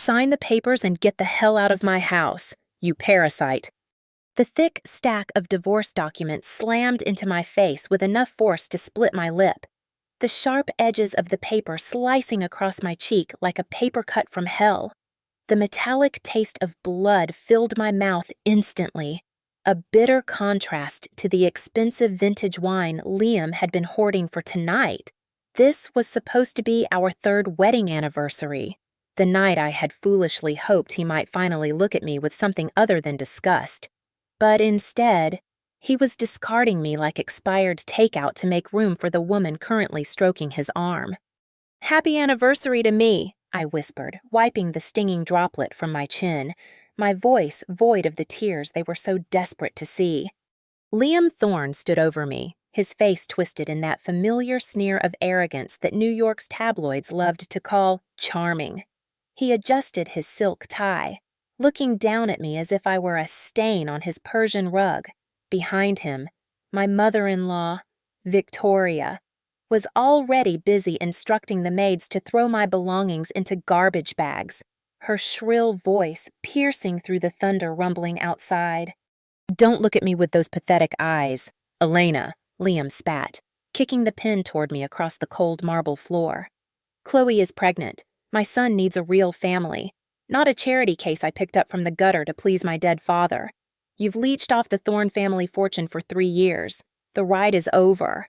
Sign the papers and get the hell out of my house, you parasite." The thick stack of divorce documents slammed into my face with enough force to split my lip, the sharp edges of the paper slicing across my cheek like a paper cut from hell. The metallic taste of blood filled my mouth instantly, a bitter contrast to the expensive vintage wine Liam had been hoarding for tonight. This was supposed to be our 3rd wedding anniversary, the night I had foolishly hoped he might finally look at me with something other than disgust. But instead, he was discarding me like expired takeout to make room for the woman currently stroking his arm. "Happy anniversary to me," I whispered, wiping the stinging droplet from my chin, my voice void of the tears they were so desperate to see. Liam Thorne stood over me, his face twisted in that familiar sneer of arrogance that New York's tabloids loved to call charming. He adjusted his silk tie, looking down at me as if I were a stain on his Persian rug. Behind him, my mother-in-law, Victoria, was already busy instructing the maids to throw my belongings into garbage bags, her shrill voice piercing through the thunder rumbling outside. "Don't look at me with those pathetic eyes, Elena," Liam spat, kicking the pen toward me across the cold marble floor. "Chloe is pregnant. My son needs a real family, not a charity case I picked up from the gutter to please my dead father. You've leached off the Thorne family fortune for 3 years. The ride is over."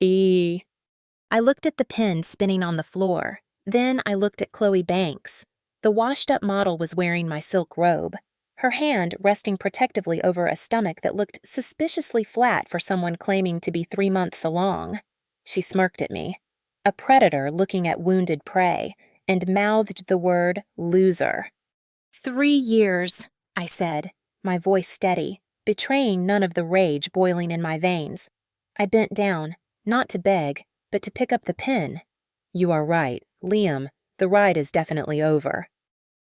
I looked at the pen spinning on the floor. Then I looked at Chloe Banks. The washed-up model was wearing my silk robe, her hand resting protectively over a stomach that looked suspiciously flat for someone claiming to be 3 months along. She smirked at me, a predator looking at wounded prey, and mouthed the word loser. 3 years, I said, my voice steady, betraying none of the rage boiling in my veins. I bent down, not to beg, but to pick up the pen. "You are right, Liam, the ride is definitely over."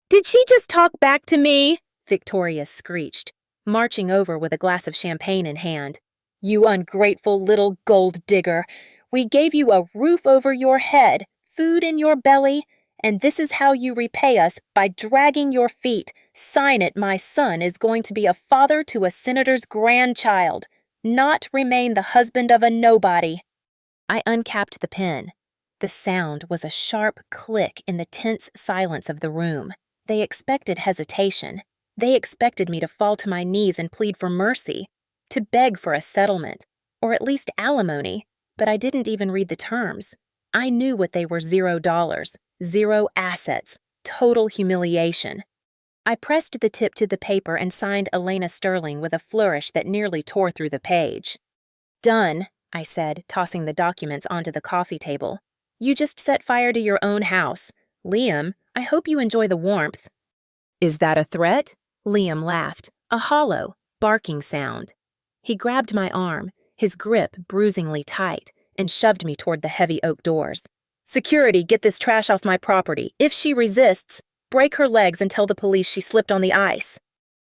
"Did she just talk back to me?" Victoria screeched, marching over with a glass of champagne in hand. "You ungrateful little gold digger. We gave you a roof over your head, food in your belly, and this is how you repay us, by dragging your feet. Sign it, my son is going to be a father to a senator's grandchild, not remain the husband of a nobody." I uncapped the pen. The sound was a sharp click in the tense silence of the room. They expected hesitation. They expected me to fall to my knees and plead for mercy, to beg for a settlement, or at least alimony, but I didn't even read the terms. I knew what they were: $0, 0 assets, total humiliation. I pressed the tip to the paper and signed Elena Sterling with a flourish that nearly tore through the page. "Done," I said, tossing the documents onto the coffee table. "You just set fire to your own house. Liam, I hope you enjoy the warmth." "Is that a threat?" Liam laughed, a hollow, barking sound. He grabbed my arm, his grip bruisingly tight, and shoved me toward the heavy oak doors. "Security, get this trash off my property. If she resists, break her legs and tell the police she slipped on the ice."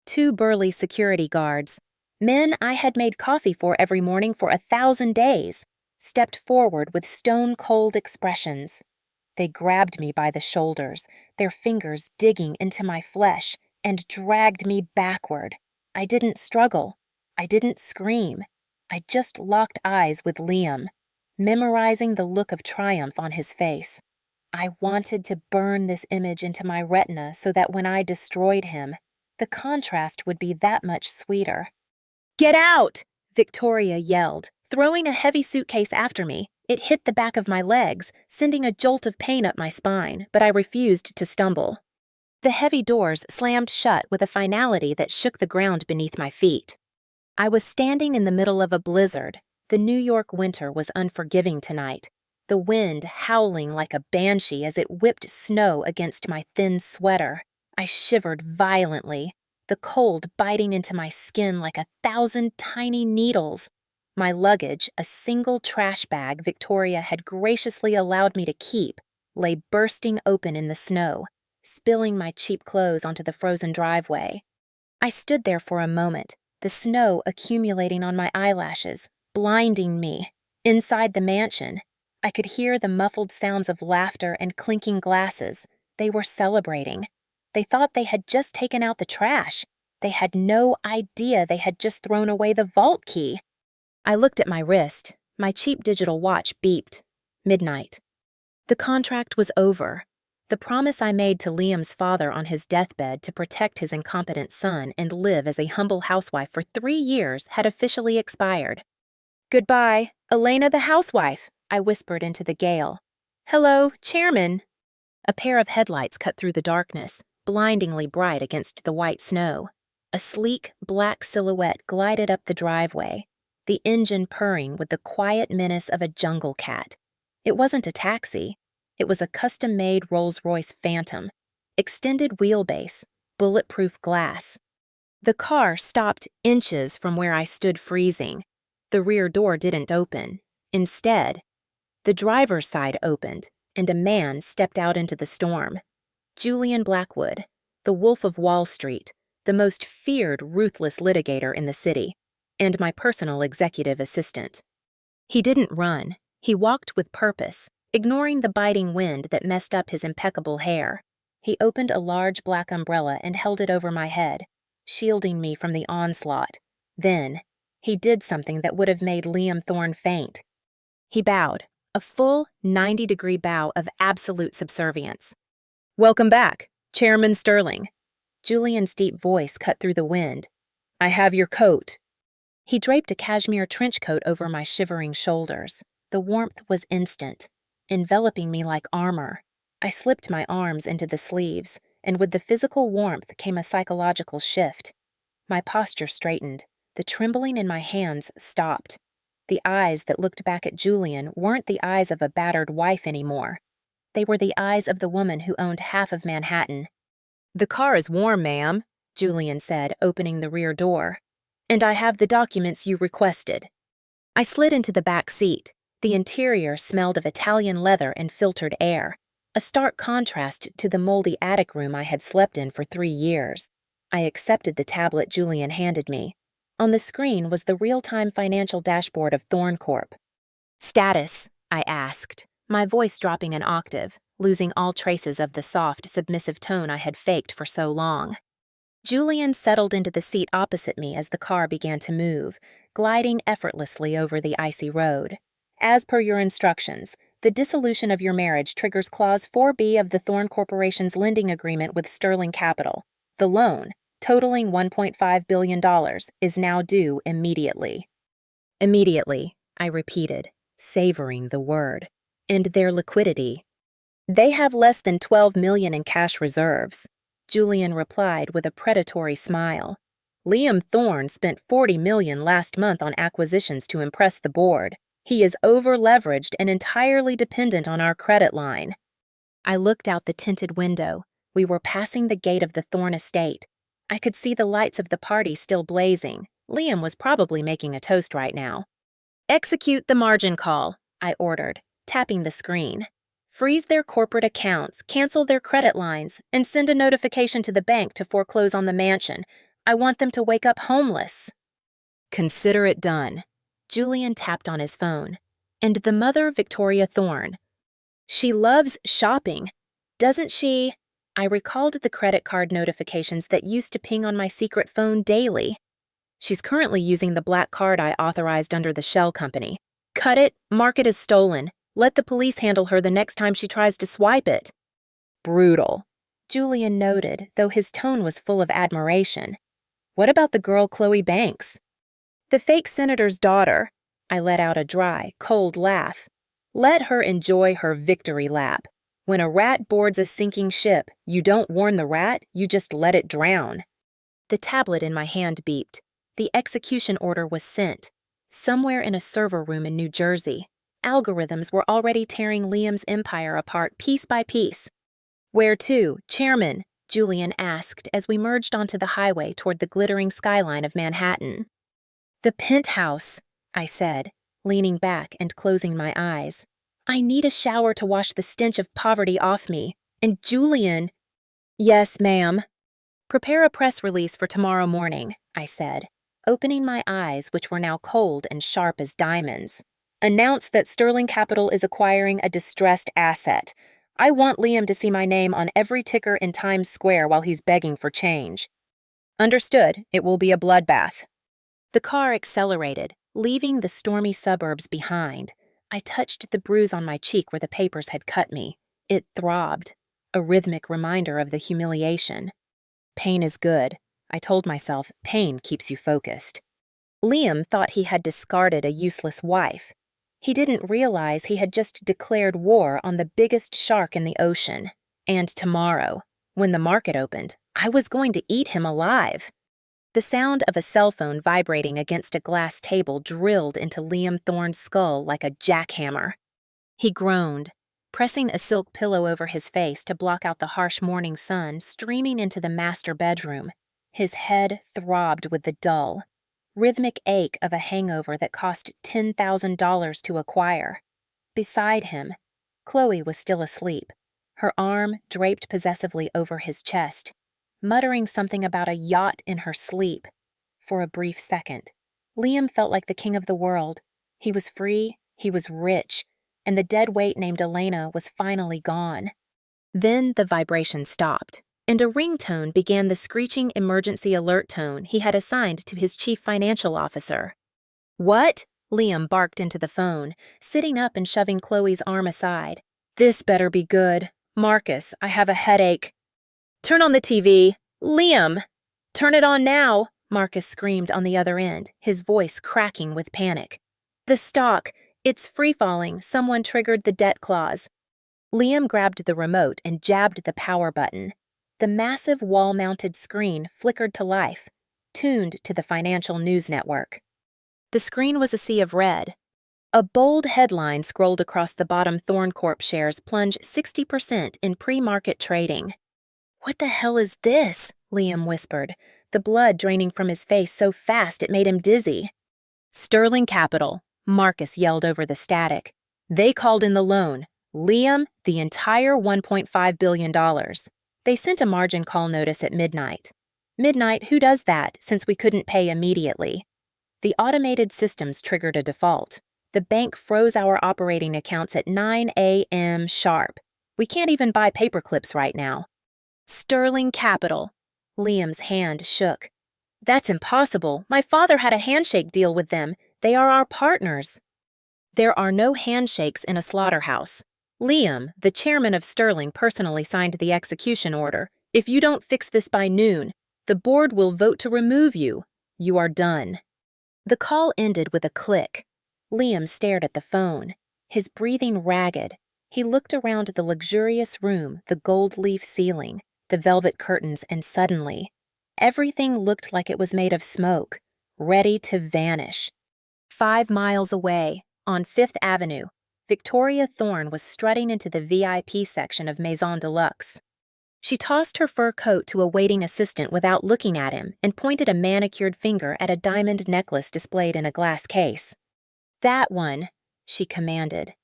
2 burly security guards, men I had made coffee for every morning for 1,000 days, stepped forward with stone-cold expressions. They grabbed me by the shoulders, their fingers digging into my flesh, and dragged me backward. I didn't struggle. I didn't scream. I just locked eyes with Liam, memorizing the look of triumph on his face. I wanted to burn this image into my retina so that when I destroyed him, the contrast would be that much sweeter. "Get out!" Victoria yelled, throwing a heavy suitcase after me. It hit the back of my legs, sending a jolt of pain up my spine, but I refused to stumble. The heavy doors slammed shut with a finality that shook the ground beneath my feet. I was standing in the middle of a blizzard. The New York winter was unforgiving tonight, the wind howling like a banshee as it whipped snow against my thin sweater. I shivered violently, the cold biting into my skin like 1,000 tiny needles. My luggage, a single trash bag Victoria had graciously allowed me to keep, lay bursting open in the snow, spilling my cheap clothes onto the frozen driveway. I stood there for a moment, the snow accumulating on my eyelashes, blinding me. Inside the mansion, I could hear the muffled sounds of laughter and clinking glasses. They were celebrating. They thought they had just taken out the trash. They had no idea they had just thrown away the vault key. I looked at my wrist. My cheap digital watch beeped. Midnight. The contract was over. The promise I made to Liam's father on his deathbed to protect his incompetent son and live as a humble housewife for 3 years had officially expired. "Goodbye, Elena the housewife," I whispered into the gale. "Hello, Chairman." A pair of headlights cut through the darkness, blindingly bright against the white snow. A sleek, black silhouette glided up the driveway, the engine purring with the quiet menace of a jungle cat. It wasn't a taxi. It was a custom-made Rolls-Royce Phantom, extended wheelbase, bulletproof glass. The car stopped inches from where I stood freezing. The rear door didn't open. Instead, the driver's side opened, and a man stepped out into the storm. Julian Blackwood, the Wolf of Wall Street, the most feared ruthless litigator in the city, and my personal executive assistant. He didn't run. He walked with purpose, ignoring the biting wind that messed up his impeccable hair. He opened a large black umbrella and held it over my head, shielding me from the onslaught. Then, he did something that would have made Liam Thorne faint. He bowed, a full 90-degree bow of absolute subservience. "Welcome back, Chairman Sterling." Julian's deep voice cut through the wind. "I have your coat." He draped a cashmere trench coat over my shivering shoulders. The warmth was instant, enveloping me like armor. I slipped my arms into the sleeves, and with the physical warmth came a psychological shift. My posture straightened. The trembling in my hands stopped. The eyes that looked back at Julian weren't the eyes of a battered wife anymore. They were the eyes of the woman who owned half of Manhattan. "The car is warm, ma'am," Julian said, opening the rear door. "And I have the documents you requested." I slid into the back seat. The interior smelled of Italian leather and filtered air, a stark contrast to the moldy attic room I had slept in for 3 years. I accepted the tablet Julian handed me. On the screen was the real-time financial dashboard of Thorne Corp. "Status?" I asked, my voice dropping an octave, losing all traces of the soft, submissive tone I had faked for so long. Julian settled into the seat opposite me as the car began to move, gliding effortlessly over the icy road. "As per your instructions, the dissolution of your marriage triggers Clause 4B of the Thorne Corporation's lending agreement with Sterling Capital. The loan, totaling $1.5 billion, is now due immediately." "Immediately," I repeated, savoring the word. "And their liquidity?" "They have less than $12 million in cash reserves," Julian replied with a predatory smile. "Liam Thorne spent $40 million last month on acquisitions to impress the board. He is over-leveraged and entirely dependent on our credit line." I looked out the tinted window. We were passing the gate of the Thorne estate. I could see the lights of the party still blazing. Liam was probably making a toast right now. "Execute the margin call," I ordered, tapping the screen. "Freeze their corporate accounts, cancel their credit lines, and send a notification to the bank to foreclose on the mansion. I want them to wake up homeless." "Consider it done." Julian tapped on his phone. "And the mother, Victoria Thorne. She loves shopping, doesn't she?" I recalled the credit card notifications that used to ping on my secret phone daily. "She's currently using the black card I authorized under the shell company. Cut it, mark it as stolen. Let the police handle her the next time she tries to swipe it." "Brutal," Julian noted, though his tone was full of admiration. "What about the girl Chloe Banks?" "The fake senator's daughter." I let out a dry, cold laugh. "Let her enjoy her victory lap. When a rat boards a sinking ship, you don't warn the rat, you just let it drown." The tablet in my hand beeped. The execution order was sent. Somewhere in a server room in New Jersey, algorithms were already tearing Liam's empire apart piece by piece. "Where to, Chairman?" Julian asked as we merged onto the highway toward the glittering skyline of Manhattan. "The penthouse," I said, leaning back and closing my eyes. "I need a shower to wash the stench of poverty off me. And Julian—" "Yes, ma'am." "Prepare a press release for tomorrow morning," I said, opening my eyes, which were now cold and sharp as diamonds. Announce that Sterling Capital is acquiring a distressed asset. I want Liam to see my name on every ticker in Times Square while he's begging for change. Understood. It will be a bloodbath. The car accelerated, leaving the stormy suburbs behind. I touched the bruise on my cheek where the papers had cut me. It throbbed, a rhythmic reminder of the humiliation. Pain is good. I told myself, pain keeps you focused. Liam thought he had discarded a useless wife. He didn't realize he had just declared war on the biggest shark in the ocean. And tomorrow, when the market opened, I was going to eat him alive. The sound of a cell phone vibrating against a glass table drilled into Liam Thorne's skull like a jackhammer. He groaned, pressing a silk pillow over his face to block out the harsh morning sun streaming into the master bedroom. His head throbbed with the dull, rhythmic ache of a hangover that cost $10,000 to acquire. Beside him, Chloe was still asleep, her arm draped possessively over his chest, muttering something about a yacht in her sleep. For a brief second, Liam felt like the king of the world. He was free, he was rich, and the dead weight named Elena was finally gone. Then the vibration stopped, and a ringtone began the screeching emergency alert tone he had assigned to his chief financial officer. What? Liam barked into the phone, sitting up and shoving Chloe's arm aside. This better be good. Marcus, I have a headache. Turn on the TV. Liam! Turn it on now, Marcus screamed on the other end, his voice cracking with panic. The stock. It's free-falling. Someone triggered the debt clause. Liam grabbed the remote and jabbed the power button. The massive wall-mounted screen flickered to life, tuned to the financial news network. The screen was a sea of red. A bold headline scrolled across the bottom. Thorne Corp shares plunge 60% in pre-market trading. What the hell is this? Liam whispered, the blood draining from his face so fast it made him dizzy. Sterling Capital, Marcus yelled over the static. They called in the loan. Liam, the entire $1.5 billion. They sent a margin call notice at midnight. Midnight, who does that, since we couldn't pay immediately? The automated systems triggered a default. The bank froze our operating accounts at 9 a.m. sharp. We can't even buy paper clips right now. Sterling Capital. Liam's hand shook. That's impossible. My father had a handshake deal with them. They are our partners. There are no handshakes in a slaughterhouse. Liam, the chairman of Sterling, personally signed the execution order. If you don't fix this by noon, the board will vote to remove you. You are done. The call ended with a click. Liam stared at the phone, his breathing ragged. He looked around the luxurious room, the gold leaf ceiling, the velvet curtains, and suddenly, everything looked like it was made of smoke, ready to vanish. 5 miles away, on Fifth Avenue, Victoria Thorne was strutting into the VIP section of Maison de Luxe. She tossed her fur coat to a waiting assistant without looking at him and pointed a manicured finger at a diamond necklace displayed in a glass case. That one, she commanded.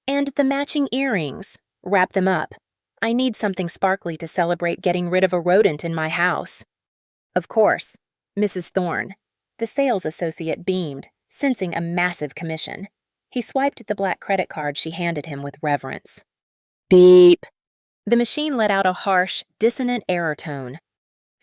And the matching earrings. Wrap them up. I need something sparkly to celebrate getting rid of a rodent in my house. Of course, Mrs. Thorne. The sales associate beamed, sensing a massive commission. He swiped the black credit card she handed him with reverence. Beep. The machine let out a harsh, dissonant error tone.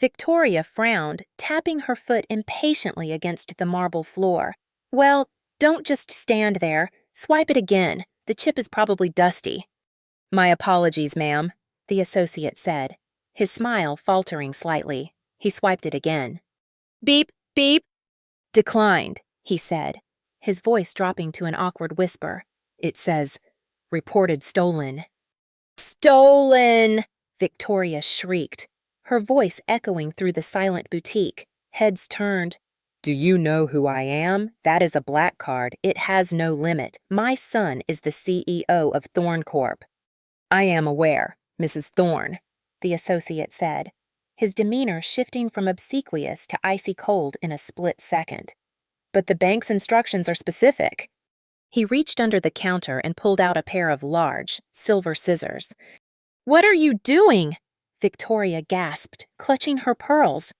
Victoria frowned, tapping her foot impatiently against the marble floor. Well, don't just stand there. Swipe it again. The chip is probably dusty. My apologies, ma'am, the associate said, his smile faltering slightly. He swiped it again. Beep, beep. Declined, he said, his voice dropping to an awkward whisper. It says, reported stolen. Stolen! Victoria shrieked, her voice echoing through the silent boutique, heads turned. Do you know who I am? That is a black card. It has no limit. My son is the CEO of Thorne Corp. I am aware, Mrs. Thorne, the associate said, his demeanor shifting from obsequious to icy cold in a split second. But the bank's instructions are specific. He reached under the counter and pulled out a pair of large, silver scissors. What are you doing? Victoria gasped, clutching her pearls.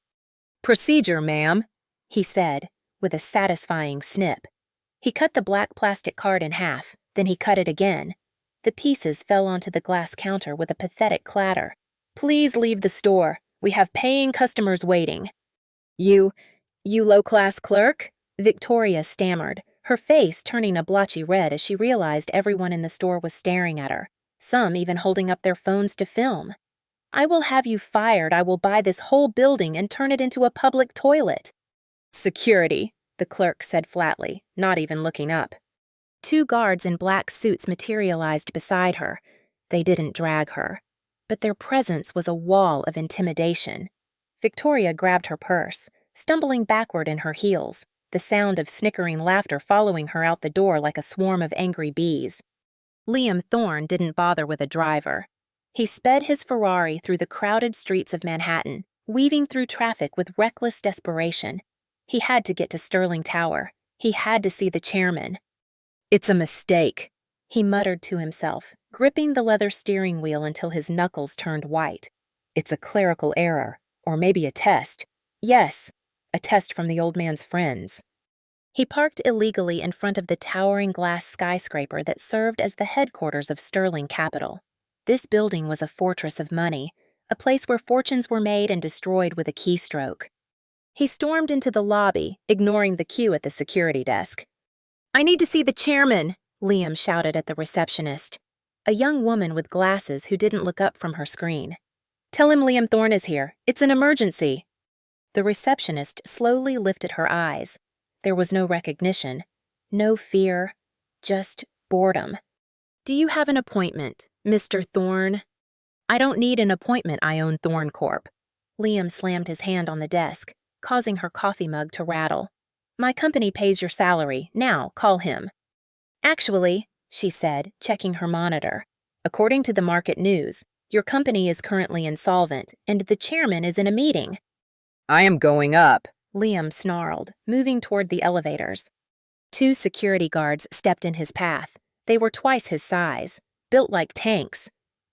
Procedure, ma'am, he said, with a satisfying snip. He cut the black plastic card in half, then he cut it again. The pieces fell onto the glass counter with a pathetic clatter. "Please leave the store. We have paying customers waiting." You low-class clerk?" Victoria stammered, her face turning a blotchy red as she realized everyone in the store was staring at her, some even holding up their phones to film. "I will have you fired. I will buy this whole building and turn it into a public toilet." "Security," the clerk said flatly, not even looking up. Two guards in black suits materialized beside her. They didn't drag her, but their presence was a wall of intimidation. Victoria grabbed her purse, stumbling backward in her heels, the sound of snickering laughter following her out the door like a swarm of angry bees. Liam Thorne didn't bother with a driver. He sped his Ferrari through the crowded streets of Manhattan, weaving through traffic with reckless desperation. He had to get to Sterling Tower. He had to see the chairman. "It's a mistake," he muttered to himself, gripping the leather steering wheel until his knuckles turned white. "It's a clerical error, or maybe a test. Yes, a test from the old man's friends." He parked illegally in front of the towering glass skyscraper that served as the headquarters of Sterling Capital. This building was a fortress of money, a place where fortunes were made and destroyed with a keystroke. He stormed into the lobby, ignoring the queue at the security desk. "I need to see the chairman," Liam shouted at the receptionist, a young woman with glasses who didn't look up from her screen. "Tell him Liam Thorne is here. It's an emergency." The receptionist slowly lifted her eyes. There was no recognition, no fear, just boredom. "Do you have an appointment, Mr. Thorne?" "I don't need an appointment. I own Thorne Corp." Liam slammed his hand on the desk, causing her coffee mug to rattle. "My company pays your salary. Now, call him." "Actually," she said, checking her monitor, "according to the market news, your company is currently insolvent, and the chairman is in a meeting." "I am going up," Liam snarled, moving toward the elevators. Two security guards stepped in his path. They were twice his size, built like tanks.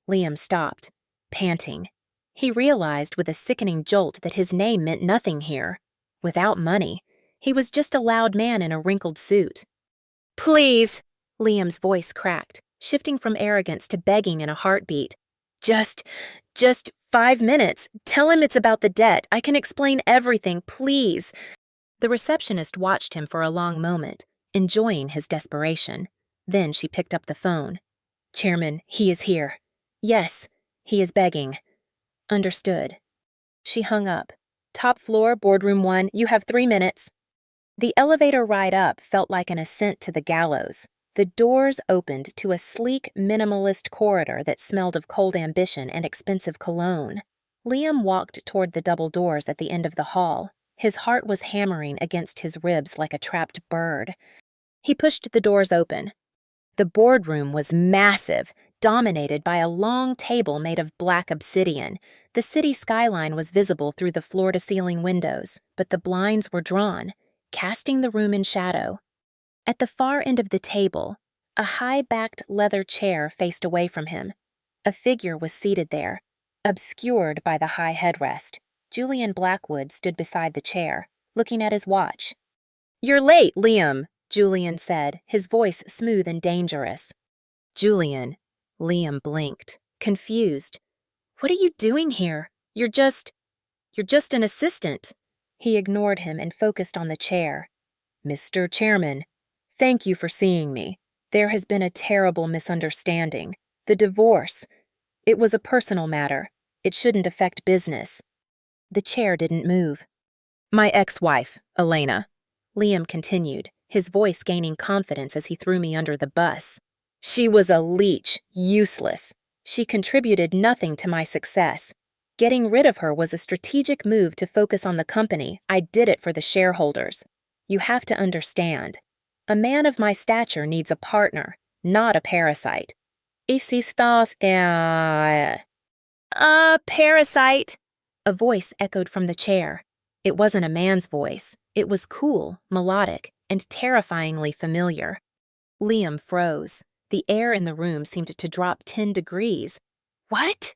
Liam stopped, panting. He realized with a sickening jolt that his name meant nothing here. Without money, he was just a loud man in a wrinkled suit. "Please," Liam's voice cracked, shifting from arrogance to begging in a heartbeat. Just 5 minutes. Tell him it's about the debt. I can explain everything, please." The receptionist watched him for a long moment, enjoying his desperation. Then she picked up the phone. "Chairman, he is here." "Yes, he is begging." "Understood." She hung up. "Top floor, boardroom 1, you have 3 minutes." The elevator ride up felt like an ascent to the gallows. The doors opened to a sleek, minimalist corridor that smelled of cold ambition and expensive cologne. Liam walked toward the double doors at the end of the hall. His heart was hammering against his ribs like a trapped bird. He pushed the doors open. The boardroom was massive, dominated by a long table made of black obsidian. The city skyline was visible through the floor-to-ceiling windows, but the blinds were drawn, casting the room in shadow. At the far end of the table, a high-backed leather chair faced away from him. A figure was seated there, obscured by the high headrest. Julian Blackwood stood beside the chair, looking at his watch. "You're late, Liam," Julian said, his voice smooth and dangerous. "Julian," Liam blinked, confused. "What are you doing here? You're just an assistant." He ignored him and focused on the chair. "Mr. Chairman, thank you for seeing me. There has been a terrible misunderstanding. The divorce. It was a personal matter. It shouldn't affect business." The chair didn't move. "My ex-wife, Elena," Liam continued, his voice gaining confidence as he threw me under the bus. "She was a leech, useless. She contributed nothing to my success. Getting rid of her was a strategic move to focus on the company. I did it for the shareholders. You have to understand. A man of my stature needs a partner, not a parasite." Parasite," a voice echoed from the chair. It wasn't a man's voice. It was cool, melodic, and terrifyingly familiar. Liam froze. The air in the room seemed to drop 10 degrees. "What?"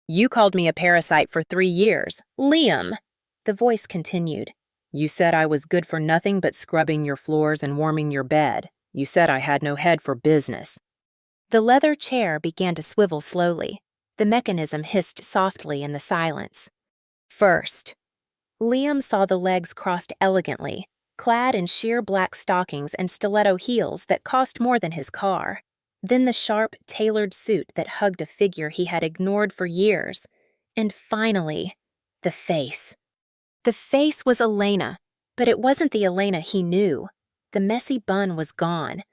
"You called me a parasite for 3 years. Liam," the voice continued. You said I was good for nothing but scrubbing your floors and warming your bed. You said I had no head for business. The leather chair began to swivel slowly. The mechanism hissed softly in the silence. First, Liam saw the legs crossed elegantly, clad in sheer black stockings and stiletto heels that cost more than his car. Then the sharp, tailored suit that hugged a figure he had ignored for years. And finally, the face. The face was Elena, but it wasn't the Elena he knew. The messy bun was gone,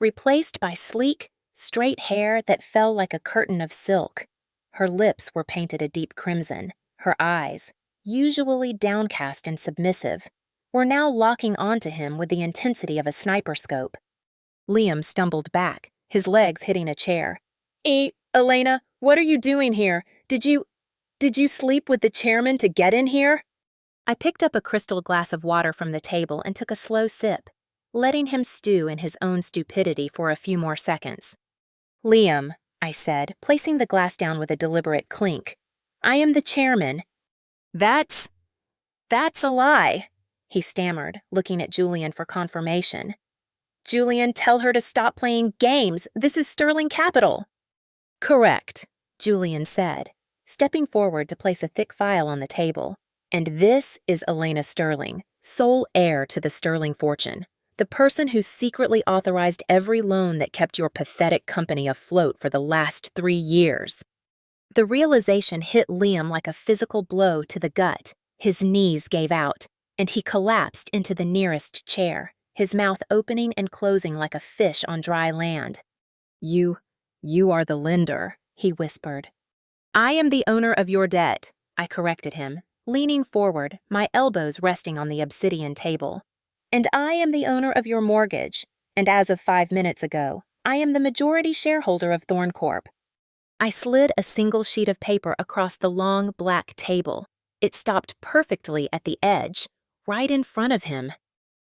replaced by sleek, straight hair that fell like a curtain of silk. Her lips were painted a deep crimson. Her eyes, usually downcast and submissive, were now locking onto him with the intensity of a sniper scope. Liam stumbled back, his legs hitting a chair. Elena, what are you doing here? Did you sleep with the chairman to get in here? I picked up a crystal glass of water from the table and took a slow sip, letting him stew in his own stupidity for a few more seconds. Liam, I said, placing the glass down with a deliberate clink. I am the chairman. That's a lie, he stammered, looking at Julian for confirmation. Julian, tell her to stop playing games. This is Sterling Capital. Correct, Julian said, stepping forward to place a thick file on the table. And this is Elena Sterling, sole heir to the Sterling fortune, the person who secretly authorized every loan that kept your pathetic company afloat for the last 3 years. The realization hit Liam like a physical blow to the gut. His knees gave out, and he collapsed into the nearest chair, his mouth opening and closing like a fish on dry land. You are the lender, he whispered. I am the owner of your debt, I corrected him, leaning forward, my elbows resting on the obsidian table. And I am the owner of your mortgage, and as of 5 minutes ago, I am the majority shareholder of Thorn Corp. I slid a single sheet of paper across the long, black table. It stopped perfectly at the edge, right in front of him.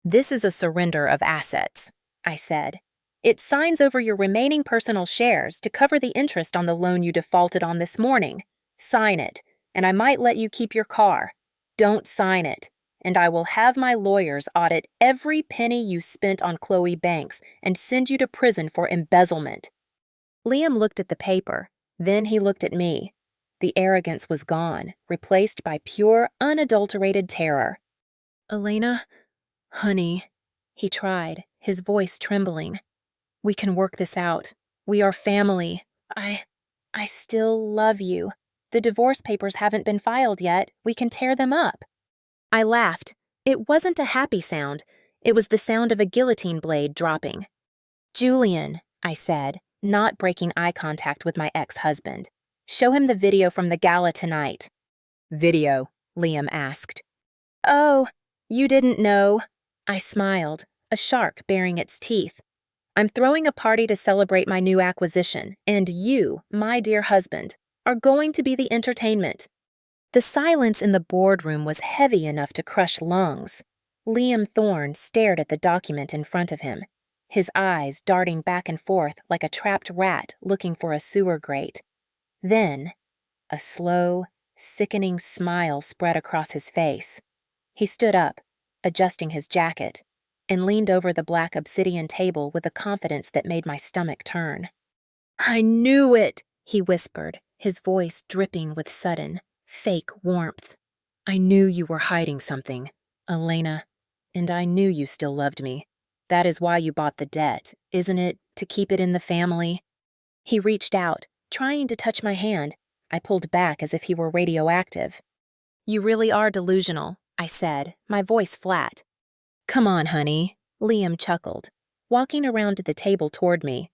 This is a surrender of assets, I said. It signs over your remaining personal shares to cover the interest on the loan you defaulted on this morning. Sign it, and I might let you keep your car. Don't sign it, and I will have my lawyers audit every penny you spent on Chloe Banks and send you to prison for embezzlement. Liam looked at the paper, then he looked at me. The arrogance was gone, replaced by pure, unadulterated terror. Elena, honey, he tried, his voice trembling. We can work this out. We are family. I still love you. The divorce papers haven't been filed yet. We can tear them up. I laughed. It wasn't a happy sound. It was the sound of a guillotine blade dropping. Julian, I said, not breaking eye contact with my ex-husband. Show him the video from the gala tonight. Video, Liam asked. Oh, you didn't know. I smiled, a shark baring its teeth. I'm throwing a party to celebrate my new acquisition, and you, my dear husband, are going to be the entertainment. The silence in the boardroom was heavy enough to crush lungs. Liam Thorne stared at the document in front of him, his eyes darting back and forth like a trapped rat looking for a sewer grate. Then, a slow, sickening smile spread across his face. He stood up, adjusting his jacket, and leaned over the black obsidian table with a confidence that made my stomach turn. I knew it, he whispered, his voice dripping with sudden, fake warmth. I knew you were hiding something, Elena, and I knew you still loved me. That is why you bought the debt, isn't it, to keep it in the family? He reached out, trying to touch my hand. I pulled back as if he were radioactive. You really are delusional, I said, my voice flat. Come on, honey, Liam chuckled, walking around to the table toward me.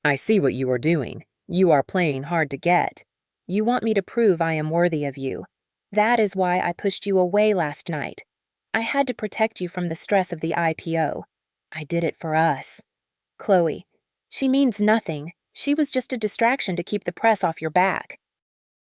I see what you are doing. You are playing hard to get. You want me to prove I am worthy of you. That is why I pushed you away last night. I had to protect you from the stress of the IPO. I did it for us. Chloe, she means nothing. She was just a distraction to keep the press off your back.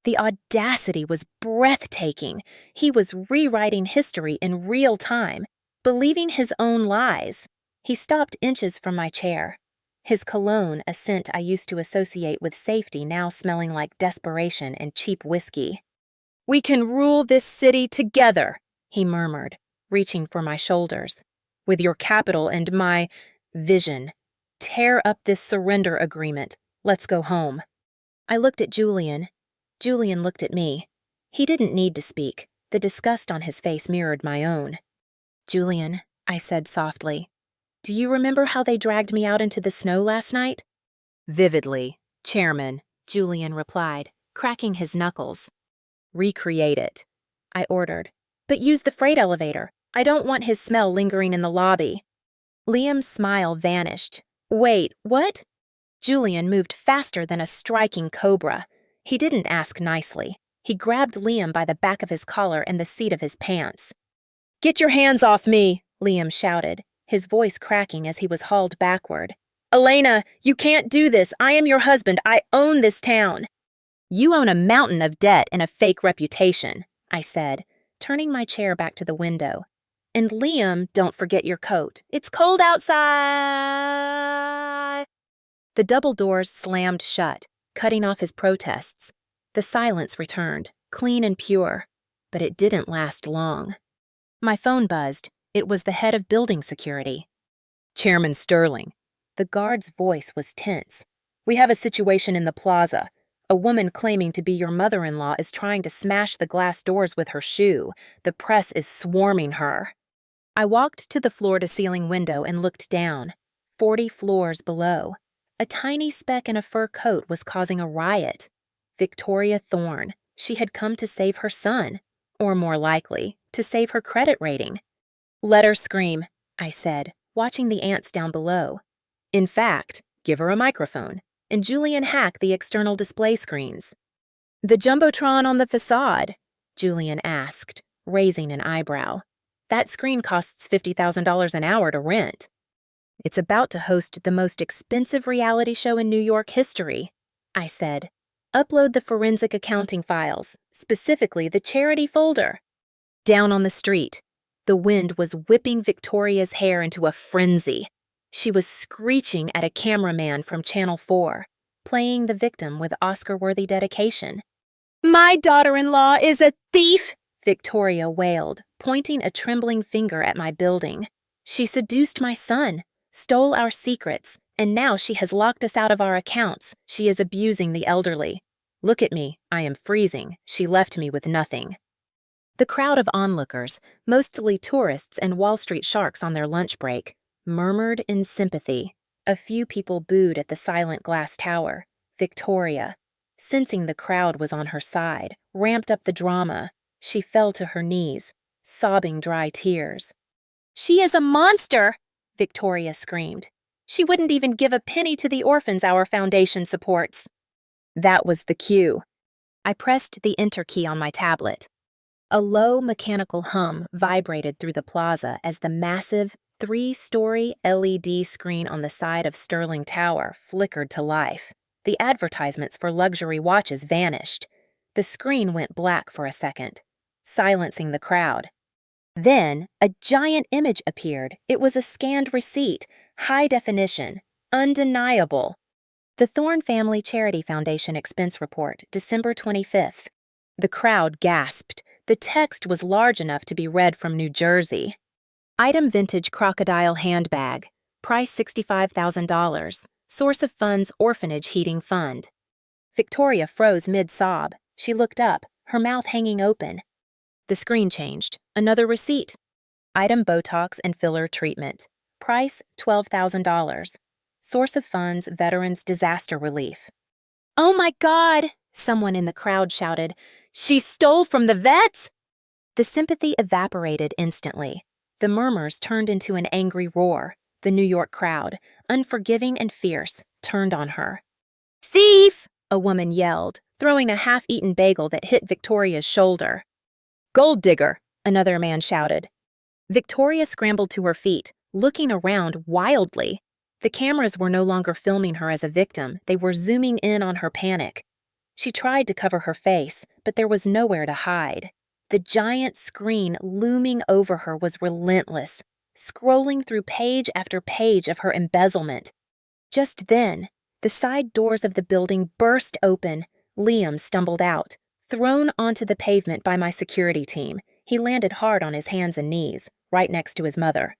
The audacity was breathtaking. He was rewriting history in real time, believing his own lies. He stopped inches from my chair. His cologne, a scent I used to associate with safety, now smelling like desperation and cheap whiskey. We can rule this city together, he murmured, reaching for my shoulders. With your capital and my vision, tear up this surrender agreement. Let's go home. I looked at Julian. Julian looked at me. He didn't need to speak. The disgust on his face mirrored my own. Julian, I said softly, do you remember how they dragged me out into the snow last night? Vividly, Chairman, Julian replied, cracking his knuckles. Recreate it, I ordered. But use the freight elevator. I don't want his smell lingering in the lobby. Liam's smile vanished. Wait, what? Julian moved faster than a striking cobra. He didn't ask nicely. He grabbed Liam by the back of his collar and the seat of his pants. Get your hands off me, Liam shouted, his voice cracking as he was hauled backward. Elena, you can't do this. I am your husband. I own this town. You own a mountain of debt and a fake reputation, I said, turning my chair back to the window. And Liam, don't forget your coat. It's cold outside. The double doors slammed shut, cutting off his protests. The silence returned, clean and pure, but it didn't last long. My phone buzzed. It was the head of building security. Chairman Sterling. The guard's voice was tense. We have a situation in the plaza. A woman claiming to be your mother-in-law is trying to smash the glass doors with her shoe. The press is swarming her. I walked to the floor-to-ceiling window and looked down. 40 floors below. A tiny speck in a fur coat was causing a riot. Victoria Thorne. She had come to save her son. Or more likely, to save her credit rating. Let her scream, I said, watching the ants down below. In fact, give her a microphone, and Julian hack the external display screens. The Jumbotron on the facade, Julian asked, raising an eyebrow. That screen costs $50,000 an hour to rent. It's about to host the most expensive reality show in New York history, I said. Upload the forensic accounting files, specifically the charity folder. Down on the street, the wind was whipping Victoria's hair into a frenzy. She was screeching at a cameraman from Channel 4, playing the victim with Oscar-worthy dedication. My daughter-in-law is a thief, Victoria wailed, pointing a trembling finger at my building. She seduced my son, stole our secrets, and now she has locked us out of our accounts. She is abusing the elderly. Look at me, I am freezing. She left me with nothing. The crowd of onlookers, mostly tourists and Wall Street sharks on their lunch break, murmured in sympathy. A few people booed at the silent glass tower. Victoria, sensing the crowd was on her side, ramped up the drama. She fell to her knees, sobbing dry tears. She is a monster, Victoria screamed. She wouldn't even give a penny to the orphans our foundation supports. That was the cue. I pressed the enter key on my tablet. A low mechanical hum vibrated through the plaza as the massive 3-story LED screen on the side of Sterling Tower flickered to life. The advertisements for luxury watches vanished. The screen went black for a second, silencing the crowd. Then, a giant image appeared. It was a scanned receipt, high definition, undeniable. The Thorne Family Charity Foundation Expense Report, December 25th. The crowd gasped. The text was large enough to be read from New Jersey. Item vintage crocodile handbag. Price $65,000. Source of funds orphanage heating fund. Victoria froze mid-sob. She looked up, her mouth hanging open. The screen changed. Another receipt. Item Botox and filler treatment. Price $12,000. Source of funds Veterans Disaster Relief. Oh my God! Someone in the crowd shouted. She stole from the vets? The sympathy evaporated instantly. The murmurs turned into an angry roar. The New York crowd, unforgiving and fierce, turned on her. Thief! A woman yelled, throwing a half-eaten bagel that hit Victoria's shoulder. Gold digger! Another man shouted. Victoria scrambled to her feet, looking around wildly. The cameras were no longer filming her as a victim. They were zooming in on her panic. She tried to cover her face, but there was nowhere to hide. The giant screen looming over her was relentless, scrolling through page after page of her embezzlement. Just then, the side doors of the building burst open. Liam stumbled out, thrown onto the pavement by my security team. He landed hard on his hands and knees, right next to his mother.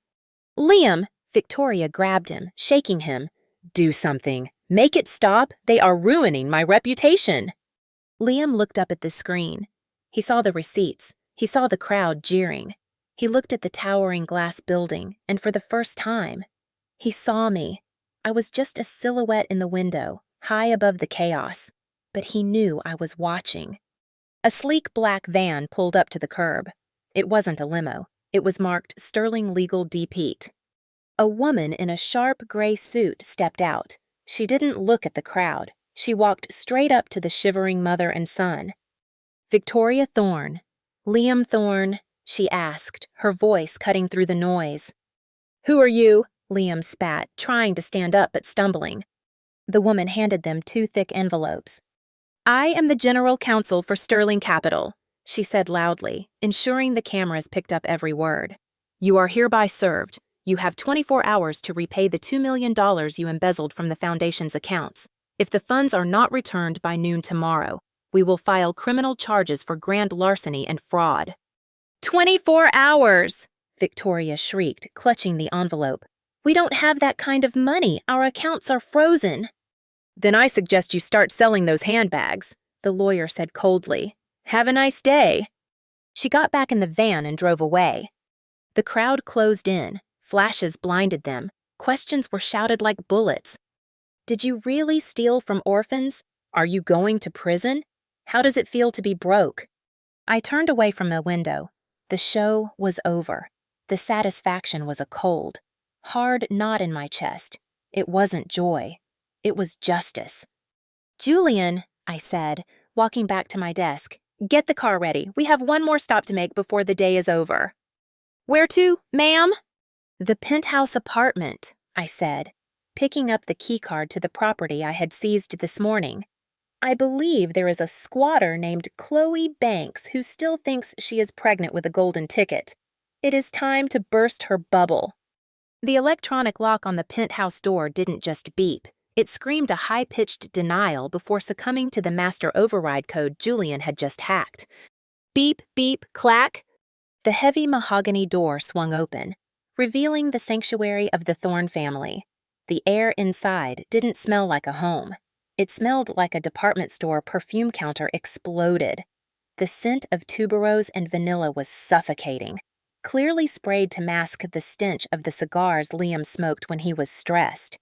"Liam!" Victoria grabbed him, shaking him. "Do something. Make it stop. They are ruining my reputation." Liam looked up at the screen. He saw the receipts. He saw the crowd jeering. He looked at the towering glass building, and for the first time, he saw me. I was just a silhouette in the window, high above the chaos, but he knew I was watching. A sleek black van pulled up to the curb. It wasn't a limo. It was marked Sterling Legal D. Pete. A woman in a sharp gray suit stepped out. She didn't look at the crowd. She walked straight up to the shivering mother and son. "Victoria Thorne. Liam Thorne," she asked, her voice cutting through the noise. "Who are you?" Liam spat, trying to stand up but stumbling. The woman handed them 2 thick envelopes. "I am the general counsel for Sterling Capital," she said loudly, ensuring the cameras picked up every word. "You are hereby served. You have 24 hours to repay the $2 million you embezzled from the foundation's accounts. If the funds are not returned by noon tomorrow, we will file criminal charges for grand larceny and fraud." 24 hours! Victoria shrieked, clutching the envelope. "We don't have that kind of money. Our accounts are frozen." "Then I suggest you start selling those handbags," the lawyer said coldly. "Have a nice day." She got back in the van and drove away. The crowd closed in. Flashes blinded them. Questions were shouted like bullets. "Did you really steal from orphans? Are you going to prison? How does it feel to be broke?" I turned away from the window. The show was over. The satisfaction was a cold, hard knot in my chest. It wasn't joy. It was justice. "Julian," I said, walking back to my desk, "get the car ready. We have one more stop to make before the day is over." "Where to, ma'am?" "The penthouse apartment," I said, picking up the keycard to the property I had seized this morning. "I believe there is a squatter named Chloe Banks who still thinks she is pregnant with a golden ticket. It is time to burst her bubble." The electronic lock on the penthouse door didn't just beep. It screamed a high-pitched denial before succumbing to the master override code Julian had just hacked. Beep, beep, clack. The heavy mahogany door swung open, revealing the sanctuary of the Thorne family. The air inside didn't smell like a home. It smelled like a department store perfume counter exploded. The scent of tuberose and vanilla was suffocating, clearly sprayed to mask the stench of the cigars Liam smoked when he was stressed.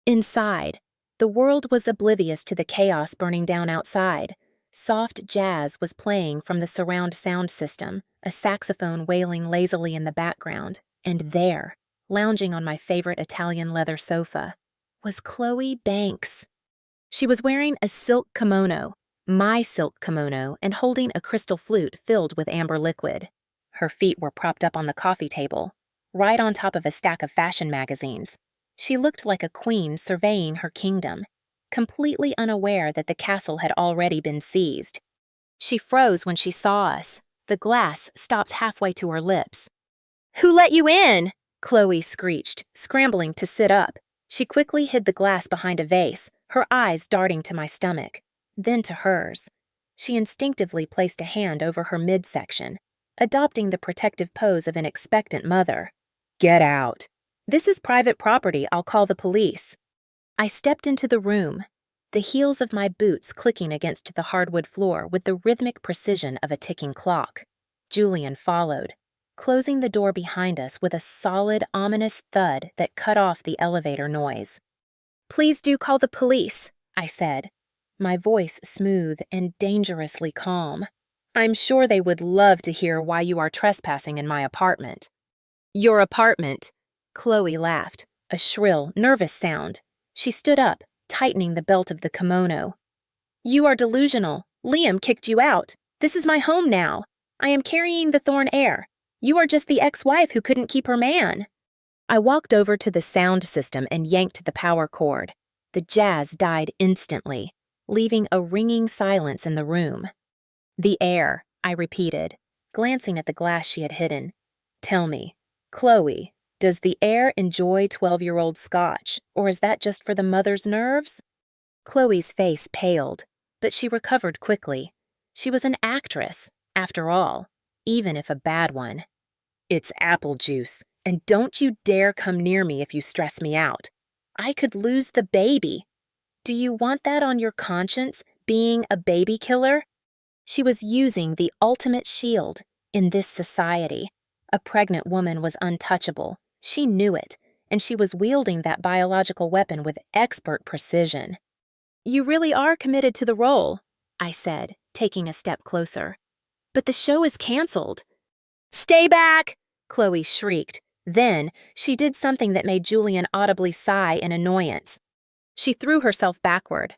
Inside, the world was oblivious to the chaos burning down outside. Soft jazz was playing from the surround sound system, a saxophone wailing lazily in the background, and there, lounging on my favorite Italian leather sofa, was Chloe Banks. She was wearing a silk kimono, my silk kimono, and holding a crystal flute filled with amber liquid. Her feet were propped up on the coffee table, right on top of a stack of fashion magazines. She looked like a queen surveying her kingdom, completely unaware that the castle had already been seized. She froze when she saw us. The glass stopped halfway to her lips. "Who let you in?" Chloe screeched, scrambling to sit up. She quickly hid the glass behind a vase, her eyes darting to my stomach, then to hers. She instinctively placed a hand over her midsection, adopting the protective pose of an expectant mother. "Get out. This is private property. I'll call the police." I stepped into the room, the heels of my boots clicking against the hardwood floor with the rhythmic precision of a ticking clock. Julian followed, closing the door behind us with a solid, ominous thud that cut off the elevator noise. "Please do call the police," I said, my voice smooth and dangerously calm. "I'm sure they would love to hear why you are trespassing in my apartment." "Your apartment?" Chloe laughed, a shrill, nervous sound. She stood up, tightening the belt of the kimono. "You are delusional. Liam kicked you out. This is my home now. I am carrying the Thorne heir. You are just the ex-wife who couldn't keep her man." I walked over to the sound system and yanked the power cord. The jazz died instantly, leaving a ringing silence in the room. "The heir," I repeated, glancing at the glass she had hidden. "Tell me, Chloe, does the heir enjoy 12-year-old scotch, or is that just for the mother's nerves?" Chloe's face paled, but she recovered quickly. She was an actress, after all, even if a bad one. It's apple juice, and don't you dare come near me if you stress me out. I could lose the baby. Do you want that on your conscience, being a baby killer? She was using the ultimate shield in this society. A pregnant woman was untouchable. She knew it, and she was wielding that biological weapon with expert precision. You really are committed to the role, I said, taking a step closer. But the show is canceled. Stay back! Chloe shrieked. Then she did something that made Julian audibly sigh in annoyance. She threw herself backward.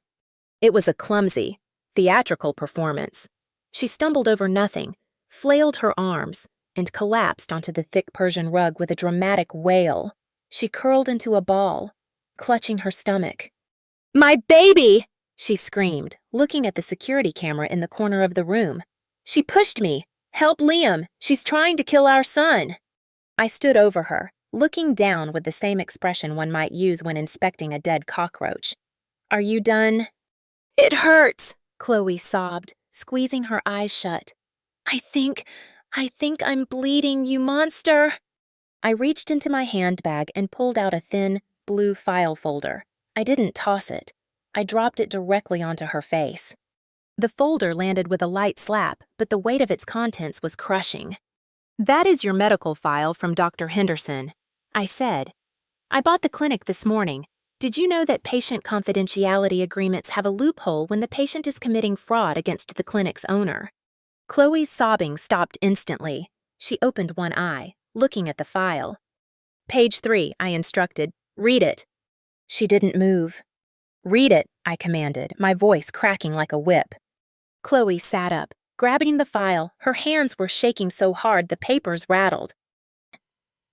It was a clumsy, theatrical performance. She stumbled over nothing, flailed her arms, and collapsed onto the thick Persian rug with a dramatic wail. She curled into a ball, clutching her stomach. My baby! She screamed, looking at the security camera in the corner of the room. She pushed me. Help Liam! She's trying to kill our son! I stood over her, looking down with the same expression one might use when inspecting a dead cockroach. Are you done? It hurts, Chloe sobbed, squeezing her eyes shut. I think I'm bleeding, you monster. I reached into my handbag and pulled out a thin, blue file folder. I didn't toss it. I dropped it directly onto her face. The folder landed with a light slap, but the weight of its contents was crushing. That is your medical file from Dr. Henderson, I said. I bought the clinic this morning. Did you know that patient confidentiality agreements have a loophole when the patient is committing fraud against the clinic's owner? Chloe's sobbing stopped instantly. She opened one eye, looking at the file. Page 3, I instructed. Read it. She didn't move. Read it, I commanded, my voice cracking like a whip. Chloe sat up, grabbing the file. Her hands were shaking so hard the papers rattled.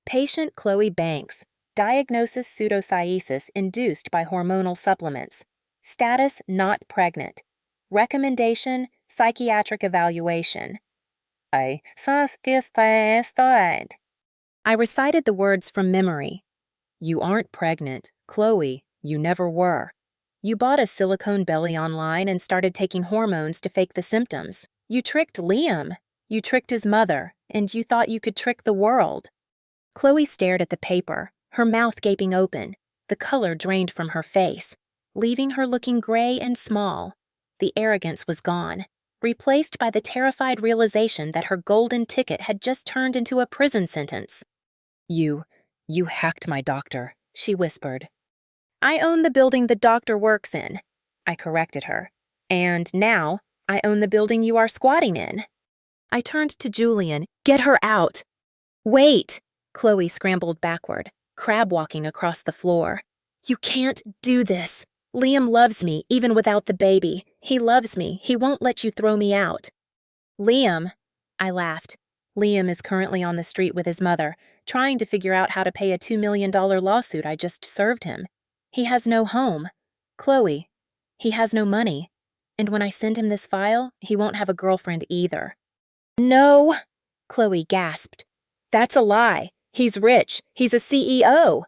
Patient Chloe Banks. Diagnosis pseudocyesis induced by hormonal supplements. Status not pregnant. Recommendation psychiatric evaluation. I recited the words from memory. You aren't pregnant, Chloe. You never were. You bought a silicone belly online and started taking hormones to fake the symptoms. You tricked Liam. You tricked his mother, and you thought you could trick the world. Chloe stared at the paper, her mouth gaping open. The color drained from her face, leaving her looking gray and small. The arrogance was gone, replaced by the terrified realization that her golden ticket had just turned into a prison sentence. You hacked my doctor, she whispered. I own the building the doctor works in, I corrected her. And now, I own the building you are squatting in. I turned to Julian. Get her out. Wait! Chloe scrambled backward, crab-walking across the floor. You can't do this. Liam loves me, even without the baby. He loves me. He won't let you throw me out. Liam, I laughed. Liam is currently on the street with his mother, trying to figure out how to pay a $2 million lawsuit I just served him. He has no home. Chloe, he has no money. And when I send him this file, he won't have a girlfriend either. No, Chloe gasped. That's a lie. He's rich. He's a CEO.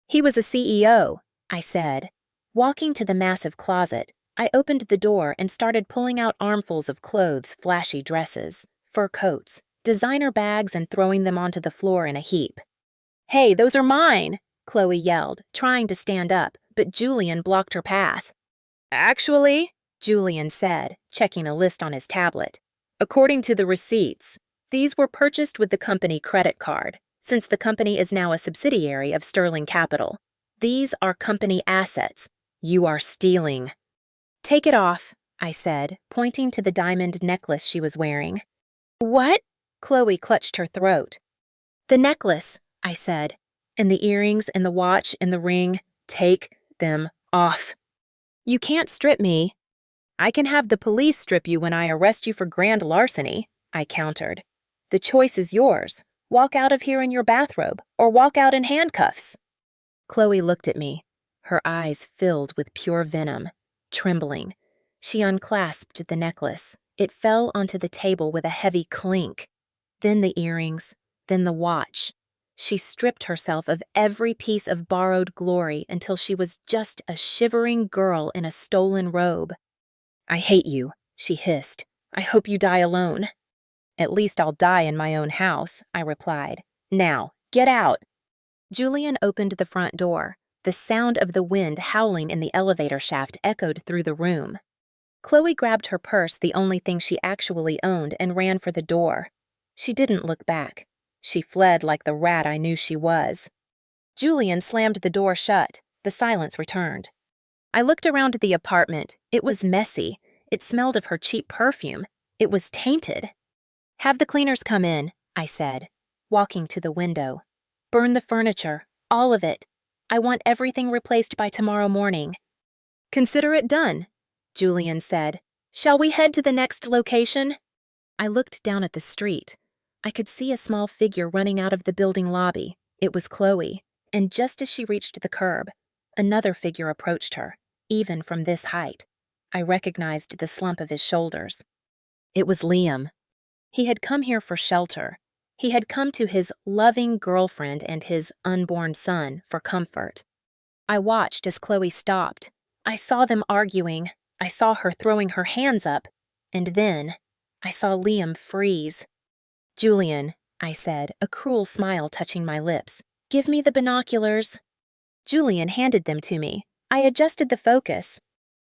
He was a CEO, I said. Walking to the massive closet, I opened the door and started pulling out armfuls of clothes, flashy dresses, fur coats, designer bags, and throwing them onto the floor in a heap. Hey, those are mine, Chloe yelled, trying to stand up, but Julian blocked her path. Actually, Julian said, checking a list on his tablet. According to the receipts, these were purchased with the company credit card, since the company is now a subsidiary of Sterling Capital. These are company assets. You are stealing. Take it off, I said, pointing to the diamond necklace she was wearing. What? Chloe clutched her throat. The necklace, I said, and the earrings and the watch and the ring. Take them off. You can't strip me. I can have the police strip you when I arrest you for grand larceny, I countered. The choice is yours. Walk out of here in your bathrobe, or walk out in handcuffs. Chloe looked at me, her eyes filled with pure venom, trembling. She unclasped the necklace. It fell onto the table with a heavy clink. Then the earrings, then the watch. She stripped herself of every piece of borrowed glory until she was just a shivering girl in a stolen robe. I hate you, she hissed. I hope you die alone. At least I'll die in my own house, I replied. Now, get out. Julian opened the front door. The sound of the wind howling in the elevator shaft echoed through the room. Chloe grabbed her purse, the only thing she actually owned, and ran for the door. She didn't look back. She fled like the rat I knew she was. Julian slammed the door shut. The silence returned. I looked around the apartment. It was messy. It smelled of her cheap perfume. It was tainted. Have the cleaners come in, I said, walking to the window. Burn the furniture, all of it. I want everything replaced by tomorrow morning. Consider it done, Julian said. Shall we head to the next location? I looked down at the street. I could see a small figure running out of the building lobby. It was Chloe, and just as she reached the curb, another figure approached her, even from this height. I recognized the slump of his shoulders. It was Liam. He had come here for shelter. He had come to his loving girlfriend and his unborn son for comfort. I watched as Chloe stopped. I saw them arguing. I saw her throwing her hands up. And then I saw Liam freeze. Julian, I said, a cruel smile touching my lips. Give me the binoculars. Julian handed them to me. I adjusted the focus.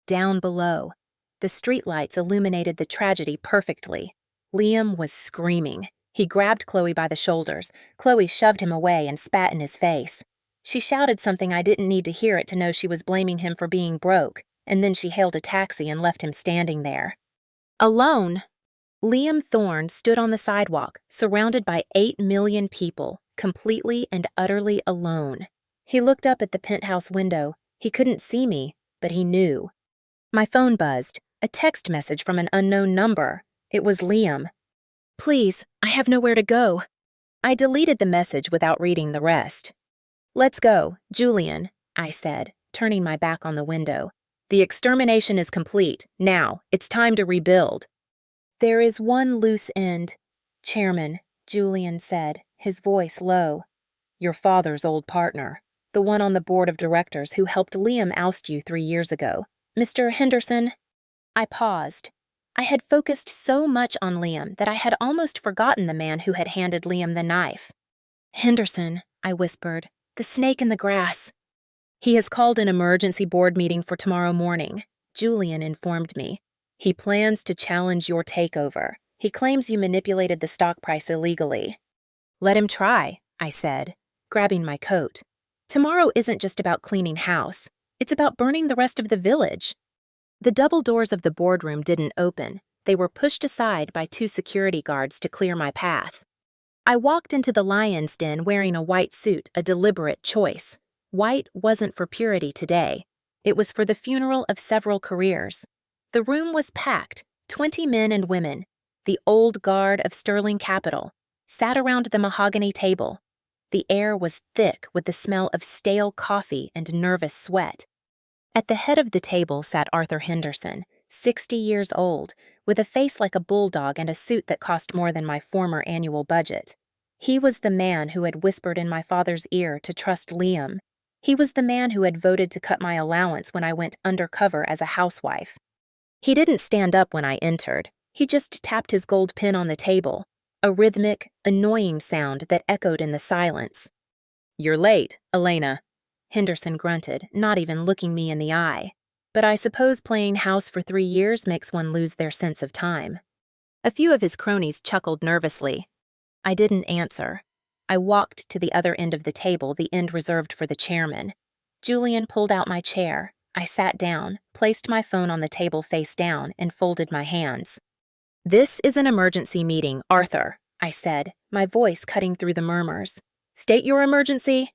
Down below, the streetlights illuminated the tragedy perfectly. Liam was screaming. He grabbed Chloe by the shoulders. Chloe shoved him away and spat in his face. She shouted something I didn't need to hear it to know she was blaming him for being broke, and then she hailed a taxi and left him standing there. Alone, Liam Thorne stood on the sidewalk, surrounded by 8 million people, completely and utterly alone. He looked up at the penthouse window. He couldn't see me, but he knew. My phone buzzed. A text message from an unknown number. It was Liam. Please, I have nowhere to go. I deleted the message without reading the rest. Let's go, Julian, I said, turning my back on the window. The extermination is complete. Now, it's time to rebuild. There is one loose end, Chairman, Julian said, his voice low. Your father's old partner, the one on the board of directors who helped Liam oust you 3 years ago. Mr. Henderson? I paused. I had focused so much on Liam that I had almost forgotten the man who had handed Liam the knife. Henderson, I whispered, the snake in the grass. He has called an emergency board meeting for tomorrow morning, Julian informed me. He plans to challenge your takeover. He claims you manipulated the stock price illegally. Let him try, I said, grabbing my coat. Tomorrow isn't just about cleaning house. It's about burning the rest of the village. The double doors of the boardroom didn't open. They were pushed aside by 2 security guards to clear my path. I walked into the lion's den wearing a white suit, a deliberate choice. White wasn't for purity today. It was for the funeral of several careers. The room was packed. 20 men and women, the old guard of sterling capital, sat around the mahogany table. The air was thick with the smell of stale coffee and nervous sweat. At the head of the table sat Arthur Henderson, 60 years old, with a face like a bulldog and a suit that cost more than my former annual budget. He was the man who had whispered in my father's ear to trust Liam. He was the man who had voted to cut my allowance when I went undercover as a housewife. He didn't stand up when I entered. He just tapped his gold pin on the table, a rhythmic, annoying sound that echoed in the silence. You're late, Elena, Henderson grunted, not even looking me in the eye. But I suppose playing house for 3 years makes one lose their sense of time. A few of his cronies chuckled nervously. I didn't answer. I walked to the other end of the table, the end reserved for the chairman. Julian pulled out my chair. I sat down, placed my phone on the table face down, and folded my hands. This is an emergency meeting, Arthur, I said, my voice cutting through the murmurs. State your emergency.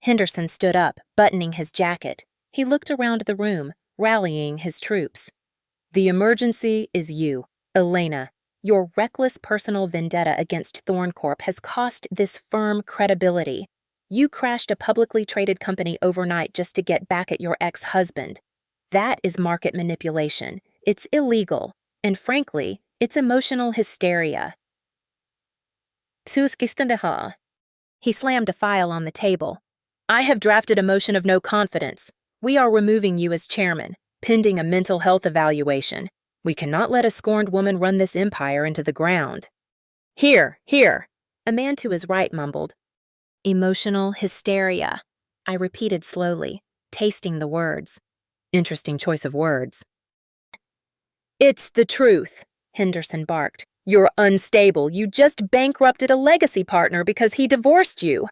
Henderson stood up, buttoning his jacket. He looked around the room, rallying his troops. The emergency is you, Elena. Your reckless personal vendetta against Thorne Corp has cost this firm credibility. You crashed a publicly traded company overnight just to get back at your ex-husband. That is market manipulation. It's illegal. And frankly, it's emotional hysteria. He slammed a file on the table. I have drafted a motion of no confidence. We are removing you as chairman, pending a mental health evaluation. We cannot let a scorned woman run this empire into the ground. Here, here. A man to his right mumbled. Emotional hysteria. I repeated slowly, tasting the words. Interesting choice of words. It's the truth, Henderson barked. You're unstable. You just bankrupted a legacy partner because he divorced you.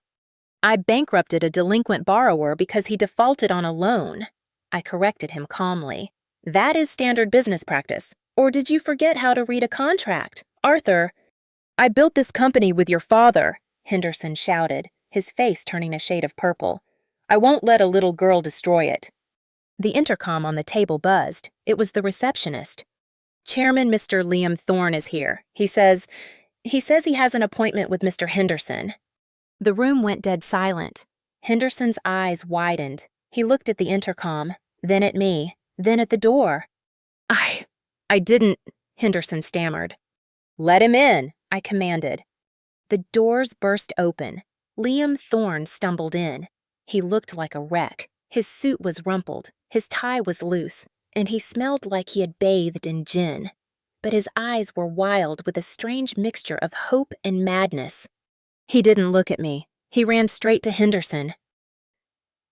I bankrupted a delinquent borrower because he defaulted on a loan. I corrected him calmly. That is standard business practice. Or did you forget how to read a contract? Arthur, I built this company with your father, Henderson shouted, his face turning a shade of purple. I won't let a little girl destroy it. The intercom on the table buzzed. It was the receptionist. Chairman Mr. Liam Thorne is here. He says he has an appointment with Mr. Henderson. The room went dead silent. Henderson's eyes widened. He looked at the intercom, then at me, then at the door. I didn't, Henderson stammered. Let him in, I commanded. The doors burst open. Liam Thorne stumbled in. He looked like a wreck. His suit was rumpled, his tie was loose, and he smelled like he had bathed in gin. But his eyes were wild with a strange mixture of hope and madness. He didn't look at me. He ran straight to Henderson.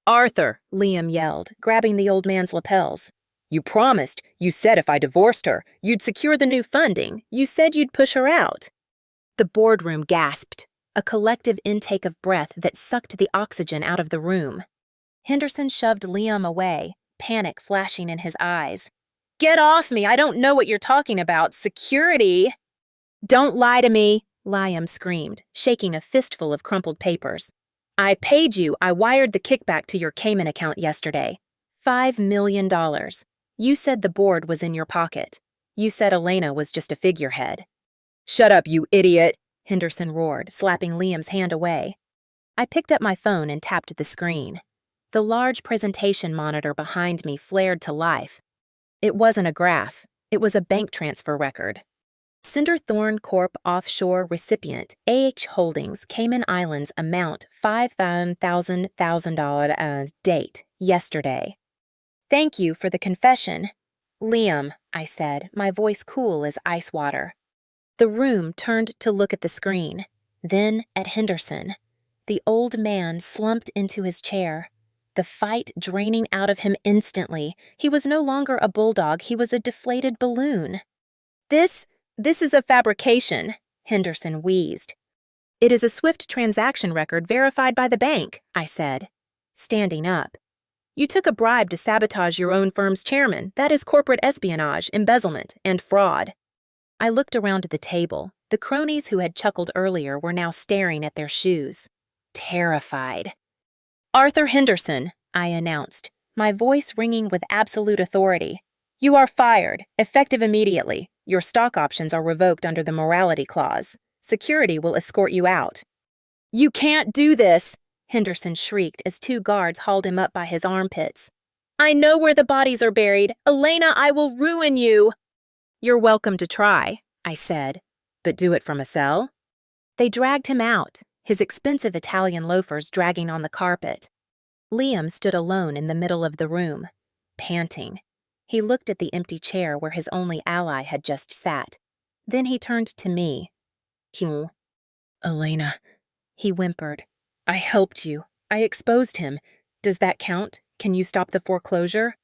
Arthur, Liam yelled, grabbing the old man's lapels. You promised. You said if I divorced her, you'd secure the new funding. You said you'd push her out. The boardroom gasped, a collective intake of breath that sucked the oxygen out of the room. Henderson shoved Liam away, panic flashing in his eyes. Get off me! I don't know what you're talking about. Security! Don't lie to me, Liam screamed, shaking a fistful of crumpled papers. I paid you. I wired the kickback to your Cayman account yesterday. $5 million. You said the board was in your pocket. You said Elena was just a figurehead. Shut up, you idiot, Henderson roared, slapping Liam's hand away. I picked up my phone and tapped the screen. The large presentation monitor behind me flared to life. It wasn't a graph. It was a bank transfer record. Cinder Thorne Corp. Offshore recipient, AH Holdings, Cayman Islands, amount $5,000 date, yesterday. Thank you for the confession. Liam, I said, my voice cool as ice water. The room turned to look at the screen, then at Henderson. The old man slumped into his chair, the fight draining out of him instantly. He was no longer a bulldog, he was a deflated balloon. This is a fabrication, Henderson wheezed. It is a SWIFT transaction record verified by the bank, I said, standing up. You took a bribe to sabotage your own firm's chairman. That is corporate espionage, embezzlement, and fraud. I looked around the table. The cronies who had chuckled earlier were now staring at their shoes, terrified. Arthur Henderson, I announced, my voice ringing with absolute authority. You are fired, effective immediately. Your stock options are revoked under the morality clause. Security will escort you out. You can't do this, Henderson shrieked as two guards hauled him up by his armpits. I know where the bodies are buried. Elena, I will ruin you. You're welcome to try, I said, but do it from a cell. They dragged him out, his expensive Italian loafers dragging on the carpet. Liam stood alone in the middle of the room, panting. He looked at the empty chair where his only ally had just sat. Then he turned to me. Elena, he whimpered. I helped you. I exposed him. Does that count? Can you stop the foreclosure?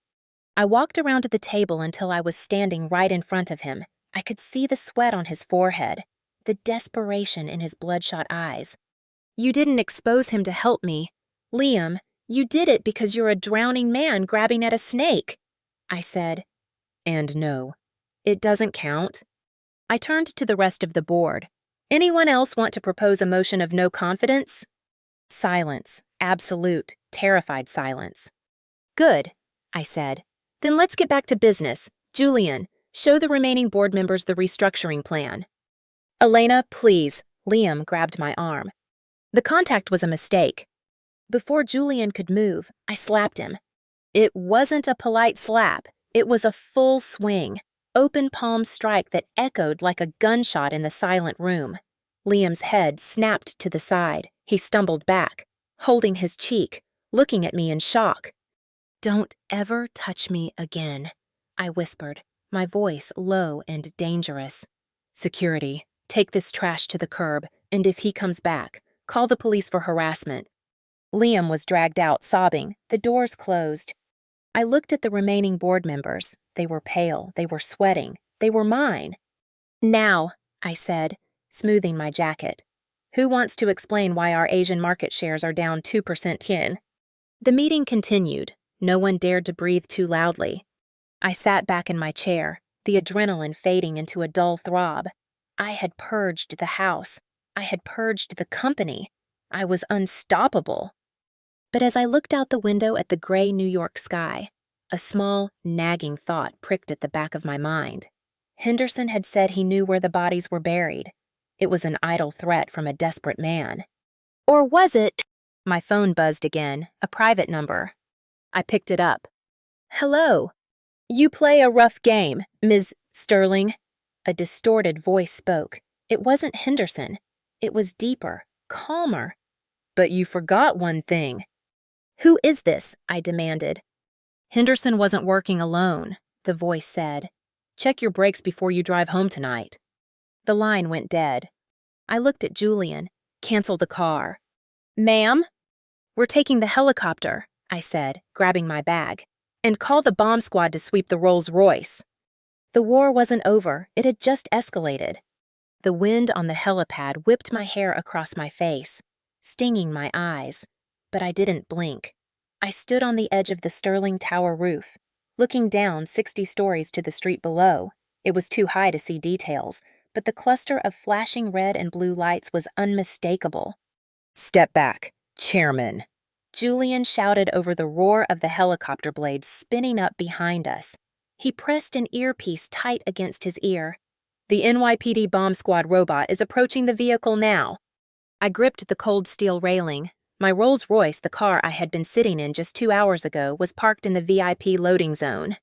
I walked around to the table until I was standing right in front of him. I could see the sweat on his forehead, the desperation in his bloodshot eyes. You didn't expose him to help me. Liam, you did it because you're a drowning man grabbing at a snake. I said, and no, it doesn't count. I turned to the rest of the board. Anyone else want to propose a motion of no confidence? Silence, absolute, terrified silence. Good, I said. Then let's get back to business. Julian, show the remaining board members the restructuring plan. Elena, please. Liam grabbed my arm. The contact was a mistake. Before Julian could move, I slapped him. It wasn't a polite slap. It was a full swing, open palm strike that echoed like a gunshot in the silent room. Liam's head snapped to the side. He stumbled back, holding his cheek, looking at me in shock. Don't ever touch me again, I whispered, my voice low and dangerous. Security, Take this trash to the curb, and if he comes back, call the police for harassment. Liam was dragged out, sobbing. The doors closed. I looked at the remaining board members. They were pale. They were sweating. They were mine. Now, I said, smoothing my jacket. Who wants to explain why our Asian market shares are down 2% yen? The meeting continued. No one dared to breathe too loudly. I sat back in my chair, the adrenaline fading into a dull throb. I had purged the house. I had purged the company. I was unstoppable. But as I looked out the window at the gray New York sky, a small, nagging thought pricked at the back of my mind. Henderson had said he knew where the bodies were buried. It was an idle threat from a desperate man. Or was it? My phone buzzed again, a private number. I picked it up. Hello. You play a rough game, Ms. Sterling. A distorted voice spoke. It wasn't Henderson. It was deeper, calmer. But you forgot one thing. Who is this? I demanded. Henderson wasn't working alone, the voice said. Check your brakes before you drive home tonight. The line went dead. I looked at Julian. Cancel the car. Ma'am? We're taking the helicopter, I said, grabbing my bag. And call the bomb squad to sweep the Rolls-Royce. The war wasn't over. It had just escalated. The wind on the helipad whipped my hair across my face, stinging my eyes. But I didn't blink. I stood on the edge of the Sterling Tower roof, looking down 60 stories to the street below. It was too high to see details, but the cluster of flashing red and blue lights was unmistakable. Step back, Chairman. Julian shouted over the roar of the helicopter blades spinning up behind us. He pressed an earpiece tight against his ear. The NYPD bomb squad robot is approaching the vehicle now. I gripped the cold steel railing. My Rolls-Royce, the car I had been sitting in just 2 hours ago, was parked in the VIP loading zone.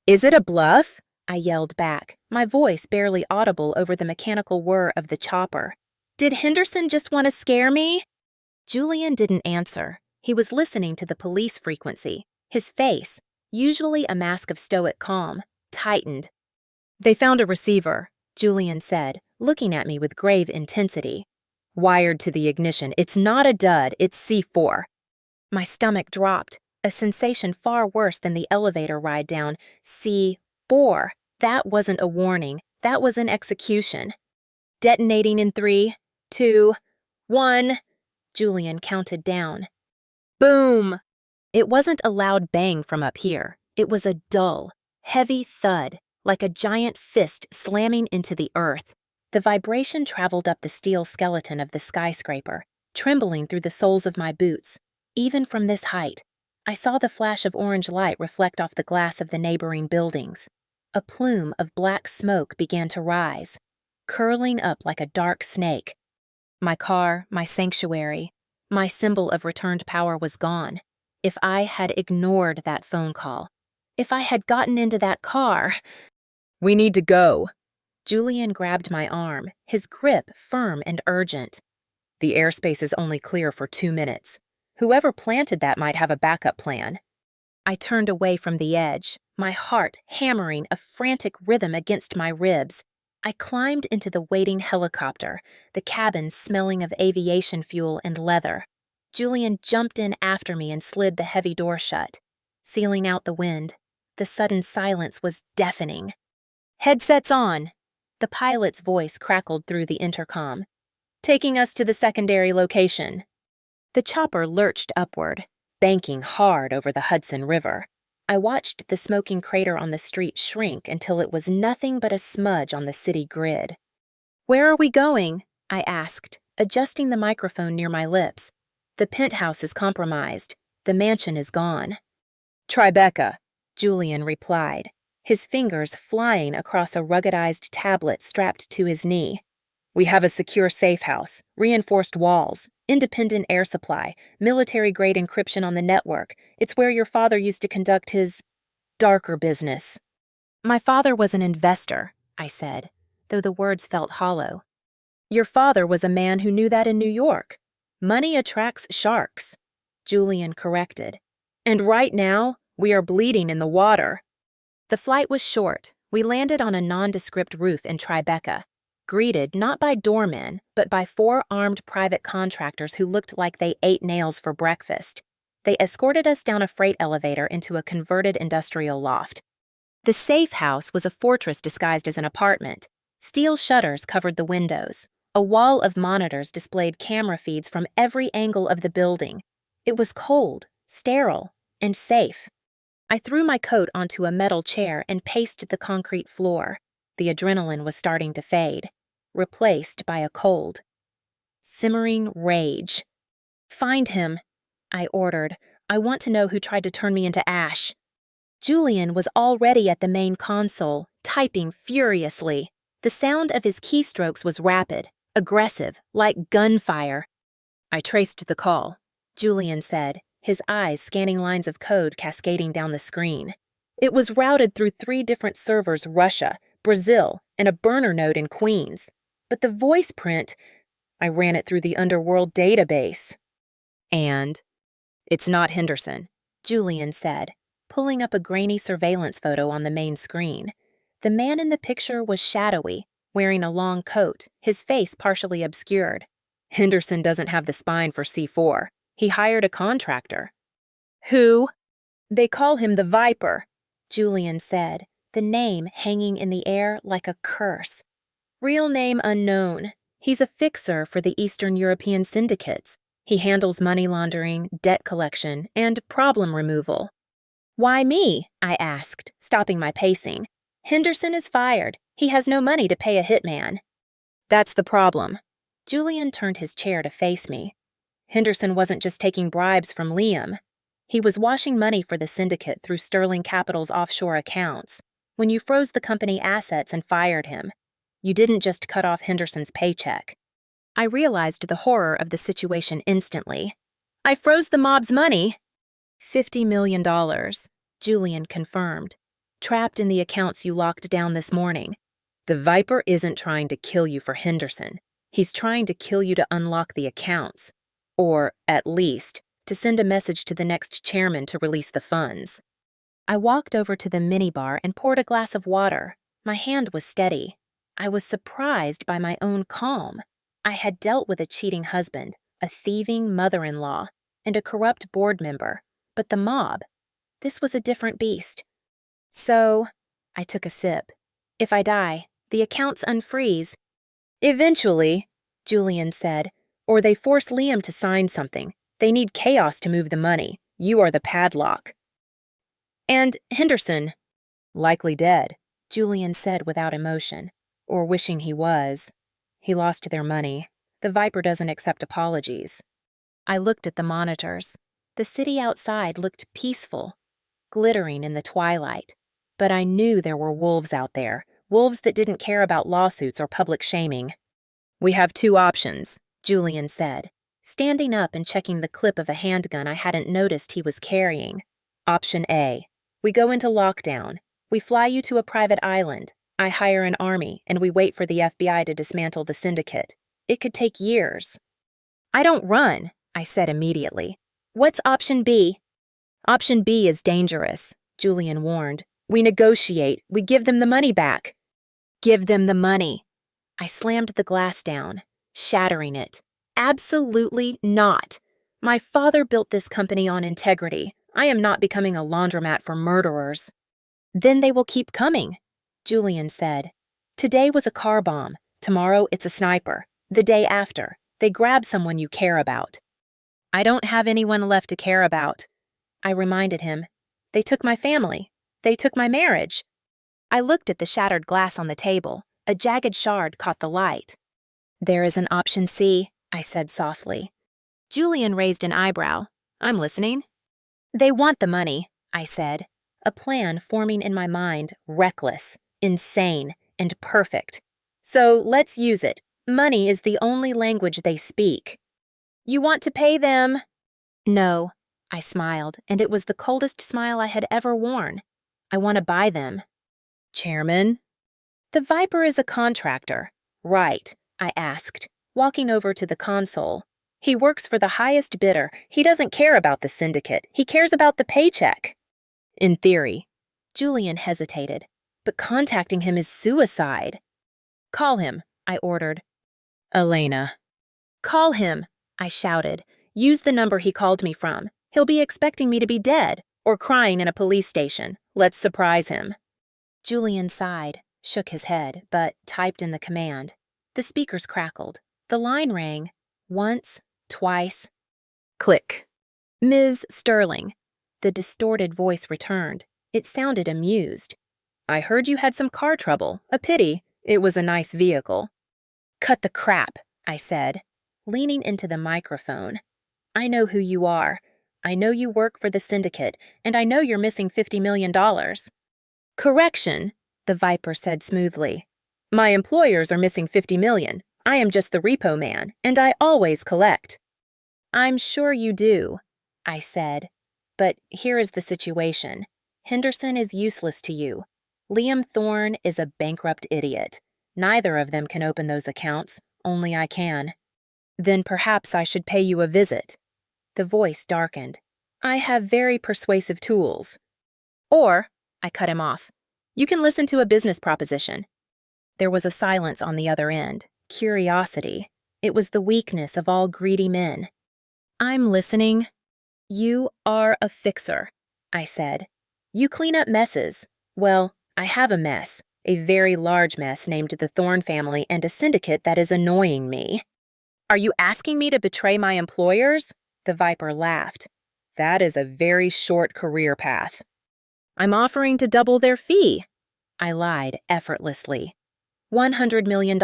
Is it a bluff? I yelled back, my voice barely audible over the mechanical whir of the chopper. Did Henderson just want to scare me? Julian didn't answer. He was listening to the police frequency. His face, usually a mask of stoic calm, tightened. They found a receiver, Julian said, looking at me with grave intensity. Wired to the ignition. It's not a dud, it's C4. My stomach dropped, a sensation far worse than the elevator ride down. C4. That wasn't a warning. That was an execution. Detonating in 3, 2, 1. Julian counted down. Boom! It wasn't a loud bang from up here. It was a dull, heavy thud, like a giant fist slamming into the earth. The vibration traveled up the steel skeleton of the skyscraper, trembling through the soles of my boots. Even from this height, I saw the flash of orange light reflect off the glass of the neighboring buildings. A plume of black smoke began to rise, curling up like a dark snake. My car, my sanctuary, my symbol of returned power was gone. If I had ignored that phone call, if I had gotten into that car... We need to go. Julian grabbed my arm, his grip firm and urgent. The airspace is only clear for 2 minutes. Whoever planted that might have a backup plan. I turned away from the edge, my heart hammering a frantic rhythm against my ribs. I climbed into the waiting helicopter, the cabin smelling of aviation fuel and leather. Julian jumped in after me and slid the heavy door shut, sealing out the wind. The sudden silence was deafening. Headsets on. The pilot's voice crackled through the intercom. Taking us to the secondary location. The chopper lurched upward, banking hard over the Hudson River. I watched the smoking crater on the street shrink until it was nothing but a smudge on the city grid. Where are we going? I asked, adjusting the microphone near my lips. The penthouse is compromised. The mansion is gone. Tribeca, Julian replied, his fingers flying across a ruggedized tablet strapped to his knee. We have a secure safe house, reinforced walls, independent air supply, military-grade encryption on the network. It's where your father used to conduct his darker business. My father was an investor, I said, though the words felt hollow. Your father was a man who knew that in New York. Money attracts sharks, Julian corrected. And right now, we are bleeding in the water. The flight was short. We landed on a nondescript roof in Tribeca. greeted not by doormen, but by 4 armed private contractors who looked like they ate nails for breakfast. They escorted us down a freight elevator into a converted industrial loft. The safe house was a fortress disguised as an apartment. Steel shutters covered the windows. A wall of monitors displayed camera feeds from every angle of the building. It was cold, sterile, and safe. I threw my coat onto a metal chair and paced the concrete floor. The adrenaline was starting to fade, replaced by a cold, simmering rage. "Find him," I ordered. "I want to know who tried to turn me into ash." Julian was already at the main console, typing furiously. The sound of his keystrokes was rapid, aggressive, like gunfire. "I traced the call," Julian said, his eyes scanning lines of code cascading down the screen. "It was routed through 3 different servers: Russia, Brazil, and a burner node in Queens. But the voice print, I ran it through the underworld database." "And?" "It's not Henderson," Julian said, pulling up a grainy surveillance photo on the main screen. The man in the picture was shadowy, wearing a long coat, his face partially obscured. "Henderson doesn't have the spine for C4. He hired a contractor." "Who?" "They call him the Viper," Julian said, the name hanging in the air like a curse. "Real name unknown. He's a fixer for the Eastern European syndicates. He handles money laundering, debt collection, and problem removal." "Why me?" I asked, stopping my pacing. "Henderson is fired. He has no money to pay a hitman." "That's the problem." Julian turned his chair to face me. "Henderson wasn't just taking bribes from Liam. He was washing money for the syndicate through Sterling Capital's offshore accounts. When you froze the company assets and fired him, you didn't just cut off Henderson's paycheck." I realized the horror of the situation instantly. "I froze the mob's money." $50 million, Julian confirmed. "Trapped in the accounts you locked down this morning. The Viper isn't trying to kill you for Henderson. He's trying to kill you to unlock the accounts. Or, at least, to send a message to the next chairman to release the funds." I walked over to the minibar and poured a glass of water. My hand was steady. I was surprised by my own calm. I had dealt with a cheating husband, a thieving mother-in-law, and a corrupt board member. But the mob, this was a different beast. "So," I took a sip, "if I die, the accounts unfreeze." "Eventually," Julian said, "or they force Liam to sign something. They need chaos to move the money. You are the padlock." "And Henderson?" "Likely dead," Julian said without emotion. "Or wishing he was. He lost their money. The Viper doesn't accept apologies." I looked at the monitors. The city outside looked peaceful, glittering in the twilight. But I knew there were wolves out there, wolves that didn't care about lawsuits or public shaming. "We have 2 options," Julian said, standing up and checking the clip of a handgun I hadn't noticed he was carrying. "Option A. We go into lockdown. We fly you to a private island. I hire an army, and we wait for the FBI to dismantle the syndicate. It could take years." "I don't run," I said immediately. "What's option B?" "Option B is dangerous," Julian warned. "We negotiate. We give them the money back." "Give them the money." I slammed the glass down, shattering it. "Absolutely not. My father built this company on integrity. I am not becoming a laundromat for murderers." "Then they will keep coming," Julian said. "Today was a car bomb. Tomorrow it's a sniper. The day after, they grab someone you care about." "I don't have anyone left to care about," I reminded him. "They took my family. They took my marriage." I looked at the shattered glass on the table. A jagged shard caught the light. "There is an option C," I said softly. Julian raised an eyebrow. "I'm listening." "They want the money," I said, a plan forming in my mind, reckless, insane, and perfect. "So let's use it. Money is the only language they speak." "You want to pay them?" "No," I smiled, and it was the coldest smile I had ever worn. "I want to buy them." "Chairman?" "The Viper is a contractor." "Right," I asked, walking over to the console. "He works for the highest bidder. He doesn't care about the syndicate. He cares about the paycheck." "In theory." Julian hesitated. "But contacting him is suicide." "Call him," I ordered. Elena. Call him, I shouted. Use the number he called me from. He'll be expecting me to be dead or crying in a police station. Let's surprise him. Julian sighed, shook his head, but typed in the command. The speakers crackled. The line rang. Once, twice. Click. Ms. Sterling. The distorted voice returned. It sounded amused. I heard you had some car trouble. A pity. It was a nice vehicle. Cut the crap, I said, leaning into the microphone. I know who you are. I know you work for the syndicate, and I know you're missing $50 million. Correction, the Viper said smoothly. My employers are missing $50 million. I am just the repo man, and I always collect. I'm sure you do, I said. But here is the situation. Henderson is useless to you. Liam Thorne is a bankrupt idiot. Neither of them can open those accounts, only I can. Then perhaps I should pay you a visit. The voice darkened. I have very persuasive tools. Or, I cut him off, you can listen to a business proposition. There was a silence on the other end, curiosity. It was the weakness of all greedy men. I'm listening. You are a fixer, I said. You clean up messes. Well, I have a mess, a very large mess named the Thorne family and a syndicate that is annoying me. Are you asking me to betray my employers? The Viper laughed. That is a very short career path. I'm offering to double their fee. I lied effortlessly. $100 million,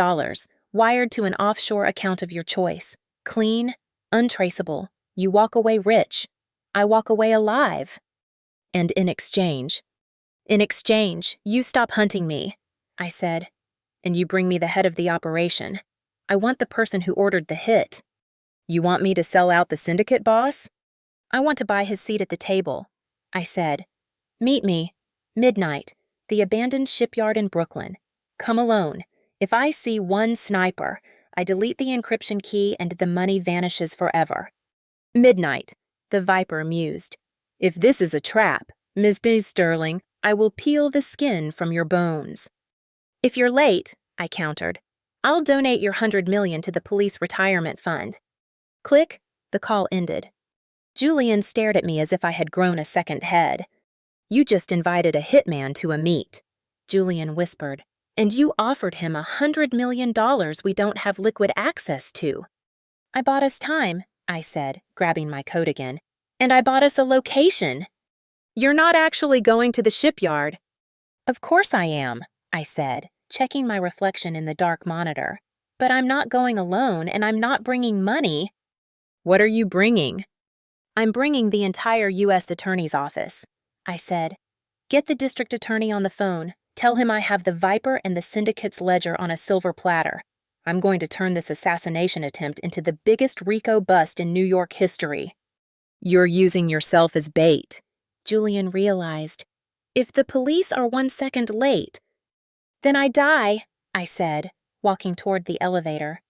wired to an offshore account of your choice. Clean, untraceable. You walk away rich. I walk away alive. And in exchange, you stop hunting me, I said, and you bring me the head of the operation. I want the person who ordered the hit. You want me to sell out the syndicate boss? I want to buy his seat at the table, I said. Meet me. Midnight. The abandoned shipyard in Brooklyn. Come alone. If I see one sniper, I delete the encryption key and the money vanishes forever. Midnight. The Viper mused. If this is a trap, Ms. Sterling, I will peel the skin from your bones. If you're late, I countered, I'll donate your $100 million to the police retirement fund. Click. The call ended. Julian stared at me as if I had grown a second head. You just invited a hitman to a meet, Julian whispered, and you offered him $100 million we don't have liquid access to. I bought us time, I said, grabbing my coat again, and I bought us a location. You're not actually going to the shipyard. Of course I am, I said, checking my reflection in the dark monitor. But I'm not going alone, and I'm not bringing money. What are you bringing? I'm bringing the entire U.S. Attorney's Office, I said. Get the district attorney on the phone. Tell him I have the Viper and the syndicate's ledger on a silver platter. I'm going to turn this assassination attempt into the biggest RICO bust in New York history. You're using yourself as bait, Julian realized. If the police are 1 second late, then I die, I said, walking toward the elevator.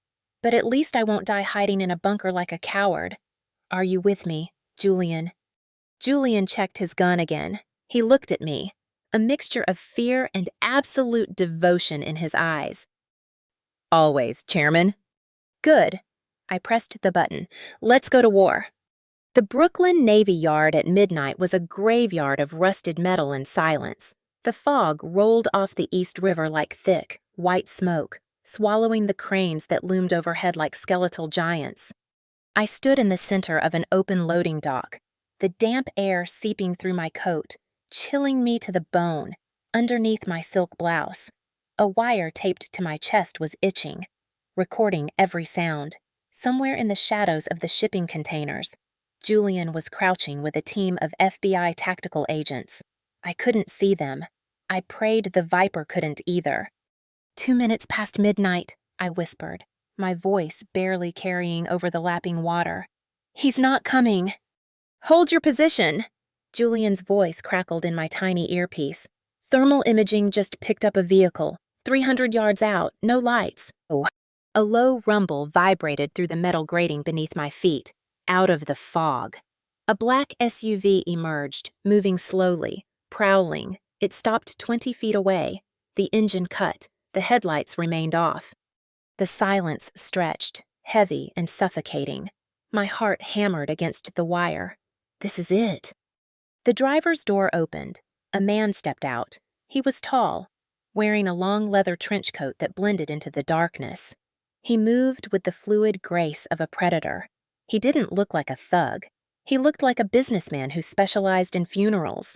But at least I won't die hiding in a bunker like a coward. Are you with me, Julian? Julian checked his gun again. He looked at me, a mixture of fear and absolute devotion in his eyes. Always, Chairman. Good. I pressed the button. Let's go to war. The Brooklyn Navy Yard at midnight was a graveyard of rusted metal and silence. The fog rolled off the East River like thick, white smoke, swallowing the cranes that loomed overhead like skeletal giants. I stood in the center of an open loading dock, the damp air seeping through my coat, chilling me to the bone, underneath my silk blouse. A wire taped to my chest was itching, recording every sound. Somewhere in the shadows of the shipping containers, Julian was crouching with a team of FBI tactical agents. I couldn't see them. I prayed the Viper couldn't either. 2 minutes past midnight, I whispered, my voice barely carrying over the lapping water. He's not coming. Hold your position. Julian's voice crackled in my tiny earpiece. Thermal imaging just picked up a vehicle, 300 yards out, no lights. Oh. A low rumble vibrated through the metal grating beneath my feet, out of the fog. A black SUV emerged, moving slowly, prowling. It stopped 20 feet away. The engine cut. The headlights remained off. The silence stretched, heavy and suffocating. My heart hammered against the wire. This is it. The driver's door opened. A man stepped out. He was tall, wearing a long leather trench coat that blended into the darkness. He moved with the fluid grace of a predator. He didn't look like a thug. He looked like a businessman who specialized in funerals.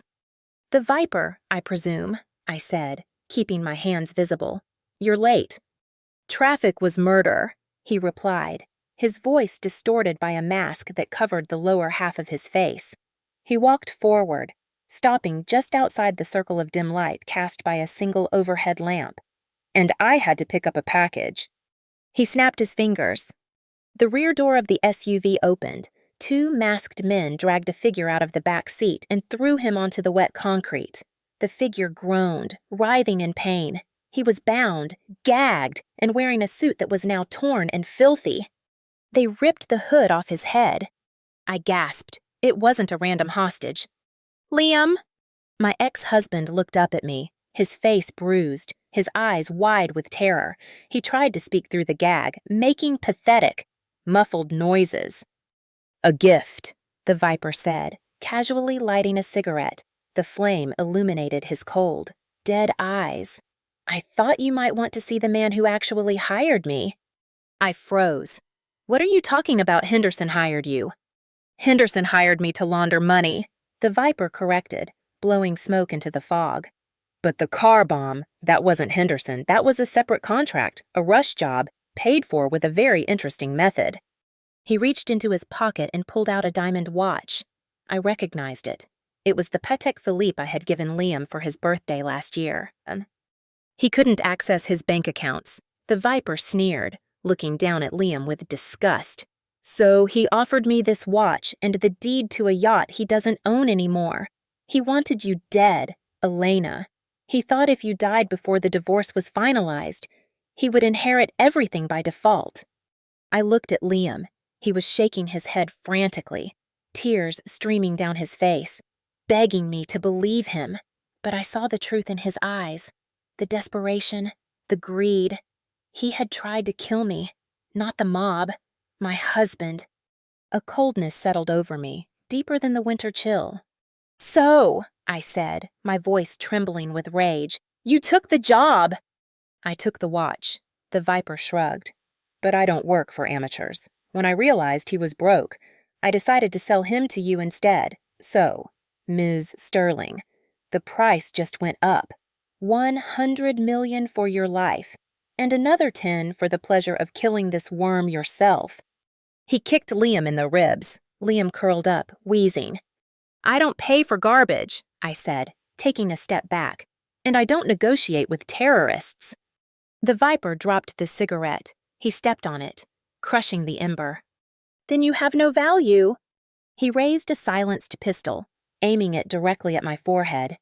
"The Viper, I presume," I said, keeping my hands visible. "You're late." "Traffic was murder," he replied, his voice distorted by a mask that covered the lower half of his face. He walked forward, stopping just outside the circle of dim light cast by a single overhead lamp. "And I had to pick up a package." He snapped his fingers. The rear door of the SUV opened. Two masked men dragged a figure out of the back seat and threw him onto the wet concrete. The figure groaned, writhing in pain. He was bound, gagged, and wearing a suit that was now torn and filthy. They ripped the hood off his head. I gasped. It wasn't a random hostage. "Liam!" My ex-husband looked up at me, his face bruised, his eyes wide with terror. He tried to speak through the gag, making pathetic, muffled noises. "A gift," the Viper said, casually lighting a cigarette. The flame illuminated his cold, dead eyes. "I thought you might want to see the man who actually hired me." I froze. "What are you talking about Henderson hired you?" "Henderson hired me to launder money," the Viper corrected, blowing smoke into the fog. "But the car bomb, that wasn't Henderson. That was a separate contract, a rush job, paid for with a very interesting method." He reached into his pocket and pulled out a diamond watch. I recognized it. It was the Patek Philippe I had given Liam for his birthday last year. He couldn't access his bank accounts. The Viper sneered, looking down at Liam with disgust. "So he offered me this watch and the deed to a yacht he doesn't own anymore. He wanted you dead, Elena. He thought if you died before the divorce was finalized, he would inherit everything by default." I looked at Liam. He was shaking his head frantically, tears streaming down his face, begging me to believe him. But I saw the truth in his eyes, the desperation, the greed. He had tried to kill me, not the mob, my husband. A coldness settled over me, deeper than the winter chill. "So," I said, my voice trembling with rage, "you took the job." "I took the watch," the Viper shrugged. "But I don't work for amateurs. When I realized he was broke, I decided to sell him to you instead. So, Ms. Sterling, the price just went up. 100 million for your life, and another 10 for the pleasure of killing this worm yourself." He kicked Liam in the ribs. Liam curled up, wheezing. "I don't pay for garbage," I said, taking a step back, "and I don't negotiate with terrorists." The Viper dropped the cigarette. He stepped on it, crushing the ember. "Then you have no value." He raised a silenced pistol, aiming it directly at my forehead.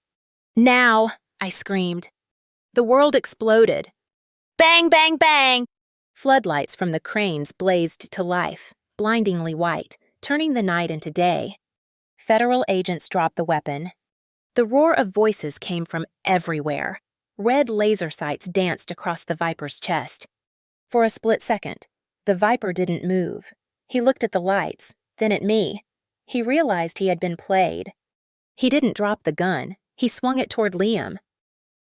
"Now!" I screamed. The world exploded. Bang, bang, bang! Floodlights from the cranes blazed to life, blindingly white, turning the night into day. Federal agents dropped the weapon. The roar of voices came from everywhere. Red laser sights danced across the Viper's chest. For a split second, the Viper didn't move. He looked at the lights, then at me. He realized he had been played. He didn't drop the gun. He swung it toward Liam.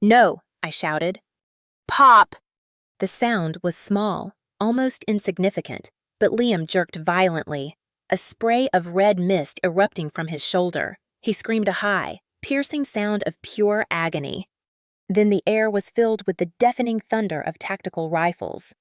"No," I shouted. "Pop!" The sound was small, almost insignificant, but Liam jerked violently, a spray of red mist erupting from his shoulder. He screamed a high, piercing sound of pure agony. Then the air was filled with the deafening thunder of tactical rifles.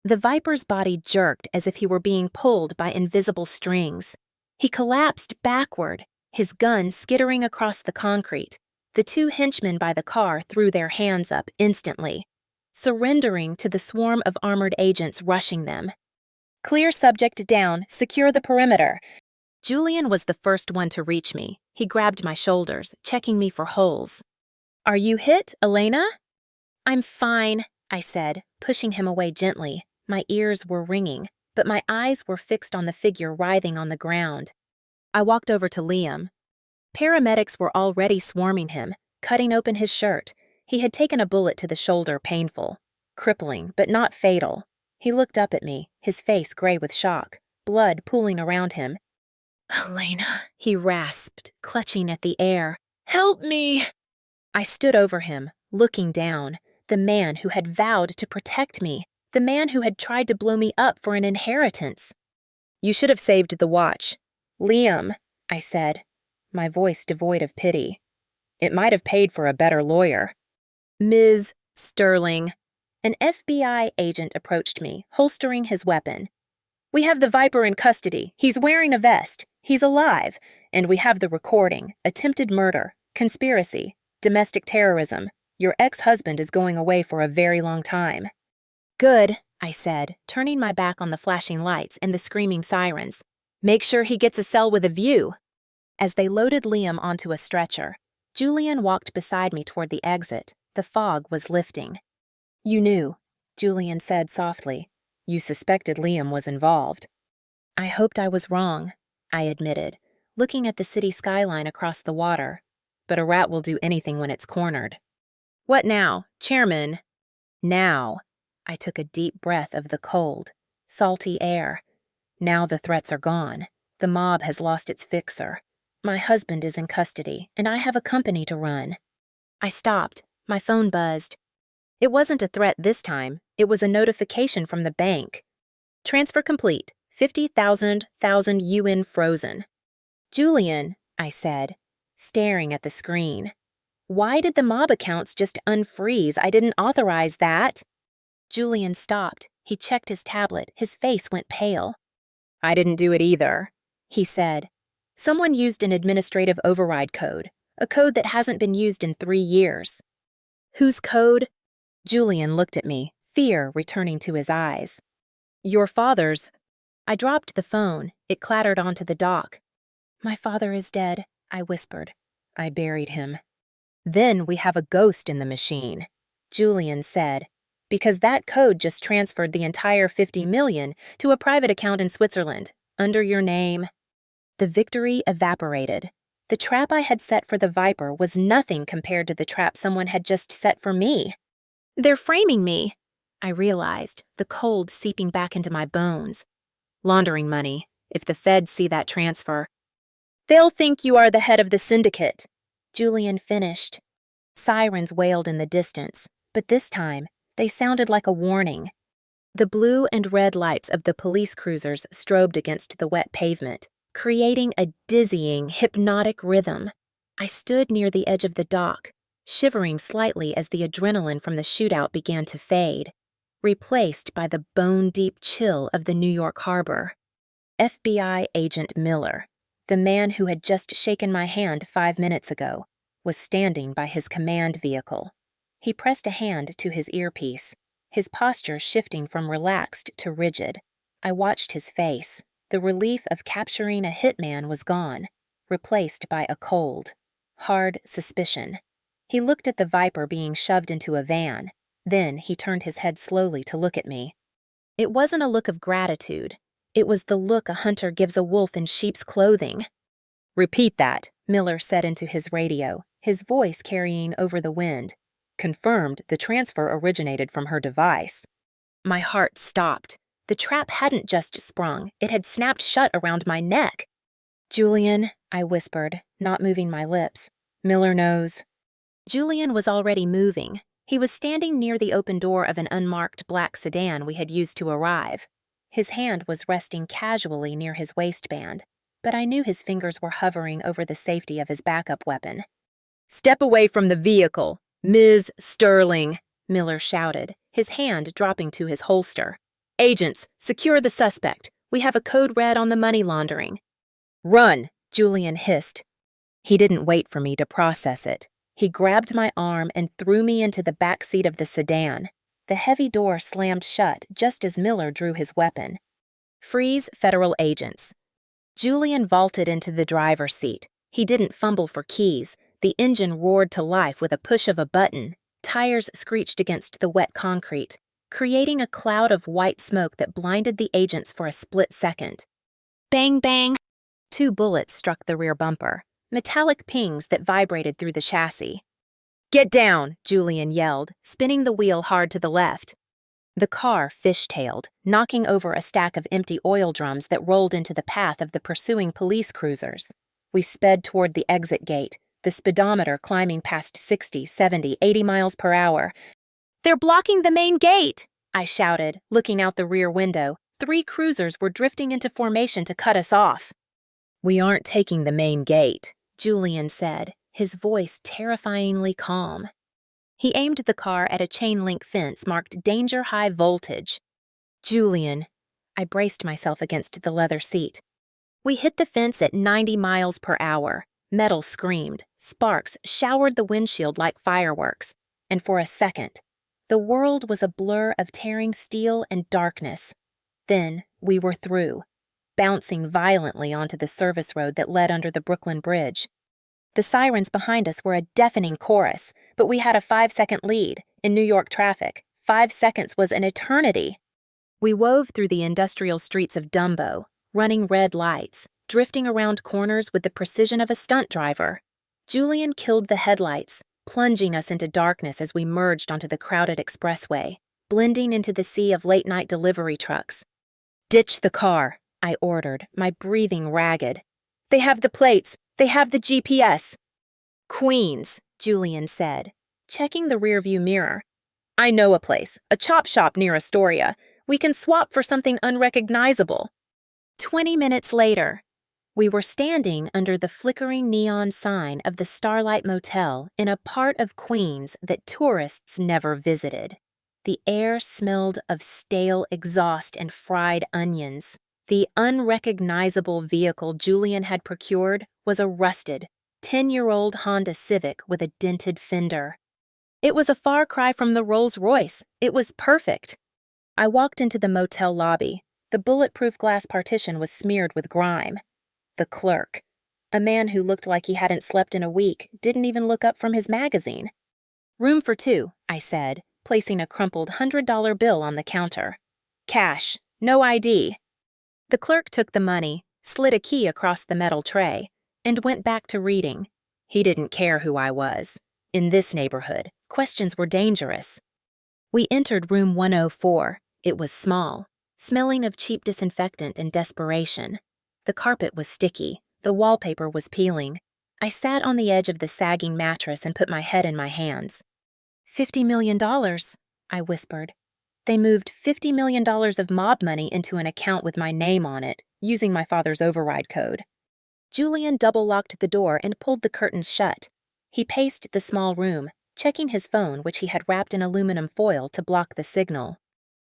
The Viper's body jerked as if he were being pulled by invisible strings. He collapsed backward, his gun skittering across the concrete. The two henchmen by the car threw their hands up instantly, surrendering to the swarm of armored agents rushing them. "Clear subject down, secure the perimeter." Julian was the first one to reach me. He grabbed my shoulders, checking me for holes. "Are you hit, Elena?" "I'm fine," I said, pushing him away gently. My ears were ringing, but my eyes were fixed on the figure writhing on the ground. I walked over to Liam. Paramedics were already swarming him, cutting open his shirt. He had taken a bullet to the shoulder, painful, crippling, but not fatal. He looked up at me, his face gray with shock, blood pooling around him. "Elena," he rasped, clutching at the air. "Help me!" I stood over him, looking down, the man who had vowed to protect me, the man who had tried to blow me up for an inheritance. "You should have saved the watch. Liam," I said, my voice devoid of pity. "It might have paid for a better lawyer." "Ms. Sterling." An FBI agent approached me, holstering his weapon. "We have the Viper in custody. He's wearing a vest. He's alive. And we have the recording. Attempted murder. Conspiracy. Domestic terrorism. Your ex-husband is going away for a very long time." "Good," I said, turning my back on the flashing lights and the screaming sirens. "Make sure he gets a cell with a view." As they loaded Liam onto a stretcher, Julian walked beside me toward the exit. The fog was lifting. "You knew," Julian said softly. "You suspected Liam was involved." "I hoped I was wrong," I admitted, looking at the city skyline across the water. "But a rat will do anything when it's cornered." "What now, Chairman?" "Now." I took a deep breath of the cold, salty air. "Now the threats are gone. The mob has lost its fixer. My husband is in custody, and I have a company to run." I stopped. My phone buzzed. It wasn't a threat this time. It was a notification from the bank. "Transfer complete. 50,000 UN frozen." "Julian," I said, staring at the screen. "Why did the mob accounts just unfreeze? I didn't authorize that." Julian stopped. He checked his tablet. His face went pale. "I didn't do it either," he said. "Someone used an administrative override code, a code that hasn't been used in 3 years." "Whose code?" Julian looked at me, fear returning to his eyes. "Your father's." I dropped the phone. It clattered onto the dock. "My father is dead," I whispered. "I buried him." "Then we have a ghost in the machine," Julian said, "because that code just transferred the entire 50 million to a private account in Switzerland, under your name." The victory evaporated. The trap I had set for the Viper was nothing compared to the trap someone had just set for me. "They're framing me," I realized, the cold seeping back into my bones. "Laundering money, if the feds see that transfer." "They'll think you are the head of the syndicate," Julian finished. Sirens wailed in the distance, but this time, they sounded like a warning. The blue and red lights of the police cruisers strobed against the wet pavement, creating a dizzying, hypnotic rhythm. I stood near the edge of the dock, shivering slightly as the adrenaline from the shootout began to fade, replaced by the bone-deep chill of the New York harbor. FBI Agent Miller, the man who had just shaken my hand 5 minutes ago, was standing by his command vehicle. He pressed a hand to his earpiece, his posture shifting from relaxed to rigid. I watched his face. The relief of capturing a hitman was gone, replaced by a cold, hard suspicion. He looked at the Viper being shoved into a van. Then he turned his head slowly to look at me. It wasn't a look of gratitude. It was the look a hunter gives a wolf in sheep's clothing. "Repeat that," Miller said into his radio, his voice carrying over the wind. "Confirmed the transfer originated from her device." My heart stopped. The trap hadn't just sprung. It had snapped shut around my neck. "Julian," I whispered, not moving my lips. "Miller knows." Julian was already moving. He was standing near the open door of an unmarked black sedan we had used to arrive. His hand was resting casually near his waistband, but I knew his fingers were hovering over the safety of his backup weapon. "Step away from the vehicle, Ms. Sterling," Miller shouted, his hand dropping to his holster. "Agents, secure the suspect. We have a code red on the money laundering." "Run," Julian hissed. He didn't wait for me to process it. He grabbed my arm and threw me into the back seat of the sedan. The heavy door slammed shut just as Miller drew his weapon. "Freeze federal agents." Julian vaulted into the driver's seat. He didn't fumble for keys. The engine roared to life with a push of a button. Tires screeched against the wet concrete, creating a cloud of white smoke that blinded the agents for a split second. Bang, bang! 2 bullets struck the rear bumper, metallic pings that vibrated through the chassis. "Get down," Julian yelled, spinning the wheel hard to the left. The car fishtailed, knocking over a stack of empty oil drums that rolled into the path of the pursuing police cruisers. We sped toward the exit gate, the speedometer climbing past 60, 70, 80 miles per hour. "They're blocking the main gate!" I shouted, looking out the rear window. 3 cruisers were drifting into formation to cut us off. "We aren't taking the main gate," Julian said, his voice terrifyingly calm. He aimed the car at a chain-link fence marked Danger High Voltage. "Julian," I braced myself against the leather seat. We hit the fence at 90 miles per hour. Metal screamed, sparks showered the windshield like fireworks, and for a second, the world was a blur of tearing steel and darkness. Then we were through, bouncing violently onto the service road that led under the Brooklyn Bridge. The sirens behind us were a deafening chorus, but we had a 5-second lead. In New York traffic, 5 seconds was an eternity. We wove through the industrial streets of Dumbo, running red lights, drifting around corners with the precision of a stunt driver. Julian killed the headlights, plunging us into darkness as we merged onto the crowded expressway, blending into the sea of late-night delivery trucks. "Ditch the car," I ordered, my breathing ragged. "They have the plates. They have the GPS." "Queens," Julian said, checking the rearview mirror. "I know a place, a chop shop near Astoria. We can swap for something unrecognizable." 20 minutes later, we were standing under the flickering neon sign of the Starlight Motel in a part of Queens that tourists never visited. The air smelled of stale exhaust and fried onions. The unrecognizable vehicle Julian had procured was a rusted, 10-year-old Honda Civic with a dented fender. It was a far cry from the Rolls-Royce. It was perfect. I walked into the motel lobby. The bulletproof glass partition was smeared with grime. The clerk, a man who looked like he hadn't slept in a week, didn't even look up from his magazine. "Room for 2, I said, placing a crumpled $100 bill on the counter. "Cash, no ID. The clerk took the money, slid a key across the metal tray, and went back to reading. He didn't care who I was. In this neighborhood, questions were dangerous. We entered room 104. It was small, smelling of cheap disinfectant and desperation. The carpet was sticky. The wallpaper was peeling. I sat on the edge of the sagging mattress and put my head in my hands. $50 million, I whispered. They moved $50 million of mob money into an account with my name on it, using my father's override code. Julian double-locked the door and pulled the curtains shut. He paced the small room, checking his phone, which he had wrapped in aluminum foil to block the signal.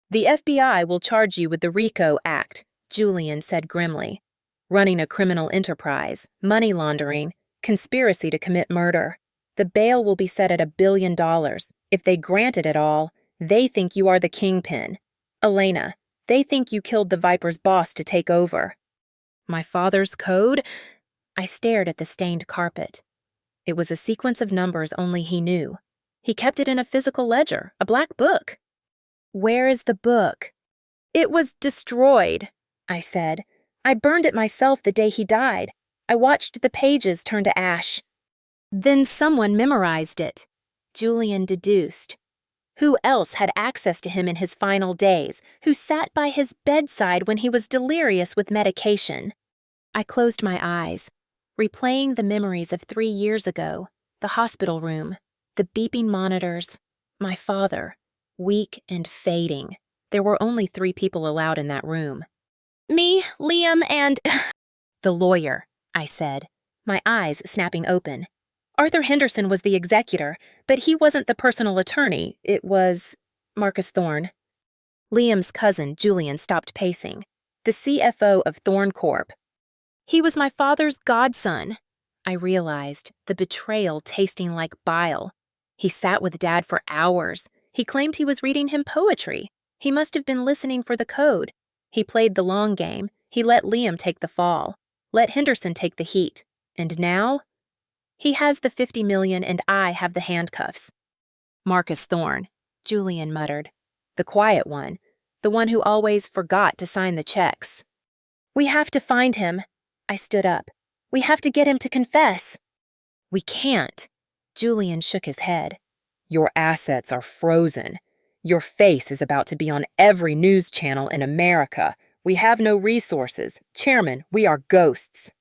"The FBI will charge you with the RICO Act," Julian said grimly. "Running a criminal enterprise, money laundering, conspiracy to commit murder. The bail will be set at $1 billion. If they grant it at all, they think you are the kingpin. Elena, they think you killed the Viper's boss to take over." My father's code? I stared at the stained carpet. It was a sequence of numbers only he knew. He kept it in a physical ledger, a black book. "Where is the book?" "It was destroyed," I said. "I burned it myself the day he died. I watched the pages turn to ash." "Then someone memorized it," Julian deduced. Who else had access to him in his final days, who sat by his bedside when he was delirious with medication? I closed my eyes, replaying the memories of 3 years ago, the hospital room, the beeping monitors, my father, weak and fading. There were only 3 people allowed in that room. "Me, Liam, and—" "The lawyer," I said, my eyes snapping open. "Arthur Henderson was the executor, but he wasn't the personal attorney. It was Marcus Thorne." Liam's cousin, Julian, stopped pacing. "The CFO of Thorne Corp." "He was my father's godson." I realized, the betrayal tasting like bile. He sat with Dad for hours. He claimed he was reading him poetry. He must have been listening for the code. He played the long game. He let Liam take the fall. Let Henderson take the heat. And now? He has the $50 million and I have the handcuffs. "Marcus Thorne," Julian muttered. "The quiet one. The one who always forgot to sign the checks." "We have to find him." I stood up. "We have to get him to confess." "We can't." Julian shook his head. "Your assets are frozen. Your face is about to be on every news channel in America. We have no resources. Chairman, we are ghosts.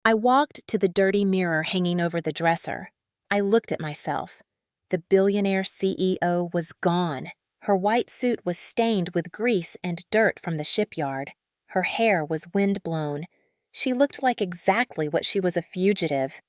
I walked to the dirty mirror hanging over the dresser. I looked at myself. The billionaire CEO was gone. Her white suit was stained with grease and dirt from the shipyard. Her hair was windblown. She looked like exactly what she was, a fugitive.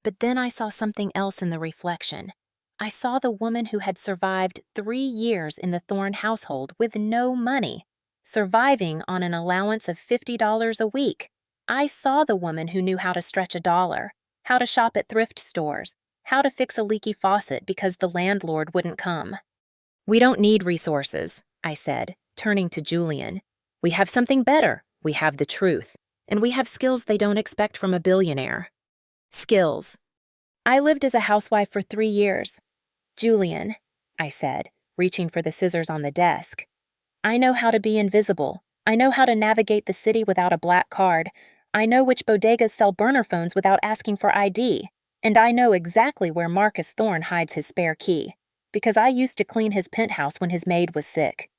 But then I saw something else in the reflection. I saw the woman who had survived 3 years in the Thorne household with no money, surviving on an allowance of $50 a week. I saw the woman who knew how to stretch a dollar, how to shop at thrift stores, how to fix a leaky faucet because the landlord wouldn't come. We don't need resources, I said, turning to Julian. We have something better. We have the truth. And we have skills they don't expect from a billionaire. Skills. I lived as a housewife for 3 years. Julian, I said, reaching for the scissors on the desk. I know how to be invisible. I know how to navigate the city without a black card. I know which bodegas sell burner phones without asking for ID. And I know exactly where Marcus Thorne hides his spare key, because I used to clean his penthouse when his maid was sick.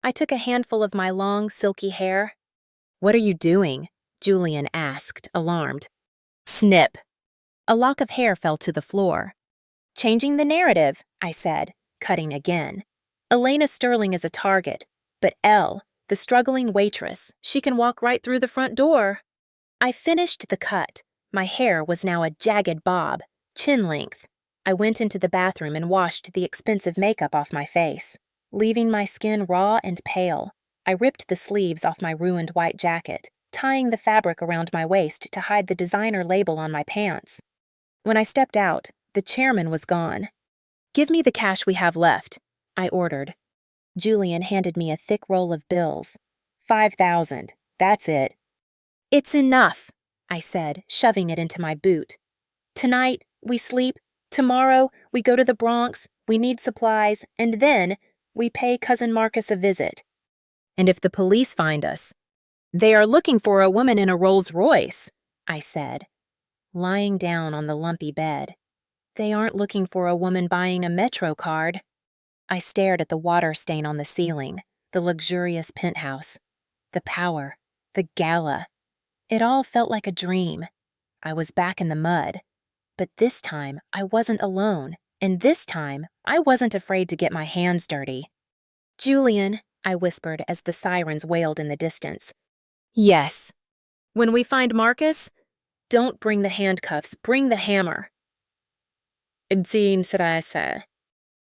I took a handful of my long, silky hair. What are you doing? Julian asked, alarmed. Snip. A lock of hair fell to the floor. Changing the narrative, I said, cutting again. Elena Sterling is a target, but Elle, the struggling waitress, she can walk right through the front door. I finished the cut. My hair was now a jagged bob, chin length. I went into the bathroom and washed the expensive makeup off my face, leaving my skin raw and pale. I ripped the sleeves off my ruined white jacket, tying the fabric around my waist to hide the designer label on my pants. When I stepped out, the chairman was gone. Give me the cash we have left, I ordered. Julian handed me a thick roll of bills. 5,000. That's it. It's enough, I said, shoving it into my boot. Tonight, we sleep. Tomorrow, we go to the Bronx. We need supplies. And then, we pay Cousin Marcus a visit. And if the police find us? They are looking for a woman in a Rolls Royce, I said, lying down on the lumpy bed. They aren't looking for a woman buying a Metro card. I stared at the water stain on the ceiling, the luxurious penthouse, the power, the Gala. It all felt like a dream. I was back in the mud. But this time, I wasn't alone, and this time, I wasn't afraid to get my hands dirty. Julian, I whispered as the sirens wailed in the distance. Yes. When we find Marcus, don't bring the handcuffs, bring the hammer. Din Sarasa.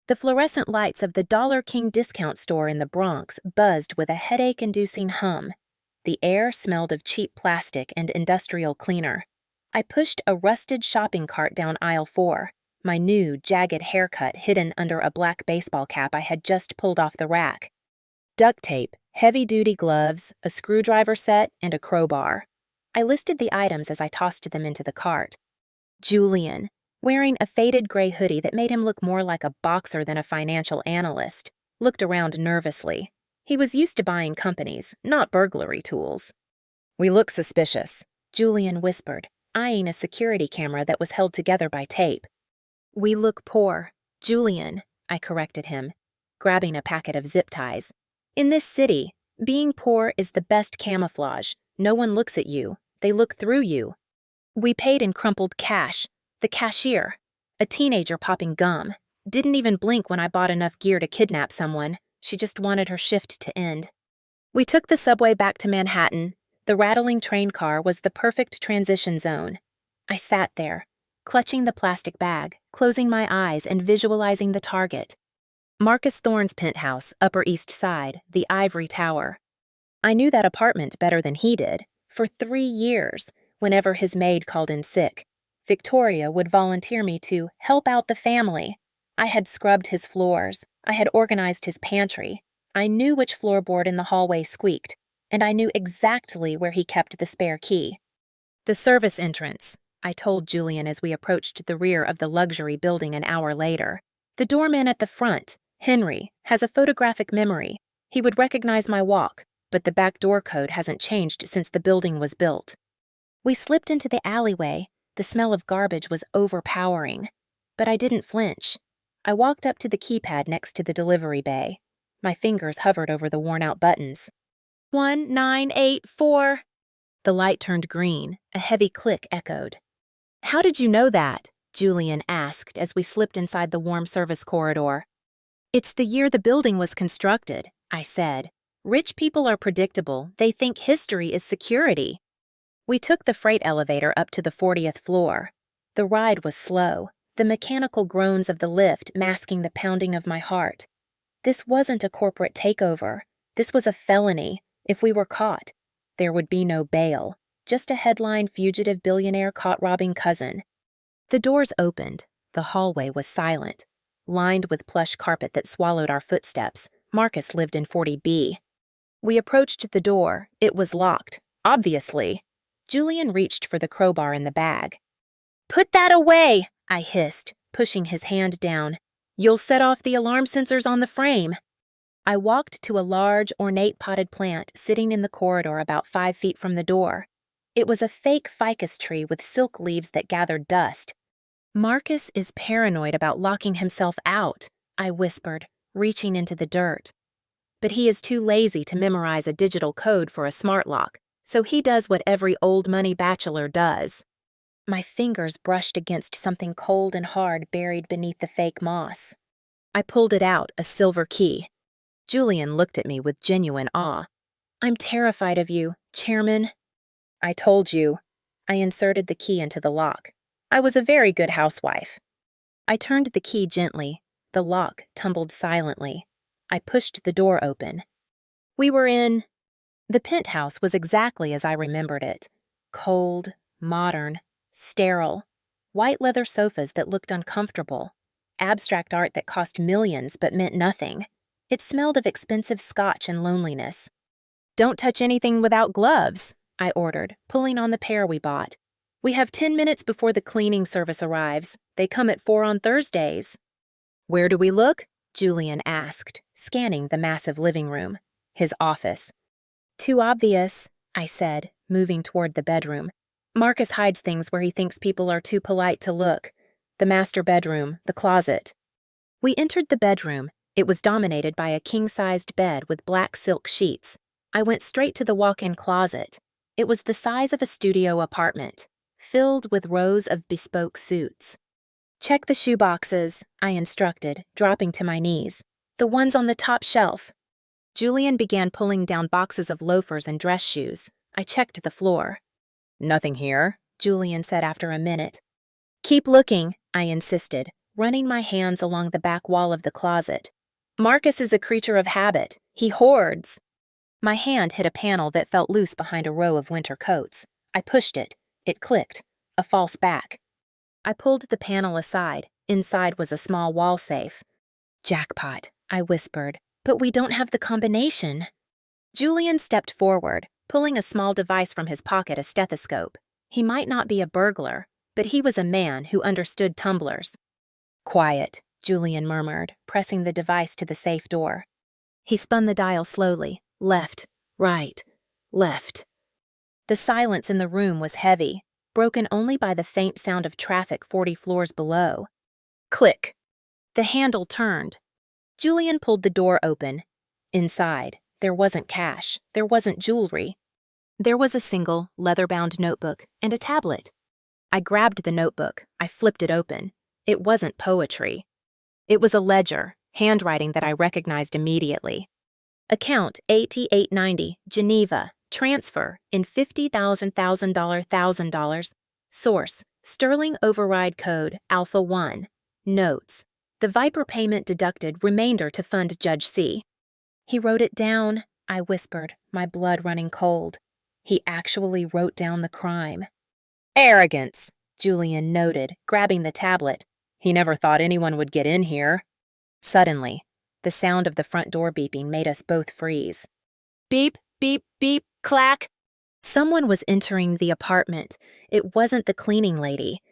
The fluorescent lights of the Dollar King discount store in the Bronx buzzed with a headache-inducing hum. The air smelled of cheap plastic and industrial cleaner. I pushed a rusted shopping cart down aisle 4, my new, jagged haircut hidden under a black baseball cap I had just pulled off the rack. Duct tape, heavy-duty gloves, a screwdriver set, and a crowbar. I listed the items as I tossed them into the cart. Julian, wearing a faded gray hoodie that made him look more like a boxer than a financial analyst, looked around nervously. He was used to buying companies, not burglary tools. We look suspicious, Julian whispered, eyeing a security camera that was held together by tape. We look poor, Julian, I corrected him, grabbing a packet of zip ties. In this city, being poor is the best camouflage. No one looks at you. They look through you. We paid in crumpled cash. The cashier, a teenager popping gum, didn't even blink when I bought enough gear to kidnap someone. She just wanted her shift to end. We took the subway back to Manhattan. The rattling train car was the perfect transition zone. I sat there, clutching the plastic bag, closing my eyes and visualizing the target. Marcus Thorne's penthouse, Upper East Side, the Ivory Tower. I knew that apartment better than he did. For 3 years, whenever his maid called in sick, Victoria would volunteer me to help out the family. I had scrubbed his floors. I had organized his pantry. I knew which floorboard in the hallway squeaked, and I knew exactly where he kept the spare key. The service entrance, I told Julian as we approached the rear of the luxury building an hour later. The doorman at the front, Henry, has a photographic memory. He would recognize my walk, but the back door code hasn't changed since the building was built. We slipped into the alleyway. The smell of garbage was overpowering, but I didn't flinch. I walked up to the keypad next to the delivery bay. My fingers hovered over the worn-out buttons. 1984. The light turned green. A heavy click echoed. "How did you know that?" Julian asked as we slipped inside the warm service corridor. "It's the year the building was constructed," I said. "Rich people are predictable. They think history is security." We took the freight elevator up to the 40th floor. The ride was slow, the mechanical groans of the lift masking the pounding of my heart. This wasn't a corporate takeover. This was a felony. If we were caught, there would be no bail, just a headline fugitive billionaire caught robbing cousin. The doors opened. The hallway was silent, lined with plush carpet that swallowed our footsteps. Marcus lived in 40B. We approached the door. It was locked, obviously. Julian reached for the crowbar in the bag. "Put that away!" I hissed, pushing his hand down. "You'll set off the alarm sensors on the frame." I walked to a large, ornate potted plant sitting in the corridor about 5 feet from the door. It was a fake ficus tree with silk leaves that gathered dust. "Marcus is paranoid about locking himself out," I whispered, reaching into the dirt. "But he is too lazy to memorize a digital code for a smart lock, so he does what every old money bachelor does." My fingers brushed against something cold and hard buried beneath the fake moss. I pulled it out, a silver key. Julian looked at me with genuine awe. "I'm terrified of you, Chairman." "I told you." I inserted the key into the lock. I was a very good housewife. I turned the key gently. The lock tumbled silently. I pushed the door open. We were in... The penthouse was exactly as I remembered it. Cold, modern, sterile. White leather sofas that looked uncomfortable. Abstract art that cost millions but meant nothing. It smelled of expensive scotch and loneliness. "Don't touch anything without gloves," I ordered, pulling on the pair we bought. "We have 10 minutes before the cleaning service arrives. They come at 4 on Thursdays." "Where do we look?" Julian asked, scanning the massive living room. His office. "Too obvious," I said, moving toward the bedroom. "Marcus hides things where he thinks people are too polite to look. The master bedroom, the closet." We entered the bedroom. It was dominated by a king-sized bed with black silk sheets. I went straight to the walk-in closet. It was the size of a studio apartment, filled with rows of bespoke suits. "Check the shoe boxes," I instructed, dropping to my knees. "The ones on the top shelf." Julian began pulling down boxes of loafers and dress shoes. I checked the floor. "Nothing here," Julian said after a minute. "Keep looking," I insisted, running my hands along the back wall of the closet. "Marcus is a creature of habit. He hoards." My hand hit a panel that felt loose behind a row of winter coats. I pushed it. It clicked. A false back. I pulled the panel aside. Inside was a small wall safe. "Jackpot," I whispered, "but we don't have the combination." Julian stepped forward, pulling a small device from his pocket, a stethoscope. He might not be a burglar, but he was a man who understood tumblers. "Quiet," Julian murmured, pressing the device to the safe door. He spun the dial slowly. Left, right, left. The silence in the room was heavy, broken only by the faint sound of traffic 40 floors below. Click. The handle turned. Julian pulled the door open. Inside, there wasn't cash. There wasn't jewelry. There was a single, leather-bound notebook and a tablet. I grabbed the notebook. I flipped it open. It wasn't poetry. It was a ledger, handwriting that I recognized immediately. Account 8890, Geneva. Transfer in $50,000. Source, Sterling Override Code, Alpha 1. Notes. The Viper payment deducted remainder to fund Judge C. "He wrote it down," I whispered, my blood running cold. He actually wrote down the crime. "Arrogance," Julian noted, grabbing the tablet. "He never thought anyone would get in here." Suddenly, the sound of the front door beeping made us both freeze. Beep, beep, beep, clack. Someone was entering the apartment. It wasn't the cleaning lady.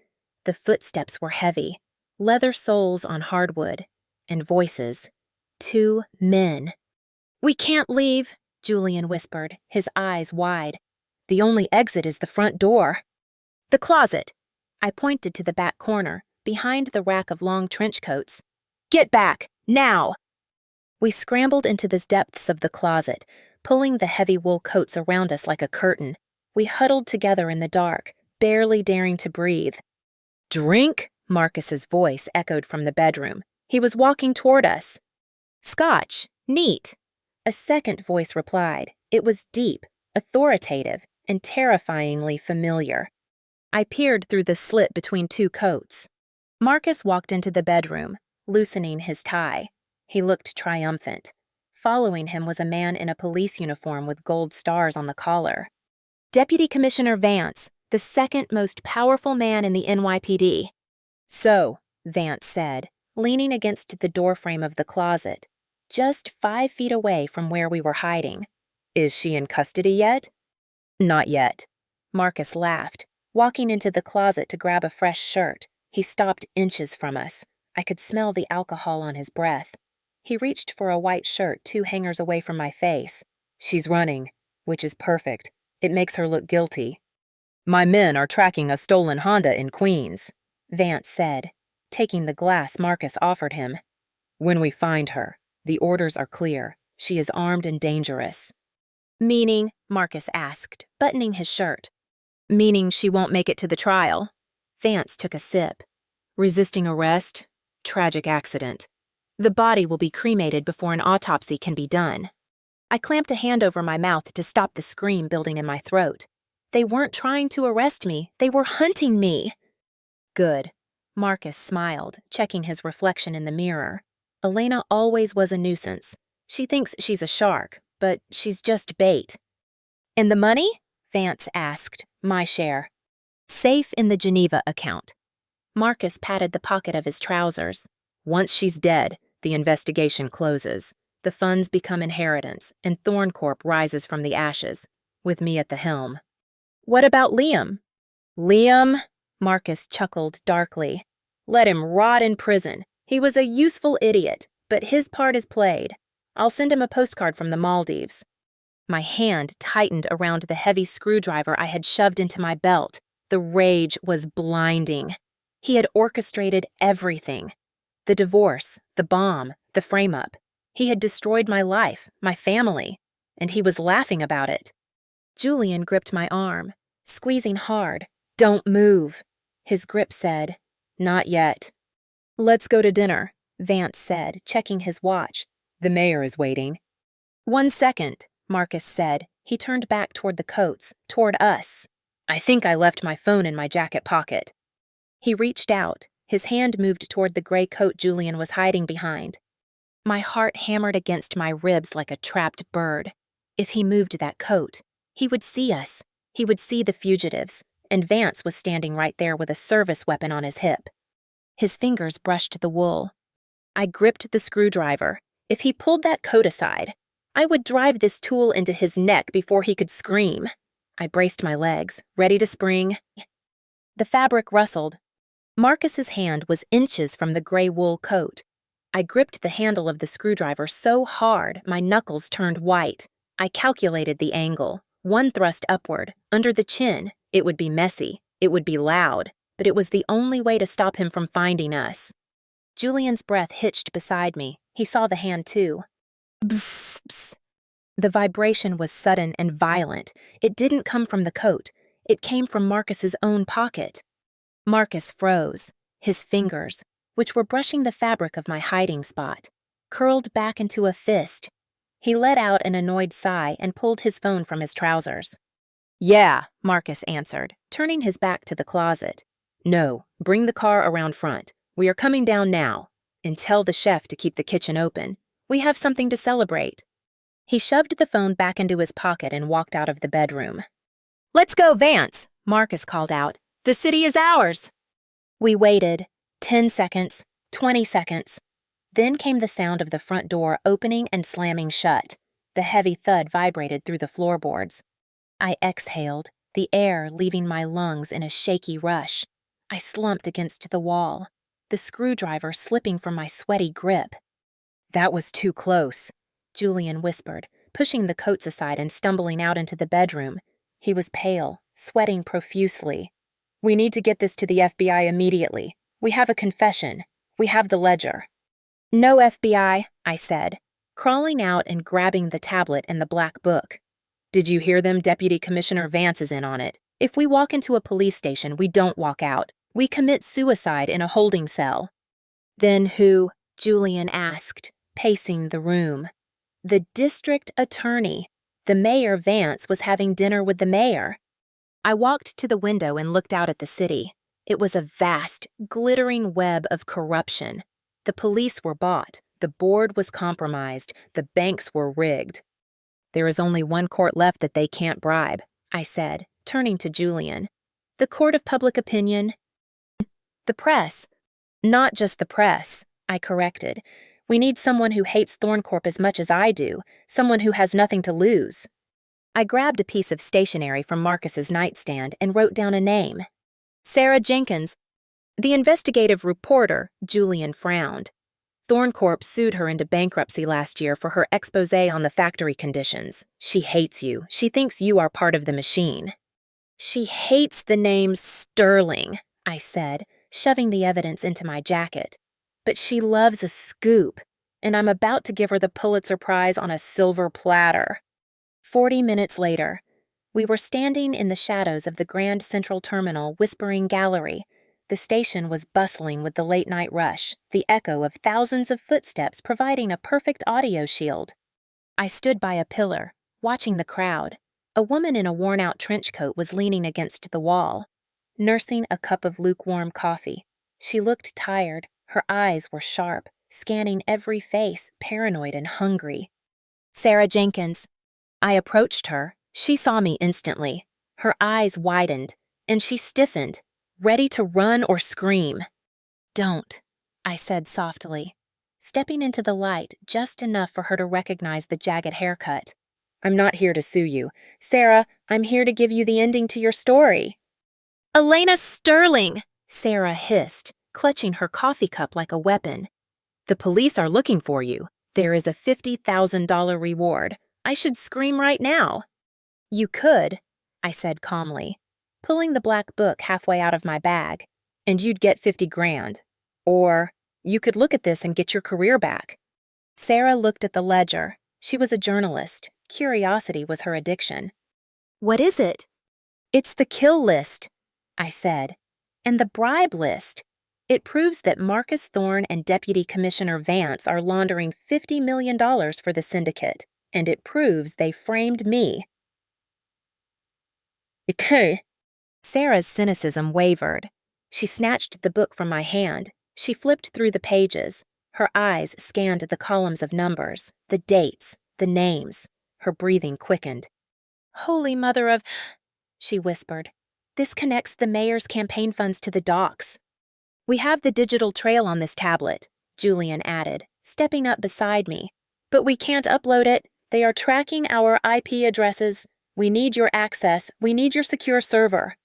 The footsteps were heavy, leather soles on hardwood, and voices. 2 men. "We can't leave," Julian whispered, his eyes wide. "The only exit is the front door." "The closet." I pointed to the back corner, behind the rack of long trench coats. Get back! Now! We scrambled into the depths of the closet, pulling the heavy wool coats around us like a curtain. We huddled together in the dark, barely daring to breathe. Drink? Marcus's voice echoed from the bedroom. He was walking toward us. Scotch. Neat. A second voice replied. It was deep, authoritative, and terrifyingly familiar. I peered through the slit between two coats. Marcus walked into the bedroom, loosening his tie. He looked triumphant. Following him was a man in a police uniform with gold stars on the collar. Deputy Commissioner Vance, the second most powerful man in the NYPD. So, Vance said, leaning against the doorframe of the closet, just 5 feet away from where we were hiding. Is she in custody yet? Not yet. Marcus laughed, walking into the closet to grab a fresh shirt. He stopped inches from us. I could smell the alcohol on his breath. He reached for a white shirt 2 hangers away from my face. She's running, which is perfect. It makes her look guilty. My men are tracking a stolen Honda in Queens, Vance said, taking the glass Marcus offered him. When we find her, the orders are clear. She is armed and dangerous. Meaning, Marcus asked, buttoning his shirt. Meaning she won't make it to the trial. Vance took a sip. Resisting arrest? Tragic accident. The body will be cremated before an autopsy can be done. I clamped a hand over my mouth to stop the scream building in my throat. They weren't trying to arrest me. They were hunting me. Good. Marcus smiled, checking his reflection in the mirror. Elena always was a nuisance. She thinks she's a shark, but she's just bait. And the money? Vance asked. My share. Safe in the Geneva account. Marcus patted the pocket of his trousers. Once she's dead, the investigation closes. The funds become inheritance, and Thorncorp rises from the ashes, with me at the helm. What about Liam? Liam? Marcus chuckled darkly. Let him rot in prison. He was a useful idiot, but his part is played. I'll send him a postcard from the Maldives. My hand tightened around the heavy screwdriver I had shoved into my belt. The rage was blinding. He had orchestrated everything. The divorce, the bomb, the frame-up. He had destroyed my life, my family, and he was laughing about it. Julian gripped my arm, squeezing hard. Don't move. His grip said, Not yet. Let's go to dinner, Vance said, checking his watch. The mayor is waiting. 1 second, Marcus said. He turned back toward the coats, toward us. I think I left my phone in my jacket pocket. He reached out. His hand moved toward the gray coat Julian was hiding behind. My heart hammered against my ribs like a trapped bird. If he moved that coat, he would see us. He would see the fugitives, and Vance was standing right there with a service weapon on his hip. His fingers brushed the wool. I gripped the screwdriver. If he pulled that coat aside, I would drive this tool into his neck before he could scream. I braced my legs, ready to spring. The fabric rustled. Marcus's hand was inches from the gray wool coat. I gripped the handle of the screwdriver so hard my knuckles turned white. I calculated the angle. 1 thrust upward, under the chin. It would be messy. It would be loud. But it was the only way to stop him from finding us. Julian's breath hitched beside me. He saw the hand too. Bzz, bzz. The vibration was sudden and violent. It didn't come from the coat. It came from Marcus's own pocket. Marcus froze. His fingers, which were brushing the fabric of my hiding spot, curled back into a fist. He let out an annoyed sigh and pulled his phone from his trousers. Yeah, Marcus answered, turning his back to the closet. No, bring the car around front. We are coming down now. And tell the chef to keep the kitchen open. We have something to celebrate. He shoved the phone back into his pocket and walked out of the bedroom. Let's go, Vance, Marcus called out. The city is ours. We waited. 10 seconds, 20 seconds. Then came the sound of the front door opening and slamming shut. The heavy thud vibrated through the floorboards. I exhaled, the air leaving my lungs in a shaky rush. I slumped against the wall, the screwdriver slipping from my sweaty grip. That was too close, Julian whispered, pushing the coats aside and stumbling out into the bedroom. He was pale, sweating profusely. We need to get this to the FBI immediately. We have a confession. We have the ledger. No FBI, I said, crawling out and grabbing the tablet and the black book. Did you hear them? Deputy Commissioner Vance is in on it. If we walk into a police station, we don't walk out. We commit suicide in a holding cell. Then who? Julian asked, pacing the room. The district attorney. The mayor, Vance, was having dinner with the mayor. I walked to the window and looked out at the city. It was a vast, glittering web of corruption. The police were bought. The board was compromised. The banks were rigged. There is only one court left that they can't bribe, I said, turning to Julian. The court of public opinion. The press. Not just the press, I corrected. We need someone who hates Thorncorp as much as I do, someone who has nothing to lose. I grabbed a piece of stationery from Marcus's nightstand and wrote down a name. Sarah Jenkins. The investigative reporter, Julian frowned. Thorncorp sued her into bankruptcy last year for her exposé on the factory conditions. She hates you. She thinks you are part of the machine. She hates the name Sterling, I said, shoving the evidence into my jacket. But she loves a scoop, and I'm about to give her the Pulitzer Prize on a silver platter. 40 minutes later, we were standing in the shadows of the Grand Central Terminal Whispering Gallery. The station was bustling with the late-night rush, the echo of thousands of footsteps providing a perfect audio shield. I stood by a pillar, watching the crowd. A woman in a worn-out trench coat was leaning against the wall, nursing a cup of lukewarm coffee. She looked tired. Her eyes were sharp, scanning every face, paranoid and hungry. Sarah Jenkins. I approached her. She saw me instantly. Her eyes widened, and she stiffened, ready to run or scream. Don't, I said softly, stepping into the light just enough for her to recognize the jagged haircut. I'm not here to sue you. Sarah, I'm here to give you the ending to your story. Elena Sterling, Sarah hissed, clutching her coffee cup like a weapon. The police are looking for you. There is a $50,000 reward. I should scream right now. You could, I said calmly, pulling the black book halfway out of my bag, and you'd get 50 grand. Or you could look at this and get your career back. Sarah looked at the ledger. She was a journalist. Curiosity was her addiction. What is it? It's the kill list, I said, and the bribe list. It proves that Marcus Thorne and Deputy Commissioner Vance are laundering $50 million for the syndicate, and it proves they framed me. Okay. Sarah's cynicism wavered. She snatched the book from my hand. She flipped through the pages. Her eyes scanned the columns of numbers, the dates, the names. Her breathing quickened. Holy Mother of... she whispered. This connects the mayor's campaign funds to the docks. We have the digital trail on this tablet, Julian added, stepping up beside me. But we can't upload it. They are tracking our IP addresses. We need your access. We need your secure server.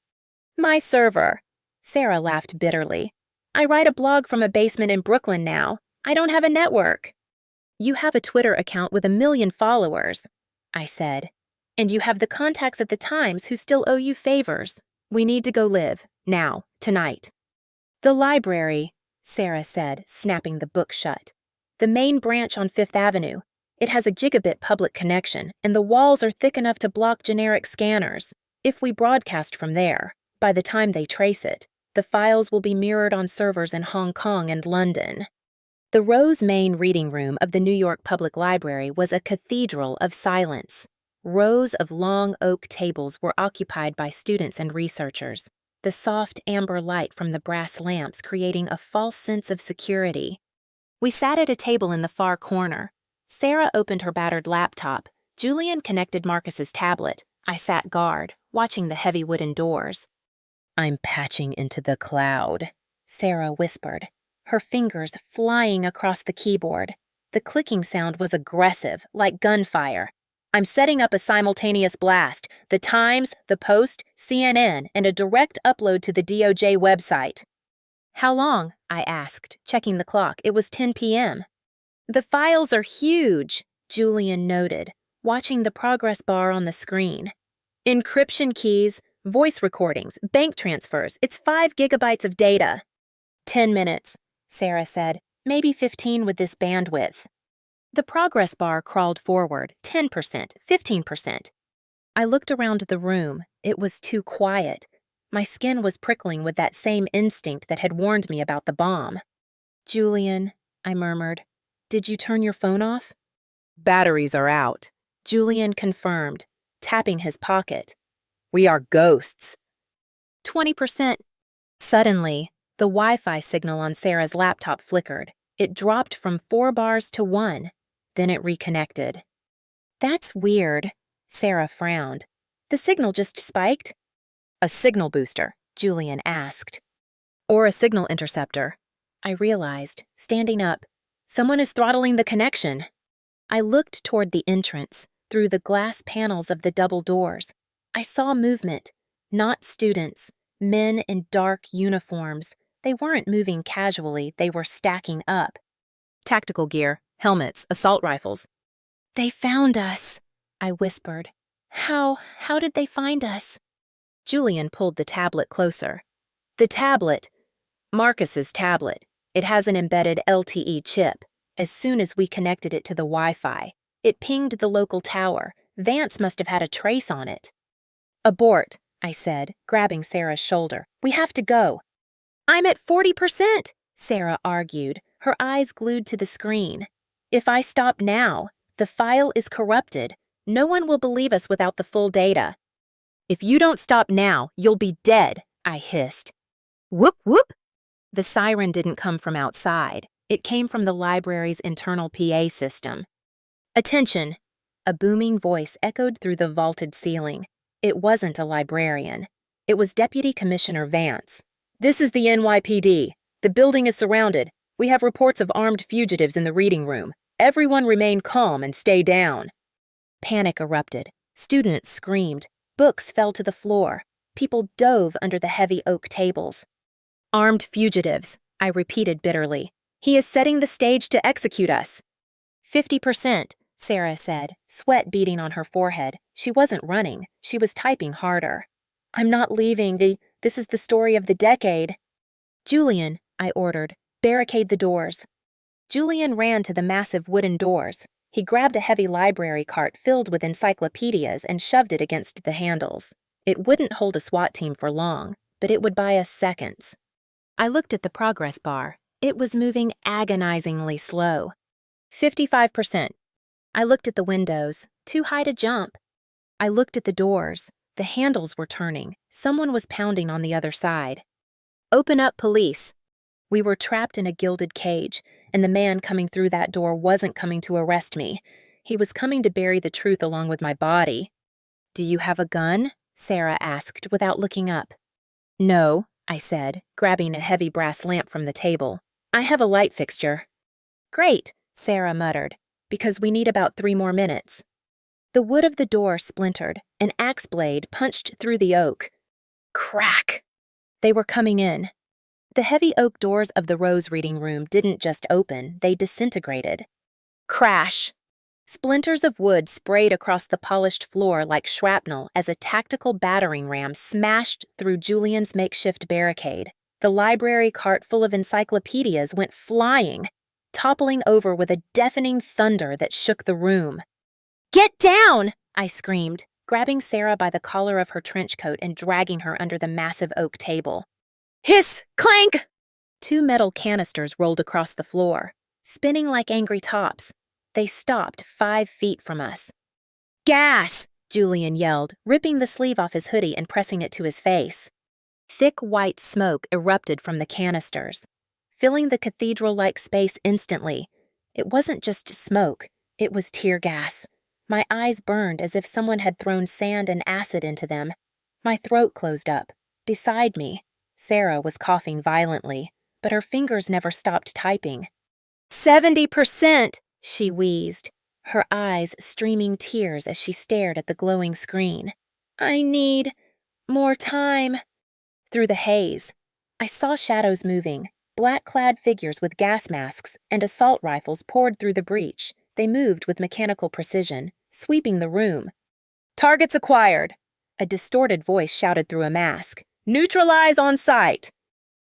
My server. Sarah laughed bitterly. I write a blog from a basement in Brooklyn now. I don't have a network. You have a Twitter account with 1 million followers, I said. And you have the contacts at the Times who still owe you favors. We need to go live. Now. Tonight. The library, Sarah said, snapping the book shut. The main branch on Fifth Avenue. It has a gigabit public connection, and the walls are thick enough to block generic scanners. If we broadcast from there, by the time they trace it, the files will be mirrored on servers in Hong Kong and London. The Rose Main reading room of the New York Public Library was a cathedral of silence. Rows of long oak tables were occupied by students and researchers, the soft amber light from the brass lamps creating a false sense of security. We sat at a table in the far corner. Sarah opened her battered laptop. Julian connected Marcus's tablet. I sat guard, watching the heavy wooden doors. I'm patching into the cloud, Sarah whispered, her fingers flying across the keyboard. The clicking sound was aggressive, like gunfire. I'm setting up a simultaneous blast, the Times, the Post, CNN, and a direct upload to the DOJ website. How long? I asked, checking the clock. It was 10 p.m. The files are huge, Julian noted, watching the progress bar on the screen. Encryption keys, voice recordings, bank transfers. It's 5 gigabytes of data. 10 minutes, Sarah said. maybe 15 with this bandwidth. The progress bar crawled forward, 10%, 15%. I looked around the room. It was too quiet. My skin was prickling with that same instinct that had warned me about the bomb. Julian, I murmured, did you turn your phone off? Batteries are out, Julian confirmed, tapping his pocket. We are ghosts. 20%. Suddenly, the Wi-Fi signal on Sarah's laptop flickered. It dropped from 4 bars to 1. Then it reconnected. That's weird, Sarah frowned. The signal just spiked? A signal booster, Julian asked. Or a signal interceptor. I realized, standing up. Someone is throttling the connection. I looked toward the entrance, through the glass panels of the double doors. I saw movement. Not students. Men in dark uniforms. They weren't moving casually, they were stacking up. Tactical gear, helmets, assault rifles. They found us, I whispered. How did they find us? Julian pulled the tablet closer. The tablet. Marcus's tablet. It has an embedded LTE chip. As soon as we connected it to the Wi-Fi, it pinged the local tower. Vance must have had a trace on it. Abort, I said, grabbing Sarah's shoulder. We have to go. I'm at 40%, Sarah argued, her eyes glued to the screen. If I stop now, the file is corrupted. No one will believe us without the full data. If you don't stop now, you'll be dead, I hissed. Whoop, whoop. The siren didn't come from outside. It came from the library's internal PA system. Attention! A booming voice echoed through the vaulted ceiling. It wasn't a librarian. It was Deputy Commissioner Vance. This is the NYPD. The building is surrounded. We have reports of armed fugitives in the reading room. Everyone remain calm and stay down. Panic erupted. Students screamed. Books fell to the floor. People dove under the heavy oak tables. Armed fugitives, I repeated bitterly. He is setting the stage to execute us. 50%, Sarah said, sweat beading on her forehead. She wasn't running. She was typing harder. I'm not leaving. This is the story of the decade. Julian, I ordered, barricade the doors. Julian ran to the massive wooden doors. He grabbed a heavy library cart filled with encyclopedias and shoved it against the handles. It wouldn't hold a SWAT team for long, but it would buy us seconds. I looked at the progress bar. It was moving agonizingly slow. 55%. I looked at the windows. Too high to jump. I looked at the doors. The handles were turning. Someone was pounding on the other side. Open up, police. We were trapped in a gilded cage, and the man coming through that door wasn't coming to arrest me. He was coming to bury the truth along with my body. Do you have a gun? Sarah asked without looking up. No, I said, grabbing a heavy brass lamp from the table. I have a light fixture. Great, Sarah muttered, because we need about 3 more minutes. The wood of the door splintered. An axe blade punched through the oak. Crack! They were coming in. The heavy oak doors of the Rose reading room didn't just open, they disintegrated. Crash! Splinters of wood sprayed across the polished floor like shrapnel as a tactical battering ram smashed through Julian's makeshift barricade. The library cart full of encyclopedias went flying, toppling over with a deafening thunder that shook the room. Get down! I screamed, grabbing Sarah by the collar of her trench coat and dragging her under the massive oak table. Hiss! Clank! 2 metal canisters rolled across the floor, spinning like angry tops. They stopped 5 feet from us. Gas! Julian yelled, ripping the sleeve off his hoodie and pressing it to his face. Thick white smoke erupted from the canisters, filling the cathedral-like space instantly. It wasn't just smoke, it was tear gas. My eyes burned as if someone had thrown sand and acid into them. My throat closed up. Beside me, Sarah was coughing violently, but her fingers never stopped typing. 70%, she wheezed, her eyes streaming tears as she stared at the glowing screen. I need more time. Through the haze, I saw shadows moving. Black-clad figures with gas masks and assault rifles poured through the breach. They moved with mechanical precision, sweeping the room. Targets acquired, a distorted voice shouted through a mask. Neutralize on sight.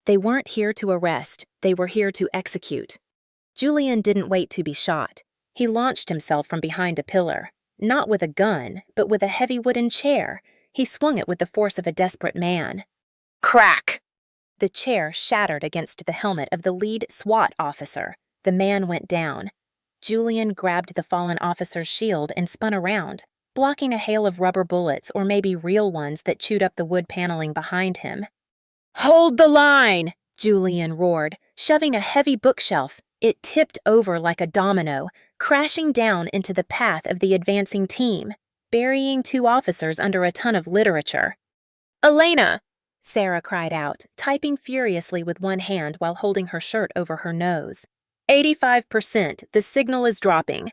They weren't here to arrest, they were here to execute. Julian didn't wait to be shot. He launched himself from behind a pillar, not with a gun, but with a heavy wooden chair. He swung it with the force of a desperate man. Crack! The chair shattered against the helmet of the lead SWAT officer. The man went down. Julian grabbed the fallen officer's shield and spun around, blocking a hail of rubber bullets or maybe real ones that chewed up the wood paneling behind him. Hold the line! Julian roared, shoving a heavy bookshelf. It tipped over like a domino, crashing down into the path of the advancing team, burying two officers under a ton of literature. Elena! Sarah cried out, typing furiously with one hand while holding her shirt over her nose. 85%. The signal is dropping.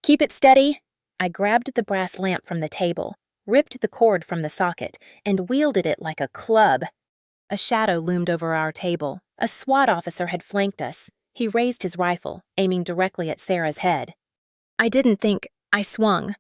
Keep it steady. I grabbed the brass lamp from the table, ripped the cord from the socket, and wielded it like a club. A shadow loomed over our table. A SWAT officer had flanked us. He raised his rifle, aiming directly at Sarah's head. I didn't think. I swung.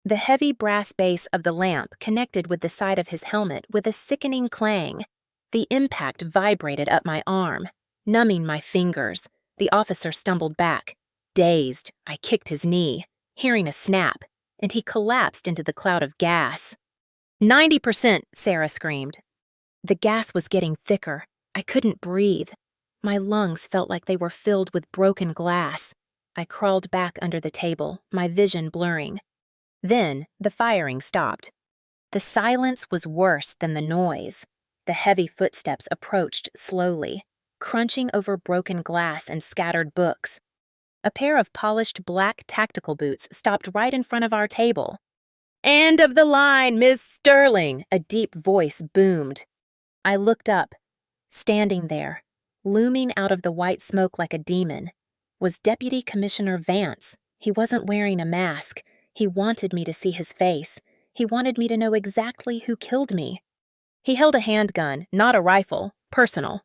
The heavy brass base of the lamp connected with the side of his helmet with a sickening clang. The impact vibrated up my arm, numbing my fingers. The officer stumbled back. Dazed, I kicked his knee, hearing a snap, and he collapsed into the cloud of gas. 90%, Sarah screamed. The gas was getting thicker. I couldn't breathe. My lungs felt like they were filled with broken glass. I crawled back under the table, my vision blurring. Then the firing stopped. The silence was worse than the noise. The heavy footsteps approached slowly, crunching over broken glass and scattered books. A pair of polished black tactical boots stopped right in front of our table. "End of the line, Miss Sterling!" a deep voice boomed. I looked up. Standing there, looming out of the white smoke like a demon, was Deputy Commissioner Vance. He wasn't wearing a mask. He wanted me to see his face. He wanted me to know exactly who killed me. He held a handgun, not a rifle, personal.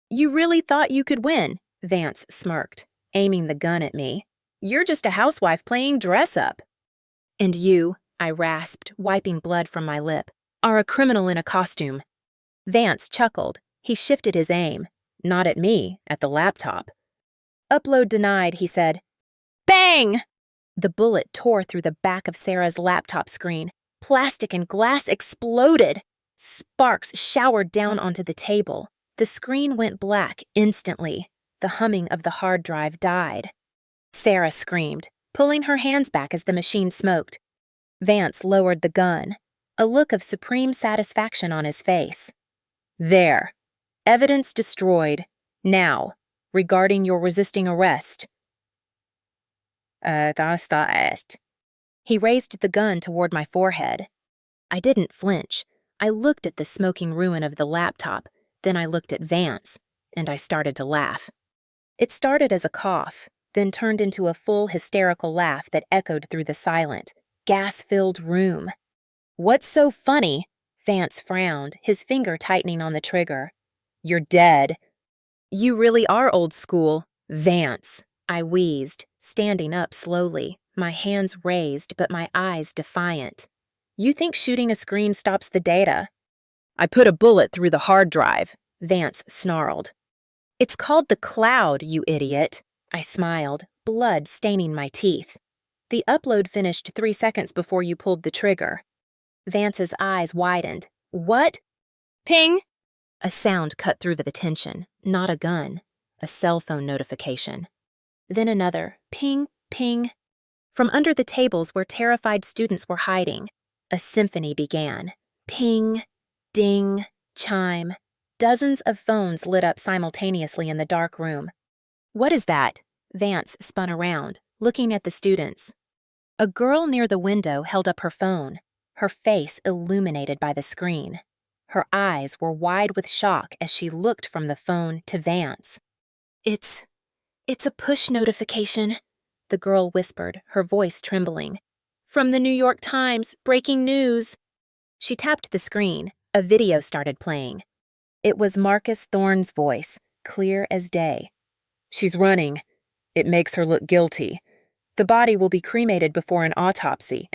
"You really thought you could win," Vance smirked, aiming the gun at me. "You're just a housewife playing dress-up." "And you," I rasped, wiping blood from my lip, "are a criminal in a costume." Vance chuckled. He shifted his aim. Not at me, at the laptop. "Upload denied," he said. Bang! The bullet tore through the back of Sarah's laptop screen. Plastic and glass exploded. Sparks showered down onto the table. The screen went black instantly. The humming of the hard drive died. Sarah screamed, pulling her hands back as the machine smoked. Vance lowered the gun, a look of supreme satisfaction on his face. "There. Evidence destroyed. Now, regarding your resisting arrest." Das da est. He raised the gun toward my forehead. I didn't flinch. I looked at the smoking ruin of the laptop, then I looked at Vance, and I started to laugh. It started as a cough, then turned into a full hysterical laugh that echoed through the silent, gas-filled room. "What's so funny?" Vance frowned, his finger tightening on the trigger. "You're dead." "You really are old school, Vance," I wheezed, standing up slowly, my hands raised but my eyes defiant. "You think shooting a screen stops the data?" "I put a bullet through the hard drive," Vance snarled. "It's called the cloud, you idiot." I smiled, blood staining my teeth. "The upload finished 3 seconds before you pulled the trigger." Vance's eyes widened. "What?" Ping! A sound cut through the tension, not a gun, a cell phone notification. Then another ping, ping. From under the tables where terrified students were hiding, a symphony began. Ping, ding, chime. Dozens of phones lit up simultaneously in the dark room. "What is that?" Vance spun around, looking at the students. A girl near the window held up her phone, her face illuminated by the screen. Her eyes were wide with shock as she looked from the phone to Vance. It's a push notification," the girl whispered, her voice trembling. "From the New York Times, breaking news." She tapped the screen. A video started playing. It was Marcus Thorne's voice, clear as day. "She's running. It makes her look guilty. The body will be cremated before an autopsy."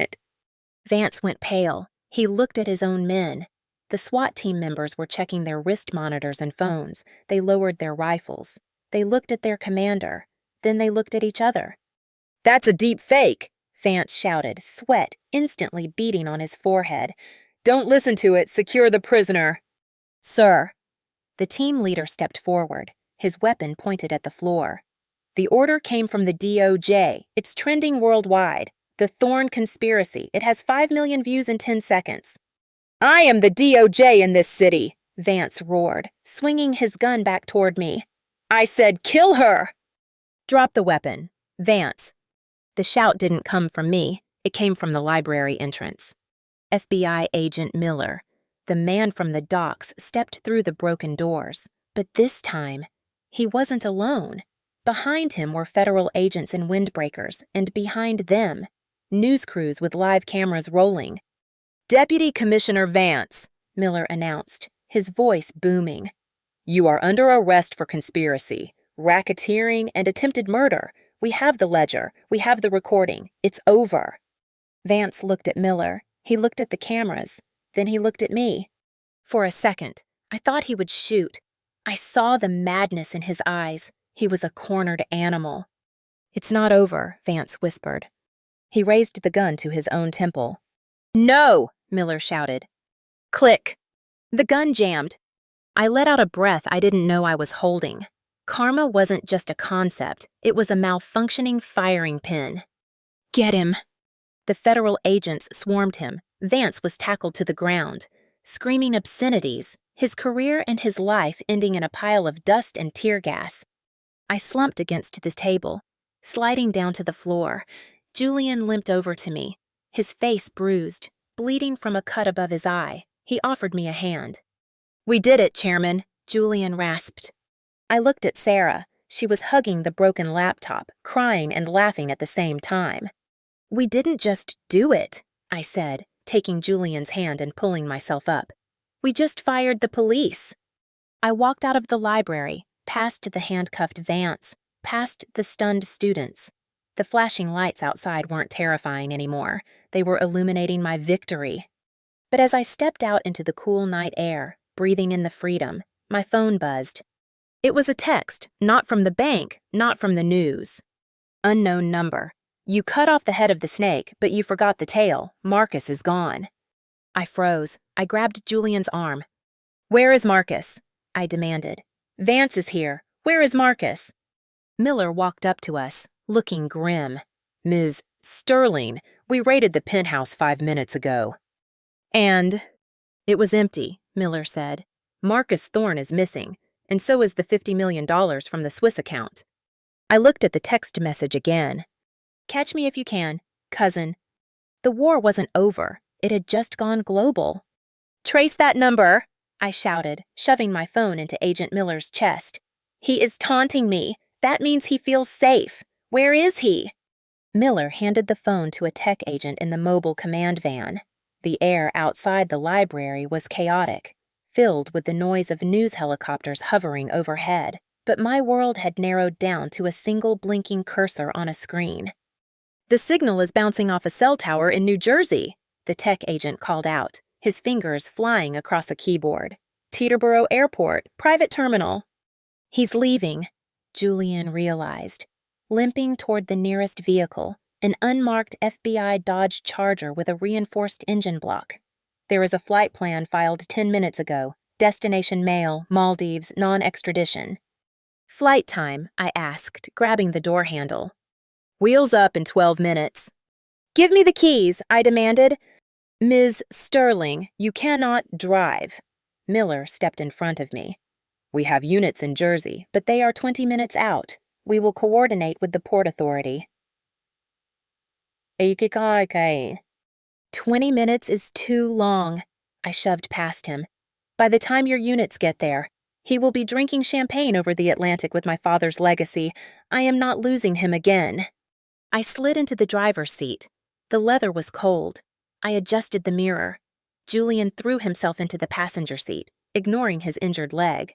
Vance went pale. He looked at his own men. The SWAT team members were checking their wrist monitors and phones. They lowered their rifles. They looked at their commander. Then they looked at each other. "That's a deep fake," Vance shouted, sweat instantly beading on his forehead. "Don't listen to it. Secure the prisoner." "Sir." The team leader stepped forward, his weapon pointed at the floor. "The order came from the DOJ. It's trending worldwide. The Thorn Conspiracy. It has 5 million views in 10 seconds. "I am the DOJ in this city," Vance roared, swinging his gun back toward me. "I said kill her!" "Drop the weapon. Vance." The shout didn't come from me. It came from the library entrance. FBI agent Miller, the man from the docks, stepped through the broken doors. But this time, he wasn't alone. Behind him were federal agents in windbreakers, and behind them, news crews with live cameras rolling. "Deputy Commissioner Vance," Miller announced, his voice booming. "You are under arrest for conspiracy, racketeering, and attempted murder. We have the ledger. We have the recording. It's over." Vance looked at Miller. He looked at the cameras. Then he looked at me. For a second, I thought he would shoot. I saw the madness in his eyes. He was a cornered animal. "It's not over," Vance whispered. He raised the gun to his own temple. "No!" Miller shouted. Click. The gun jammed. I let out a breath I didn't know I was holding. Karma wasn't just a concept. It was a malfunctioning firing pin. "Get him." The federal agents swarmed him. Vance was tackled to the ground, screaming obscenities, his career and his life ending in a pile of dust and tear gas. I slumped against the table, sliding down to the floor. Julian limped over to me, his face bruised, bleeding from a cut above his eye. He offered me a hand. "We did it, Chairman," Julian rasped. I looked at Sarah. She was hugging the broken laptop, crying and laughing at the same time. "We didn't just do it," I said, taking Julian's hand and pulling myself up. "We just fired the police." I walked out of the library, past the handcuffed Vance, past the stunned students. The flashing lights outside weren't terrifying anymore. They were illuminating my victory. But as I stepped out into the cool night air, breathing in the freedom, my phone buzzed. It was a text, not from the bank, not from the news. "Unknown number. You cut off the head of the snake, but you forgot the tail. Marcus is gone." I froze. I grabbed Julian's arm. "Where is Marcus?" I demanded. "Vance is here. Where is Marcus?" Miller walked up to us, looking grim. "Ms. Sterling, we raided the penthouse 5 minutes ago." "And?" "It was empty," Miller said. "Marcus Thorne is missing, and so is the $50 million from the Swiss account." I looked at the text message again. "Catch me if you can, cousin." The war wasn't over. It had just gone global. "Trace that number," I shouted, shoving my phone into Agent Miller's chest. "He is taunting me. That means he feels safe. Where is he?" Miller handed the phone to a tech agent in the mobile command van. The air outside the library was chaotic, filled with the noise of news helicopters hovering overhead, but my world had narrowed down to a single blinking cursor on a screen. "The signal is bouncing off a cell tower in New Jersey," the tech agent called out, his fingers flying across a keyboard. "Teterboro Airport, private terminal." "He's leaving," Julian realized, limping toward the nearest vehicle, an unmarked FBI Dodge Charger with a reinforced engine block. "There is a flight plan filed 10 minutes ago. Destination mail, Maldives, non-extradition." "Flight time?" I asked, grabbing the door handle. "Wheels up in 12 minutes. "Give me the keys," I demanded. "Ms. Sterling, you cannot drive." Miller stepped in front of me. "We have units in Jersey, but they are 20 minutes out. We will coordinate with the Port Authority." 20 minutes is too long. I shoved past him. "By the time your units get there, he will be drinking champagne over the Atlantic with my father's legacy. I am not losing him again." I slid into the driver's seat. The leather was cold. I adjusted the mirror. Julian threw himself into the passenger seat, ignoring his injured leg.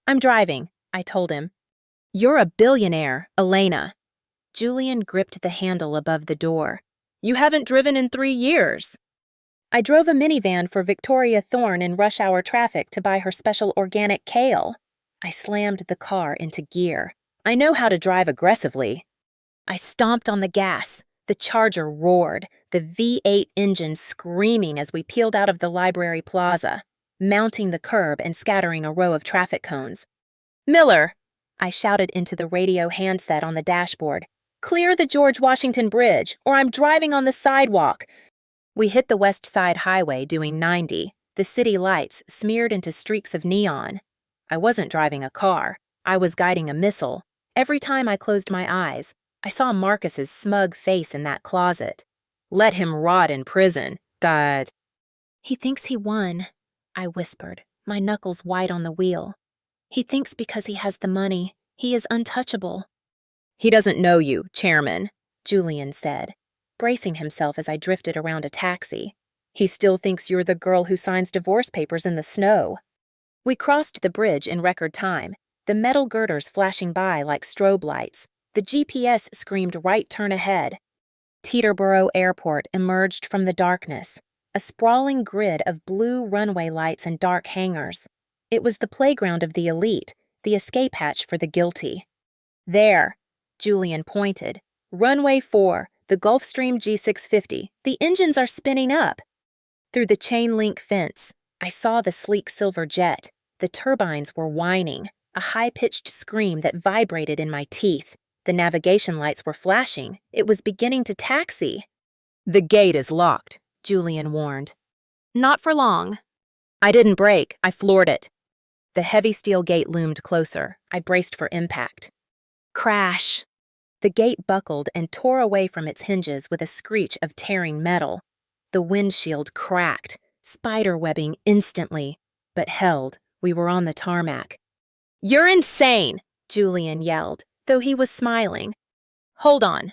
"I'm driving," I told him. "You're a billionaire, Elena." Julian gripped the handle above the door. "You haven't driven in 3 years." "I drove a minivan for Victoria Thorne in rush hour traffic to buy her special organic kale." I slammed the car into gear. I know how to drive aggressively. I stomped on the gas. The Charger roared, the V8 engine screaming as we peeled out of the library plaza, mounting the curb and scattering a row of traffic cones. Miller! I shouted into the radio handset on the dashboard. Clear the George Washington Bridge, or I'm driving on the sidewalk. We hit the West Side Highway doing 90, the city lights smeared into streaks of neon. I wasn't driving a car. I was guiding a missile. Every time I closed my eyes, I saw Marcus's smug face in that closet. Let him rot in prison. God. He thinks he won, I whispered, my knuckles white on the wheel. He thinks because he has the money, he is untouchable. He doesn't know you, Chairman, Julian said, bracing himself as I drifted around a taxi. He still thinks you're the girl who signs divorce papers in the snow. We crossed the bridge in record time, the metal girders flashing by like strobe lights. The GPS screamed right turn ahead. Teterboro Airport emerged from the darkness, a sprawling grid of blue runway lights and dark hangars. It was the playground of the elite, the escape hatch for the guilty. There, Julian pointed. Runway 4, the Gulfstream G650. The engines are spinning up. Through the chain-link fence, I saw the sleek silver jet. The turbines were whining, a high-pitched scream that vibrated in my teeth. The navigation lights were flashing. It was beginning to taxi. The gate is locked, Julian warned. Not for long. I didn't brake. I floored it. The heavy steel gate loomed closer. I braced for impact. Crash. The gate buckled and tore away from its hinges with a screech of tearing metal. The windshield cracked, spiderwebbing instantly, but held. We were on the tarmac. You're insane, Julian yelled, though he was smiling. Hold on.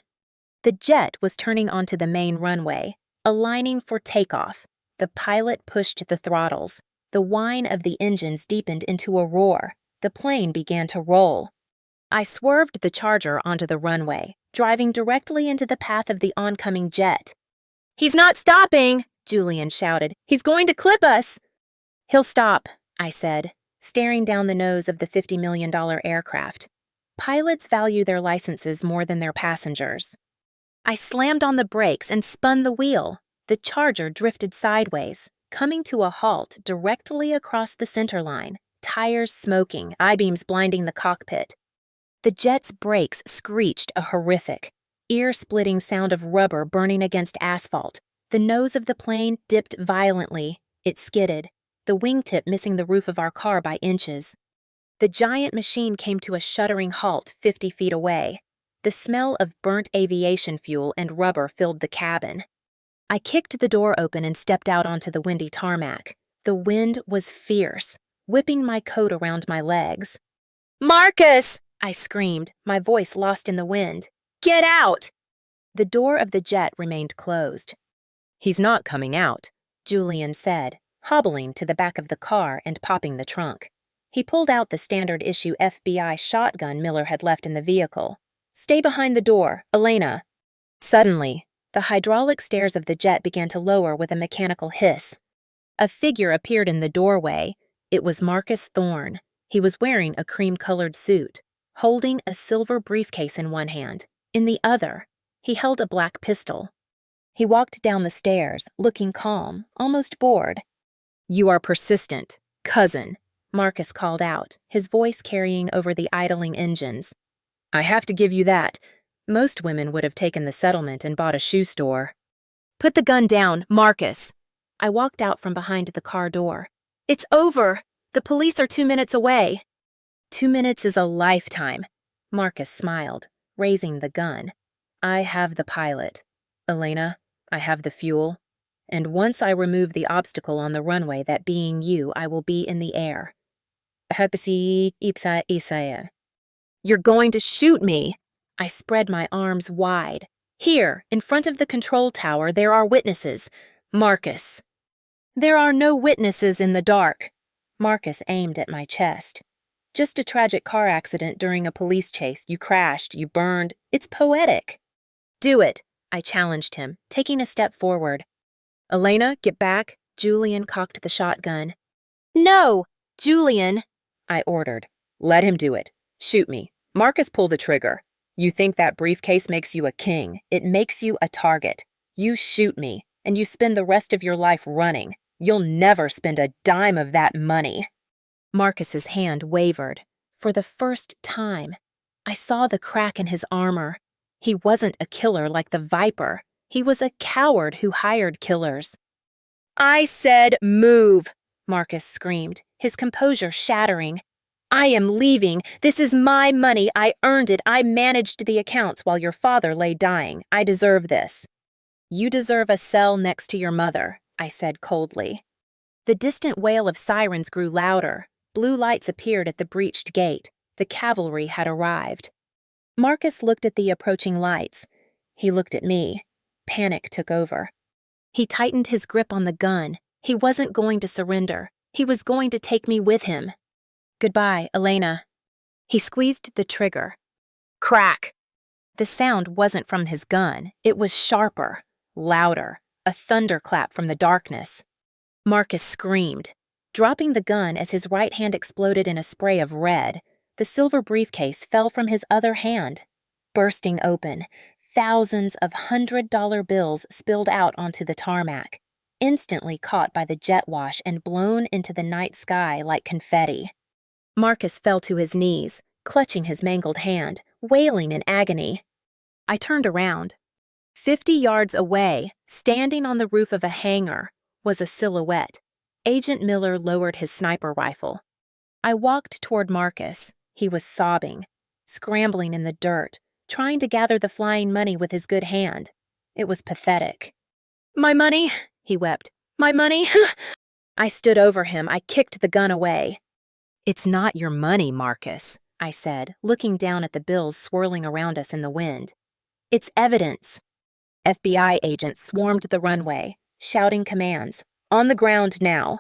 The jet was turning onto the main runway, aligning for takeoff. The pilot pushed the throttles. The whine of the engines deepened into a roar. The plane began to roll. I swerved the Charger onto the runway, driving directly into the path of the oncoming jet. He's not stopping, Julian shouted. He's going to clip us. He'll stop, I said, staring down the nose of the $50 million aircraft. Pilots value their licenses more than their passengers. I slammed on the brakes and spun the wheel. The Charger drifted sideways, coming to a halt directly across the center line, tires smoking, I-beams blinding the cockpit. The jet's brakes screeched a horrific, ear-splitting sound of rubber burning against asphalt. The nose of the plane dipped violently. It skidded, the wingtip missing the roof of our car by inches. The giant machine came to a shuddering halt 50 feet away. The smell of burnt aviation fuel and rubber filled the cabin. I kicked the door open and stepped out onto the windy tarmac. The wind was fierce, whipping my coat around my legs. Marcus! I screamed, my voice lost in the wind. Get out! The door of the jet remained closed. He's not coming out, Julian said, hobbling to the back of the car and popping the trunk. He pulled out the standard-issue FBI shotgun Miller had left in the vehicle. Stay behind the door, Elena. Suddenly, the hydraulic stairs of the jet began to lower with a mechanical hiss. A figure appeared in the doorway. It was Marcus Thorne. He was wearing a cream-colored suit, holding a silver briefcase in one hand. In the other, he held a black pistol. He walked down the stairs, looking calm, almost bored. You are persistent, cousin, Marcus called out, his voice carrying over the idling engines. I have to give you that. Most women would have taken the settlement and bought a shoe store. Put the gun down, Marcus. I walked out from behind the car door. It's over. The police are 2 minutes away. 2 minutes is a lifetime. Marcus smiled, raising the gun. I have the pilot. Elena, I have the fuel. And once I remove the obstacle on the runway, that being you, I will be in the air. You're going to shoot me. I spread my arms wide. Here, in front of the control tower, there are witnesses. Marcus. There are no witnesses in the dark. Marcus aimed at my chest. Just a tragic car accident during a police chase. You crashed, you burned. It's poetic. Do it, I challenged him, taking a step forward. Elena, get back. Julian cocked the shotgun. No, Julian, I ordered. Let him do it. Shoot me. Marcus, pull the trigger. You think that briefcase makes you a king. It makes you a target. You shoot me, and you spend the rest of your life running. You'll never spend a dime of that money. Marcus's hand wavered. For the first time, I saw the crack in his armor. He wasn't a killer like the Viper. He was a coward who hired killers. I said move, Marcus screamed, his composure shattering. I am leaving. This is my money. I earned it. I managed the accounts while your father lay dying. I deserve this. You deserve a cell next to your mother, I said coldly. The distant wail of sirens grew louder. Blue lights appeared at the breached gate. The cavalry had arrived. Marcus looked at the approaching lights. He looked at me. Panic took over. He tightened his grip on the gun. He wasn't going to surrender. He was going to take me with him. Goodbye, Elena. He squeezed the trigger. Crack! The sound wasn't from his gun. It was sharper, louder, a thunderclap from the darkness. Marcus screamed, dropping the gun as his right hand exploded in a spray of red. The silver briefcase fell from his other hand. Bursting open, thousands of $100 bills spilled out onto the tarmac, instantly caught by the jet wash and blown into the night sky like confetti. Marcus fell to his knees, clutching his mangled hand, wailing in agony. I turned around. 50 yards away, standing on the roof of a hangar, was a silhouette. Agent Miller lowered his sniper rifle. I walked toward Marcus. He was sobbing, scrambling in the dirt, trying to gather the flying money with his good hand. It was pathetic. My money, he wept. My money. I stood over him. I kicked the gun away. It's not your money, Marcus, I said, looking down at the bills swirling around us in the wind. It's evidence. FBI agents swarmed the runway, shouting commands. On the ground now.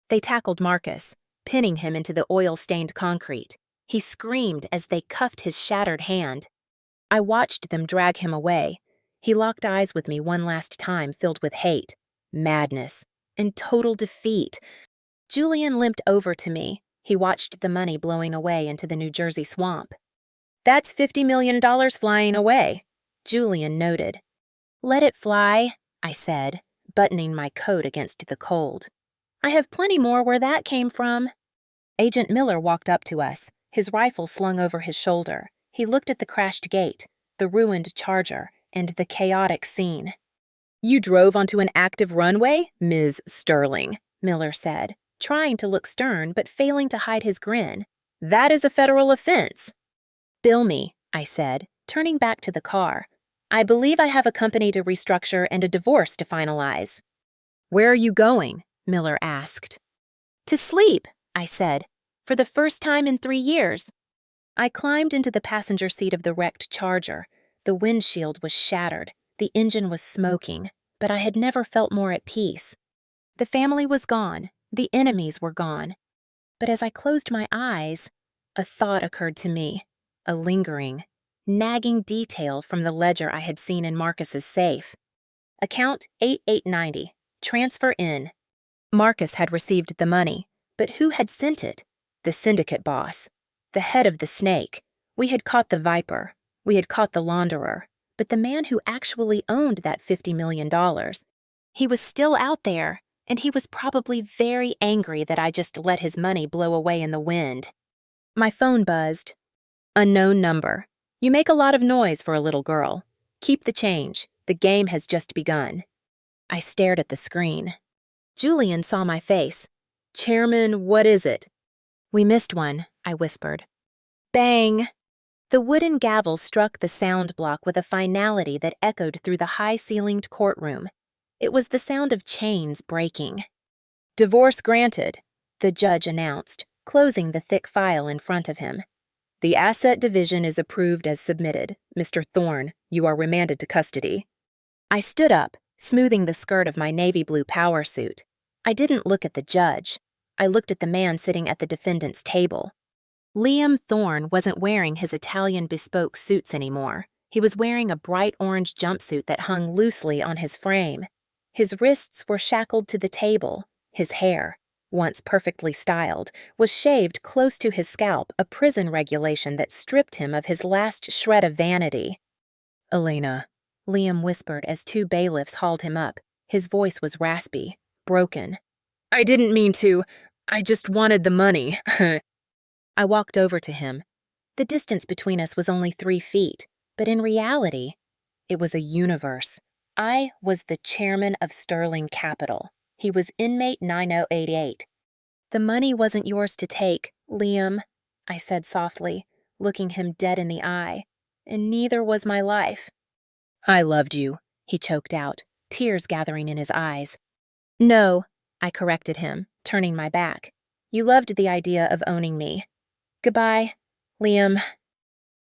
They tackled Marcus, pinning him into the oil-stained concrete. He screamed as they cuffed his shattered hand. I watched them drag him away. He locked eyes with me one last time, filled with hate, madness, and total defeat. Julian limped over to me. He watched the money blowing away into the New Jersey swamp. That's $50 million flying away, Julian noted. Let it fly, I said, buttoning my coat against the cold. I have plenty more where that came from. Agent Miller walked up to us, his rifle slung over his shoulder. He looked at the crashed gate, the ruined charger, and the chaotic scene. You drove onto an active runway, Ms. Sterling, Miller said, trying to look stern but failing to hide his grin. That is a federal offense. Bill me, I said, turning back to the car. I believe I have a company to restructure and a divorce to finalize. Where are you going? Miller asked. To sleep, I said, for the first time in 3 years. I climbed into the passenger seat of the wrecked Charger. The windshield was shattered. The engine was smoking, but I had never felt more at peace. The family was gone. The enemies were gone. But as I closed my eyes, a thought occurred to me, a lingering, nagging detail from the ledger I had seen in Marcus's safe. Account 8890, transfer in. Marcus had received the money, but who had sent it? The syndicate boss, the head of the snake. We had caught the Viper. We had caught the launderer. But the man who actually owned that $50 million, he was still out there, and he was probably very angry that I just let his money blow away in the wind. My phone buzzed. Unknown number. You make a lot of noise for a little girl. Keep the change. The game has just begun. I stared at the screen. Julian saw my face. Chairman, what is it? We missed one, I whispered. Bang! The wooden gavel struck the sound block with a finality that echoed through the high-ceilinged courtroom. It was the sound of chains breaking. Divorce granted, the judge announced, closing the thick file in front of him. The asset division is approved as submitted. Mr. Thorne, you are remanded to custody. I stood up, smoothing the skirt of my navy blue power suit. I didn't look at the judge. I looked at the man sitting at the defendant's table. Liam Thorne wasn't wearing his Italian bespoke suits anymore. He was wearing a bright orange jumpsuit that hung loosely on his frame. His wrists were shackled to the table, his hair, once perfectly styled, was shaved close to his scalp, a prison regulation that stripped him of his last shred of vanity. "Elena," Liam whispered as two bailiffs hauled him up. His voice was raspy, broken. "I didn't mean to. I just wanted the money." I walked over to him. The distance between us was only 3 feet, but in reality, it was a universe. I was the chairman of Sterling Capital. He was inmate 9088. "The money wasn't yours to take, Liam," I said softly, looking him dead in the eye, "and neither was my life." "I loved you," he choked out, tears gathering in his eyes. "No," I corrected him, turning my back. "You loved the idea of owning me. Goodbye, Liam."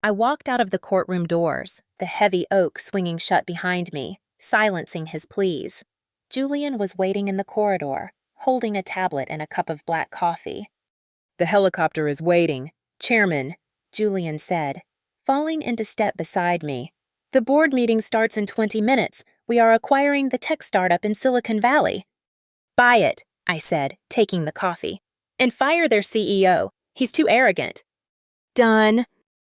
I walked out of the courtroom doors, the heavy oak swinging shut behind me, silencing his pleas. Julian was waiting in the corridor, holding a tablet and a cup of black coffee. "The helicopter is waiting, Chairman," Julian said, falling into step beside me. "The board meeting starts in 20 minutes. We are acquiring the tech startup in Silicon Valley." "Buy it," I said, taking the coffee. "And fire their CEO. He's too arrogant." Done.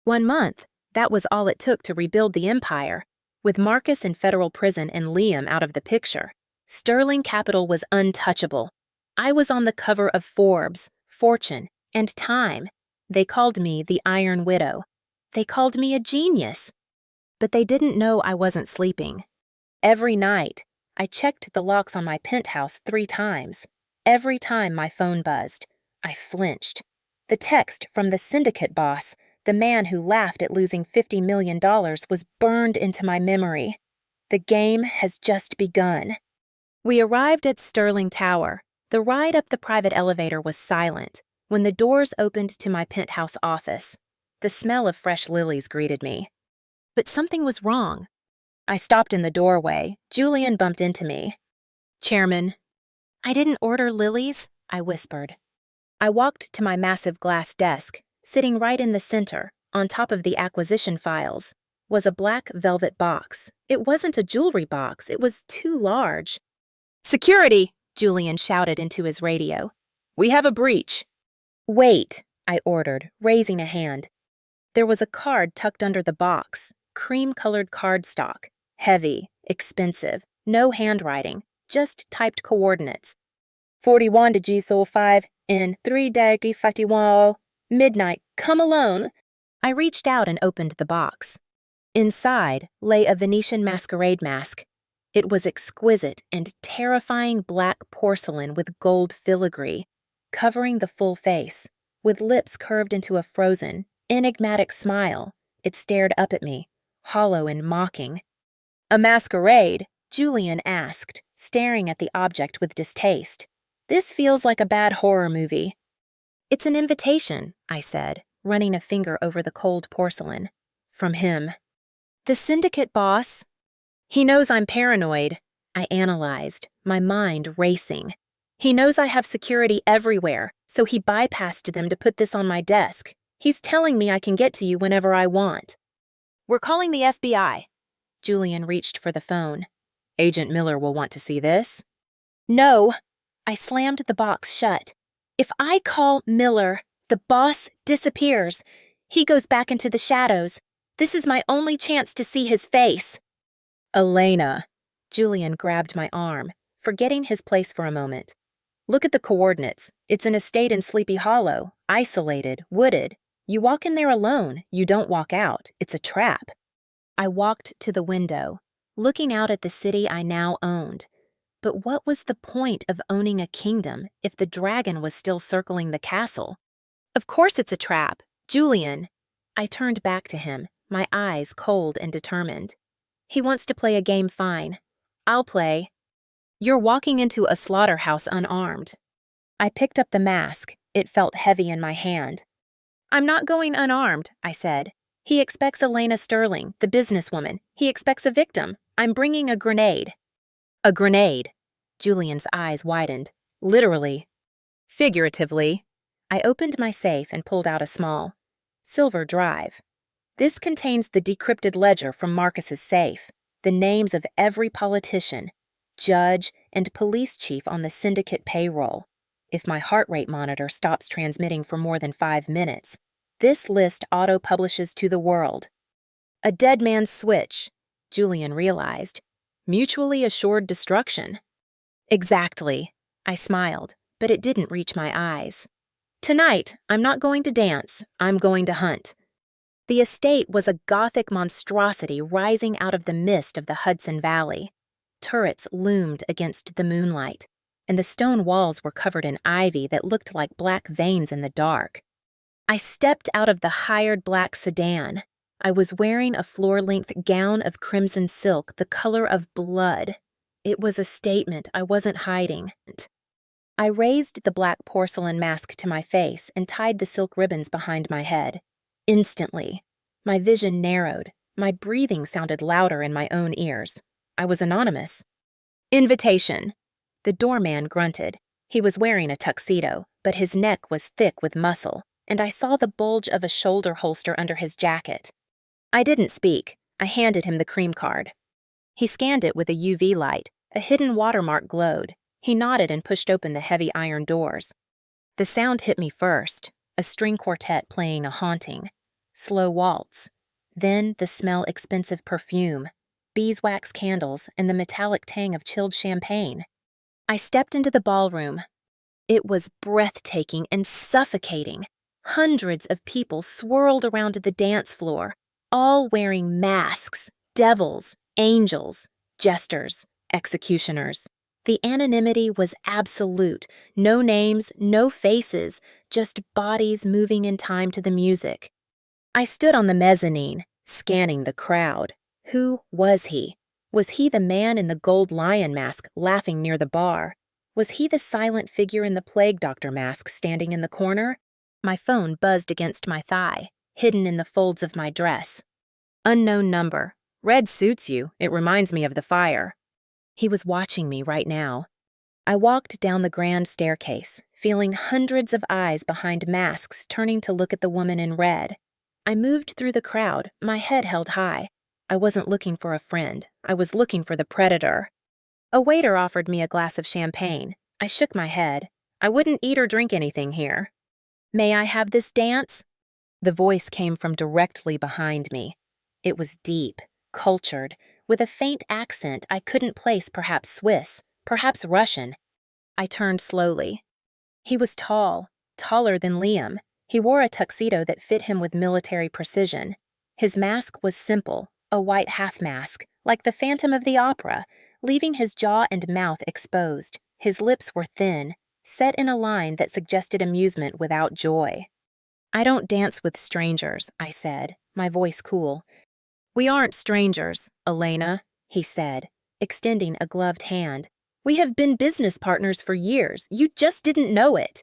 1 month. That was all it took to rebuild the empire. With Marcus in federal prison and Liam out of the picture, Sterling Capital was untouchable. I was on the cover of Forbes, Fortune, and Time. They called me the Iron Widow. They called me a genius. But they didn't know I wasn't sleeping. Every night, I checked the locks on my penthouse 3 times. Every time my phone buzzed, I flinched. The text from the syndicate boss, the man who laughed at losing $50 million, was burned into my memory. The game has just begun. We arrived at Sterling Tower. The ride up the private elevator was silent when the doors opened to my penthouse office. The smell of fresh lilies greeted me. But something was wrong. I stopped in the doorway. Julian bumped into me. "Chairman." "I didn't order lilies," I whispered. I walked to my massive glass desk. Sitting right in the center, on top of the acquisition files, was a black velvet box. It wasn't a jewelry box. It was too large. "Security!" Julian shouted into his radio. "We have a breach." "Wait," I ordered, raising a hand. There was a card tucked under the box, cream-colored cardstock, heavy, expensive, no handwriting, just typed coordinates. 41 to G-Sol 5 in 3-51. Midnight, come alone." I reached out and opened the box. Inside lay a Venetian masquerade mask. It was exquisite and terrifying black porcelain with gold filigree, covering the full face. With lips curved into a frozen, enigmatic smile, it stared up at me, hollow and mocking. "A masquerade?" Julian asked, staring at the object with distaste. "This feels like a bad horror movie." "It's an invitation," I said, running a finger over the cold porcelain. "From him." "The syndicate boss." "He knows I'm paranoid," I analyzed, my mind racing. "He knows I have security everywhere, so he bypassed them to put this on my desk. He's telling me I can get to you whenever I want." "We're calling the FBI." Julian reached for the phone. "Agent Miller will want to see this." "No." I slammed the box shut. "If I call Miller, the boss disappears. He goes back into the shadows. This is my only chance to see his face." "Elena." Julian grabbed my arm, forgetting his place for a moment. "Look at the coordinates. It's an estate in Sleepy Hollow, isolated, wooded. You walk in there alone. You don't walk out. It's a trap." I walked to the window, looking out at the city I now owned. But what was the point of owning a kingdom if the dragon was still circling the castle? "Of course it's a trap. Julian." I turned back to him, my eyes cold and determined. "He wants to play a game fine. I'll play. You're walking into a slaughterhouse unarmed." I picked up the mask. It felt heavy in my hand. "I'm not going unarmed," I said. "He expects Elena Sterling, the businesswoman. He expects a victim. I'm bringing a grenade." "A grenade?" Julian's eyes widened. "Literally?" "Figuratively." I opened my safe and pulled out a small silver drive. "This contains the decrypted ledger from Marcus's safe, the names of every politician, judge, and police chief on the syndicate payroll. if my heart rate monitor stops transmitting for more than 5 minutes, this list auto-publishes to the world. A dead man's switch, Julian realized. Mutually assured destruction. Exactly. I smiled, but it didn't reach my eyes. Tonight, I'm not going to dance, I'm going to hunt. The estate was a Gothic monstrosity rising out of the mist of the Hudson Valley. Turrets loomed against the moonlight, and the stone walls were covered in ivy that looked like black veins in the dark. I stepped out of the hired black sedan. I was wearing a floor-length gown of crimson silk, the color of blood. It was a statement I wasn't hiding. I raised the black porcelain mask to my face and tied the silk ribbons behind my head. Instantly, my vision narrowed. My breathing sounded louder in my own ears. I was anonymous. Invitation. The doorman grunted. He was wearing a tuxedo, but his neck was thick with muscle, and I saw the bulge of a shoulder holster under his jacket. I didn't speak. I handed him the cream card. He scanned it with a UV light. A hidden watermark glowed. He nodded and pushed open the heavy iron doors. The sound hit me first, a string quartet playing a haunting, slow waltz. Then the smell expensive perfume, beeswax candles, and the metallic tang of chilled champagne. I stepped into the ballroom. It was breathtaking and suffocating. Hundreds of people swirled around the dance floor, all wearing masks, devils, angels, jesters, executioners. The anonymity was absolute. No names, no faces, just bodies moving in time to the music. I stood on the mezzanine, scanning the crowd. Who was he? Was he the man in the gold lion mask laughing near the bar? Was he the silent figure in the plague doctor mask standing in the corner? My phone buzzed against my thigh, hidden in the folds of my dress. Unknown number. Red suits you. It reminds me of the fire. He was watching me right now. I walked down the grand staircase, feeling hundreds of eyes behind masks turning to look at the woman in red. I moved through the crowd, my head held high. I wasn't looking for a friend. I was looking for the predator. A waiter offered me a glass of champagne. I shook my head. I wouldn't eat or drink anything here. May I have this dance? The voice came from directly behind me. It was deep, cultured, with a faint accent I couldn't place, perhaps Swiss, perhaps Russian. I turned slowly. He was tall, taller than Liam. He wore a tuxedo that fit him with military precision. His mask was simple, a white half-mask, like the Phantom of the Opera, leaving his jaw and mouth exposed. His lips were thin, set in a line that suggested amusement without joy. I don't dance with strangers, I said, my voice cool. We aren't strangers, Elena, he said, extending a gloved hand. We have been business partners for years. You just didn't know it.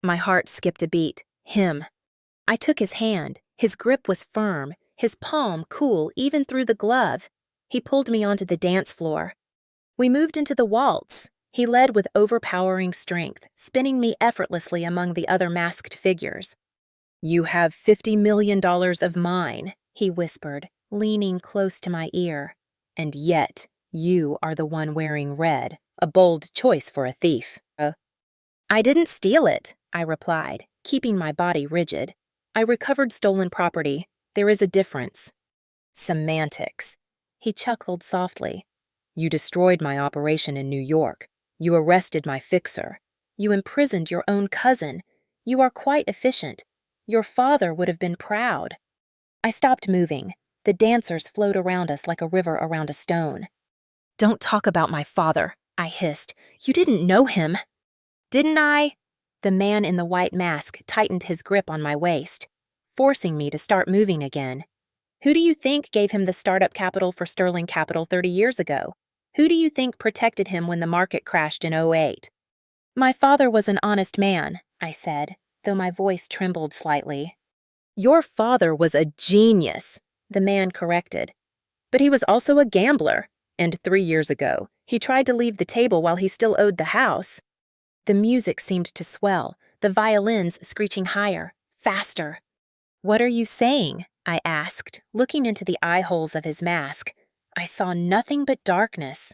My heart skipped a beat. Him. I took his hand. His grip was firm, his palm cool even through the glove. He pulled me onto the dance floor. We moved into the waltz. He led with overpowering strength, spinning me effortlessly among the other masked figures. You have $50 million of mine, he whispered, leaning close to my ear. And yet, you are the one wearing red, a bold choice for a thief. I didn't steal it, I replied, keeping my body rigid. I recovered stolen property. There is a difference. Semantics. He chuckled softly. You destroyed my operation in New York. You arrested my fixer. You imprisoned your own cousin. You are quite efficient. Your father would have been proud. I stopped moving. The dancers flowed around us like a river around a stone. Don't talk about my father, I hissed. You didn't know him. Didn't I? The man in the white mask tightened his grip on my waist, forcing me to start moving again. Who do you think gave him the startup capital for Sterling Capital 30 years ago? Who do you think protected him when the market crashed in '08? My father was an honest man, I said, though my voice trembled slightly. Your father was a genius, the man corrected. But he was also a gambler, and 3 years ago, he tried to leave the table while he still owed the house. The music seemed to swell, the violins screeching higher, faster. What are you saying? I asked, looking into the eye holes of his mask. I saw nothing but darkness.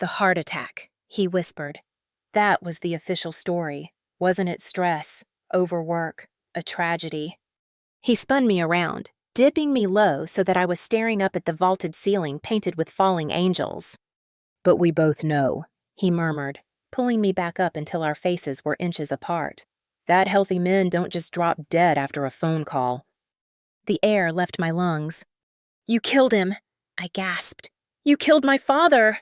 The heart attack, he whispered. That was the official story. Wasn't it stress, overwork, a tragedy? He spun me around, dipping me low so that I was staring up at the vaulted ceiling painted with falling angels. But we both know, he murmured, pulling me back up until our faces were inches apart. That healthy men don't just drop dead after a phone call. The air left my lungs. You killed him, I gasped. You killed my father.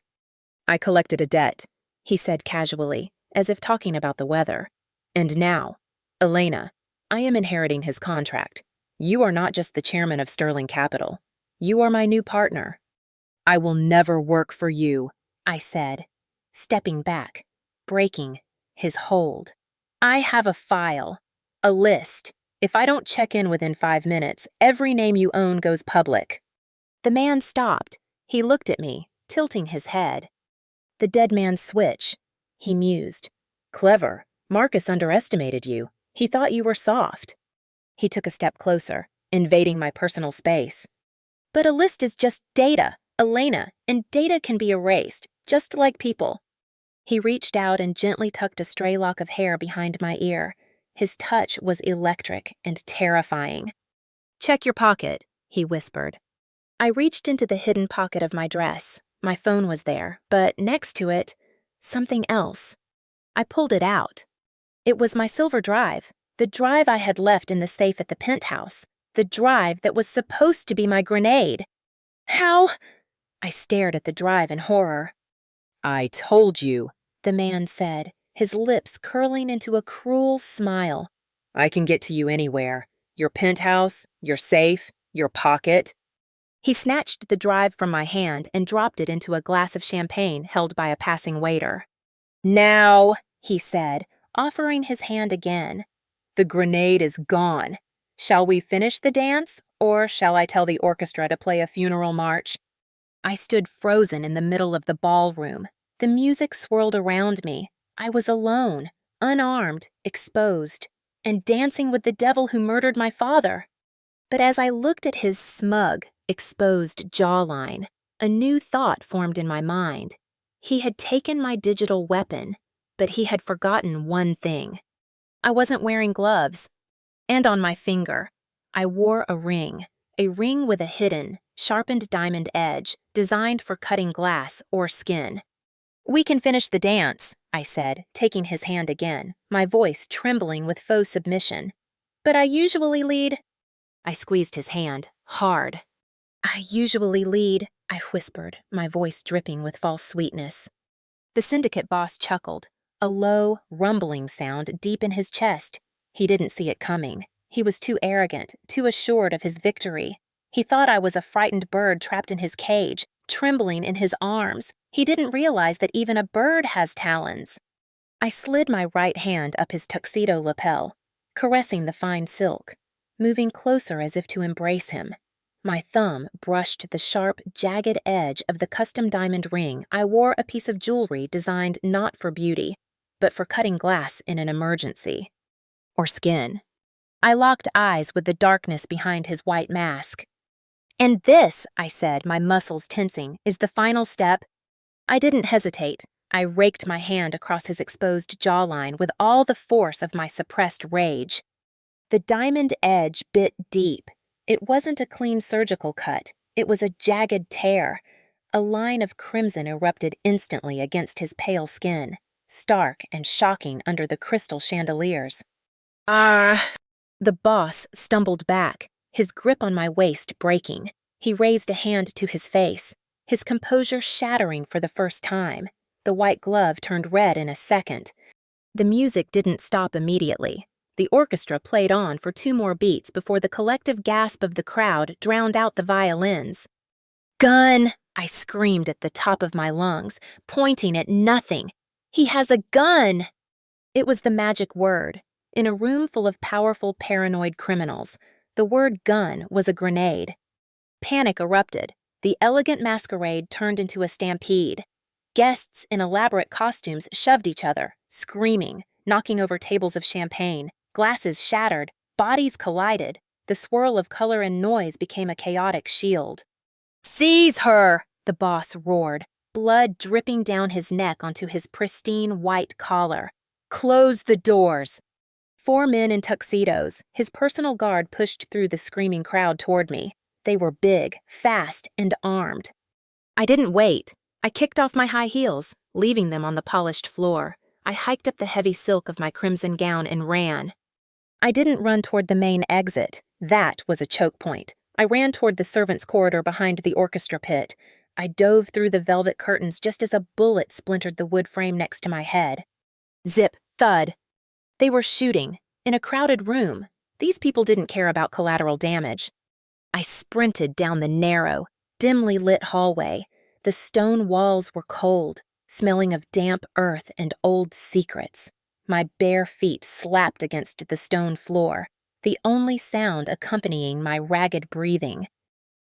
I collected a debt, he said casually, as if talking about the weather. And now, Elena, I am inheriting his contract. You are not just the chairman of Sterling Capital. You are my new partner. I will never work for you, I said, stepping back, breaking his hold. I have a file, a list. If I don't check in within 5 minutes, every name you own goes public. The man stopped. He looked at me, tilting his head. The dead man's switch, he mused. Clever. Marcus underestimated you. He thought you were soft. He took a step closer, invading my personal space. But a list is just data, Elena, and data can be erased, just like people. He reached out and gently tucked a stray lock of hair behind my ear. His touch was electric and terrifying. Check your pocket, he whispered. I reached into the hidden pocket of my dress. My phone was there, but next to it, something else. I pulled it out. It was my silver drive, the drive I had left in the safe at the penthouse, the drive that was supposed to be my grenade. How? I stared at the drive in horror. I told you, the man said, his lips curling into a cruel smile. I can get to you anywhere. Your penthouse, your safe, your pocket. He snatched the drive from my hand and dropped it into a glass of champagne held by a passing waiter. Now, he said, offering his hand again. The grenade is gone. Shall we finish the dance, or shall I tell the orchestra to play a funeral march? I stood frozen in the middle of the ballroom. The music swirled around me. I was alone, unarmed, exposed, and dancing with the devil who murdered my father. But as I looked at his smug, exposed jawline, a new thought formed in my mind. He had taken my digital weapon, but he had forgotten one thing. I wasn't wearing gloves. And on my finger, I wore a ring with a hidden, sharpened diamond edge designed for cutting glass or skin. We can finish the dance, I said, taking his hand again, my voice trembling with faux submission. But I usually lead. I squeezed his hand, hard. I usually lead, I whispered, my voice dripping with false sweetness. The syndicate boss chuckled, a low, rumbling sound deep in his chest. He didn't see it coming. He was too arrogant, too assured of his victory. He thought I was a frightened bird trapped in his cage, trembling in his arms. He didn't realize that even a bird has talons. I slid my right hand up his tuxedo lapel, caressing the fine silk, moving closer as if to embrace him. My thumb brushed the sharp, jagged edge of the custom diamond ring. I wore a piece of jewelry designed not for beauty, but for cutting glass in an emergency. Or skin. I locked eyes with the darkness behind his white mask. And this, I said, my muscles tensing, is the final step. I didn't hesitate. I raked my hand across his exposed jawline with all the force of my suppressed rage. The diamond edge bit deep. It wasn't a clean surgical cut. It was a jagged tear. A line of crimson erupted instantly against his pale skin, stark and shocking under the crystal chandeliers. The boss stumbled back, his grip on my waist breaking. He raised a hand to his face, his composure shattering for the first time. The white glove turned red in a second. The music didn't stop immediately. The orchestra played on for 2 more beats before the collective gasp of the crowd drowned out the violins. Gun! I screamed at the top of my lungs, pointing at nothing. He has a gun! It was the magic word. In a room full of powerful, paranoid criminals, the word gun was a grenade. Panic erupted. The elegant masquerade turned into a stampede. Guests in elaborate costumes shoved each other, screaming, knocking over tables of champagne. Glasses shattered, bodies collided. The swirl of color and noise became a chaotic shield. Seize her! The boss roared. blood dripping down his neck onto his pristine white collar. "Close the doors!" 4 men in tuxedos, his personal guard, pushed through the screaming crowd toward me. They were big, fast, and armed. I didn't wait. I kicked off my high heels, leaving them on the polished floor. I hiked up the heavy silk of my crimson gown and ran. I didn't run toward the main exit. That was a choke point. I ran toward the servants' corridor behind the orchestra pit. I dove through the velvet curtains just as a bullet splintered the wood frame next to my head. Zip, thud. They were shooting, in a crowded room. These people didn't care about collateral damage. I sprinted down the narrow, dimly lit hallway. The stone walls were cold, smelling of damp earth and old secrets. My bare feet slapped against the stone floor, the only sound accompanying my ragged breathing.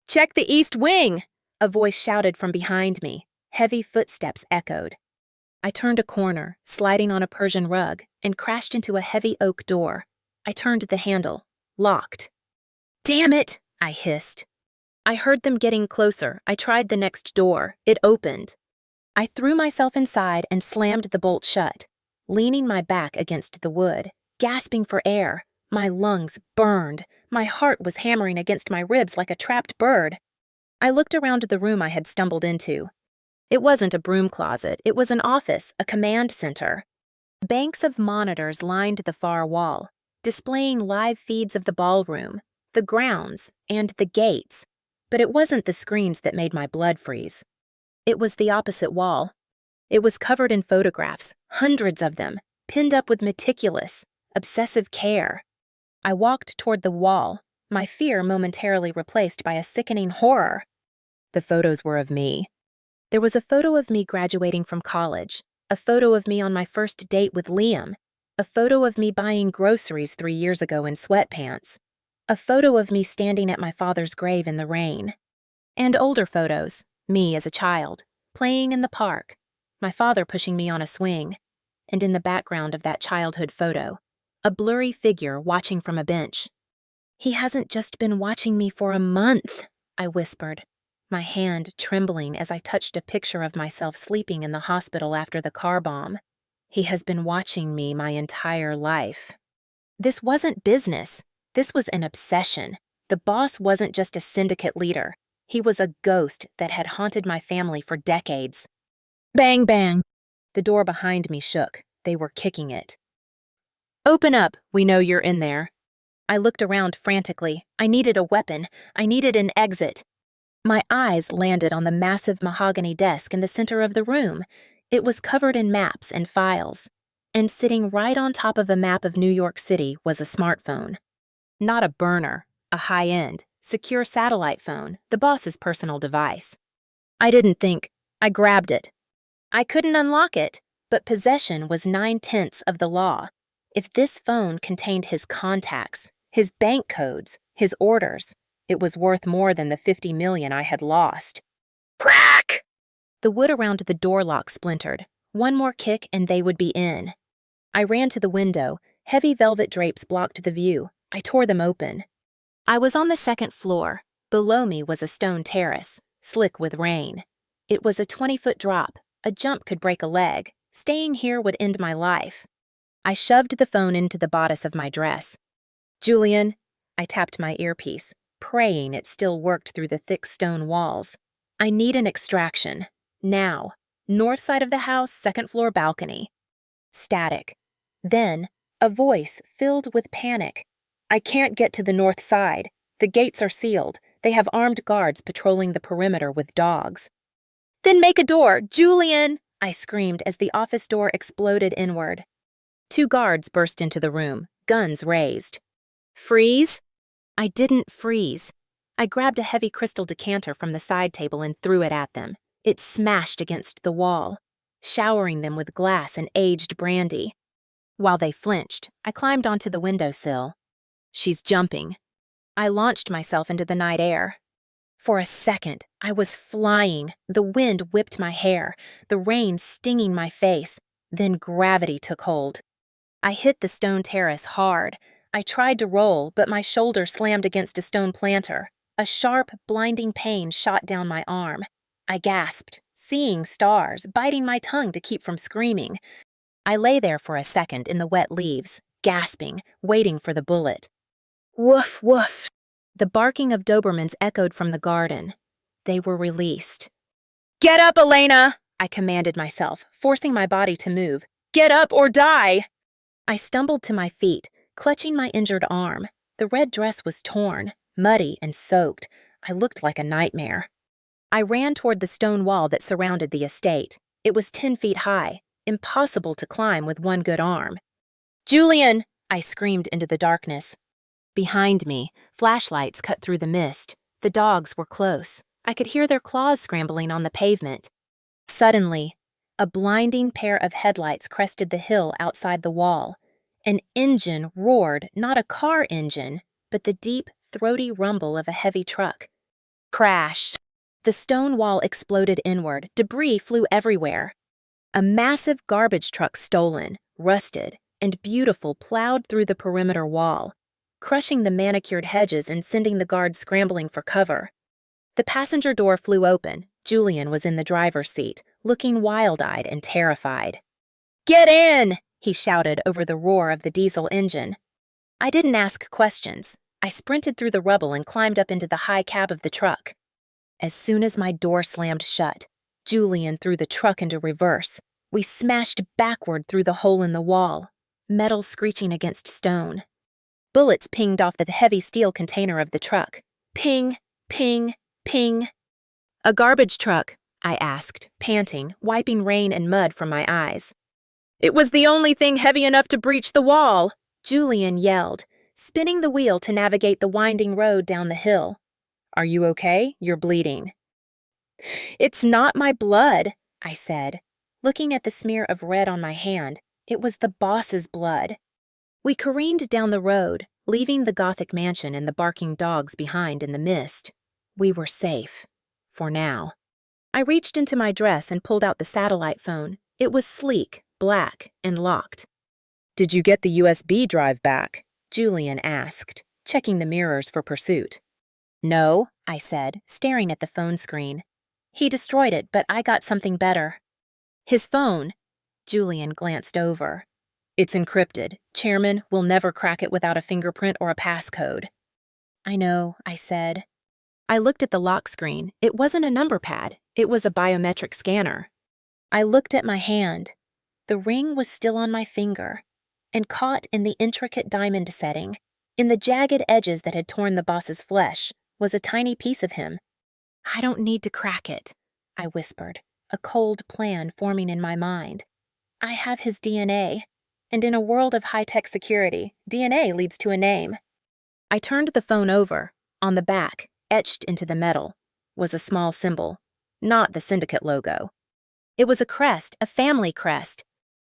"Check the east wing!" a voice shouted from behind me. Heavy footsteps echoed. I turned a corner, sliding on a Persian rug, and crashed into a heavy oak door. I turned the handle. Locked. "Damn it!" I hissed. I heard them getting closer. I tried the next door. It opened. I threw myself inside and slammed the bolt shut, leaning my back against the wood, gasping for air. My lungs burned. My heart was hammering against my ribs like a trapped bird. I looked around the room I had stumbled into. It wasn't a broom closet. It was an office, a command center. Banks of monitors lined the far wall, displaying live feeds of the ballroom, the grounds, and the gates. But it wasn't the screens that made my blood freeze. It was the opposite wall. It was covered in photographs, hundreds of them, pinned up with meticulous, obsessive care. I walked toward the wall, my fear momentarily replaced by a sickening horror. The photos were of me. There was a photo of me graduating from college, a photo of me on my first date with Liam, a photo of me buying groceries 3 years ago in sweatpants, a photo of me standing at my father's grave in the rain, and older photos, me as a child, playing in the park, my father pushing me on a swing, and in the background of that childhood photo, a blurry figure watching from a bench. "He hasn't just been watching me for a month," I whispered, my hand trembling as I touched a picture of myself sleeping in the hospital after the car bomb. "He has been watching me my entire life." This wasn't business. This was an obsession. The boss wasn't just a syndicate leader. He was a ghost that had haunted my family for decades. Bang, bang. The door behind me shook. They were kicking it. "Open up. We know you're in there." I looked around frantically. I needed a weapon. I needed an exit. My eyes landed on the massive mahogany desk in the center of the room. It was covered in maps and files. And sitting right on top of a map of New York City was a smartphone. Not a burner, a high-end, secure satellite phone, the boss's personal device. I didn't think. I grabbed it. I couldn't unlock it, but possession was 9/10 of the law. If this phone contained his contacts, his bank codes, his orders, it was worth more than the $50 million I had lost. Crack! The wood around the door lock splintered. One more kick and they would be in. I ran to the window. Heavy velvet drapes blocked the view. I tore them open. I was on the second floor. Below me was a stone terrace, slick with rain. It was a 20-foot drop. A jump could break a leg. Staying here would end my life. I shoved the phone into the bodice of my dress. "Julian," I tapped my earpiece, praying it still worked through the thick stone walls. "I need an extraction. Now. North side of the house, second floor balcony." Static. Then, a voice filled with panic. "I can't get to the north side. The gates are sealed. They have armed guards patrolling the perimeter with dogs." "Then make a door, Julian!" I screamed as the office door exploded inward. 2 guards burst into the room, guns raised. "Freeze?" I didn't freeze. I grabbed a heavy crystal decanter from the side table and threw it at them. It smashed against the wall, showering them with glass and aged brandy. While they flinched, I climbed onto the windowsill. "She's jumping." I launched myself into the night air. For a second, I was flying. The wind whipped my hair, the rain stinging my face. Then gravity took hold. I hit the stone terrace hard. I tried to roll, but my shoulder slammed against a stone planter. A sharp, blinding pain shot down my arm. I gasped, seeing stars, biting my tongue to keep from screaming. I lay there for a second in the wet leaves, gasping, waiting for the bullet. Woof, woof. The barking of Dobermans echoed from the garden. They were released. Get up, Elena! I commanded myself, forcing my body to move. Get up or die! I stumbled to my feet, clutching my injured arm. The red dress was torn, muddy and soaked. I looked like a nightmare. I ran toward the stone wall that surrounded the estate. It was 10 feet high, impossible to climb with one good arm. Julian! I screamed into the darkness. Behind me, flashlights cut through the mist. The dogs were close. I could hear their claws scrambling on the pavement. Suddenly, a blinding pair of headlights crested the hill outside the wall. An engine roared, not a car engine, but the deep, throaty rumble of a heavy truck. Crash! The stone wall exploded inward. Debris flew everywhere. A massive garbage truck stolen, rusted, and beautiful plowed through the perimeter wall, crushing the manicured hedges and sending the guards scrambling for cover. The passenger door flew open. Julian was in the driver's seat, looking wild-eyed and terrified. Get in! He shouted over the roar of the diesel engine. I didn't ask questions. I sprinted through the rubble and climbed up into the high cab of the truck. As soon as my door slammed shut, Julian threw the truck into reverse. We smashed backward through the hole in the wall, metal screeching against stone. Bullets pinged off the heavy steel container of the truck. Ping, ping, ping. A garbage truck, I asked, panting, wiping rain and mud from my eyes. It was the only thing heavy enough to breach the wall, Julian yelled, spinning the wheel to navigate the winding road down the hill. Are you okay? You're bleeding. It's not my blood, I said, looking at the smear of red on my hand. It was the boss's blood. We careened down the road, leaving the Gothic mansion and the barking dogs behind in the mist. We were safe. For now. I reached into my dress and pulled out the satellite phone. It was sleek, black, and locked. Did you get the USB drive back? Julian asked, checking the mirrors for pursuit. No, I said, staring at the phone screen. He destroyed it, but I got something better. His phone? Julian glanced over. It's encrypted. Chairman will never crack it without a fingerprint or a passcode. I know, I said. I looked at the lock screen. It wasn't a number pad. It was a biometric scanner. I looked at my hand. The ring was still on my finger, and caught in the intricate diamond setting, in the jagged edges that had torn the boss's flesh, was a tiny piece of him. I don't need to crack it, I whispered, a cold plan forming in my mind. I have his DNA, and in a world of high-tech security, DNA leads to a name. I turned the phone over. On the back, etched into the metal, was a small symbol, not the syndicate logo. It was a crest, a family crest,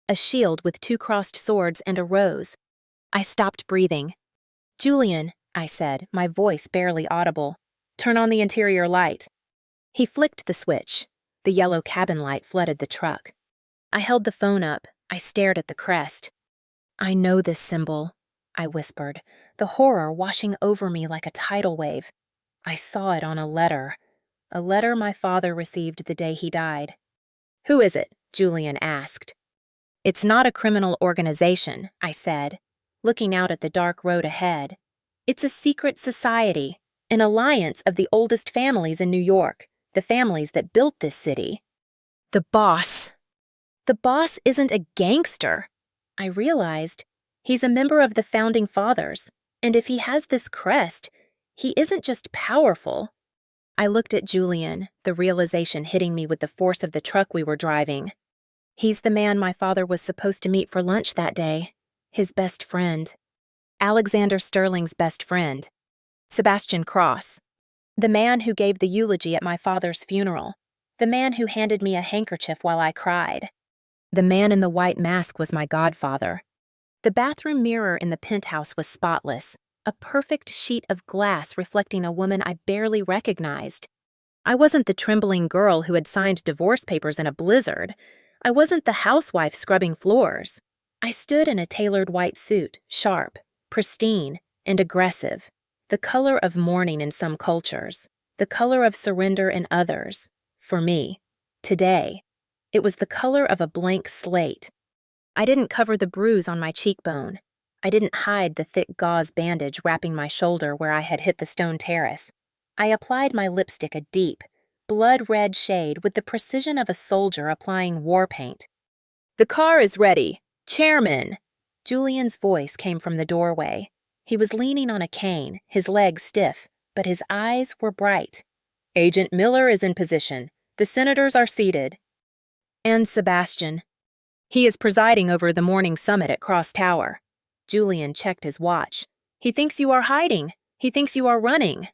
a shield with 2 crossed swords and a rose. I stopped breathing. Julian, I said, my voice barely audible, turn on the interior light. He flicked the switch. The yellow cabin light flooded the truck. I held the phone up. I stared at the crest. I know this symbol, I whispered, the horror washing over me like a tidal wave. I saw it on a letter my father received the day he died. Who is it? Julian asked. It's not a criminal organization, I said, looking out at the dark road ahead. It's a secret society, an alliance of the oldest families in New York, the families that built this city. The boss. The boss isn't a gangster. I realized he's a member of the Founding Fathers, and if he has this crest, he isn't just powerful. I looked at Julian, the realization hitting me with the force of the truck we were driving. He's the man my father was supposed to meet for lunch that day. His best friend. Alexander Sterling's best friend. Sebastian Cross. The man who gave the eulogy at my father's funeral. The man who handed me a handkerchief while I cried. The man in the white mask was my godfather. The bathroom mirror in the penthouse was spotless, a perfect sheet of glass reflecting a woman I barely recognized. I wasn't the trembling girl who had signed divorce papers in a blizzard. I wasn't the housewife scrubbing floors. I stood in a tailored white suit, sharp, pristine, and aggressive, the color of mourning in some cultures, the color of surrender in others, For me. Today. It was the color of a blank slate. I didn't cover the bruise on my cheekbone. I didn't hide the thick gauze bandage wrapping my shoulder where I had hit the stone terrace. I applied my lipstick a deep, blood-red shade with the precision of a soldier applying war paint. "The car is ready. Chairman!" Julian's voice came from the doorway. He was leaning on a cane, his legs stiff, but his eyes were bright. "Agent Miller is in position. The senators are seated." "And Sebastian. He is presiding over the morning summit at Cross Tower." Julian checked his watch. "He thinks you are hiding. He thinks you are running."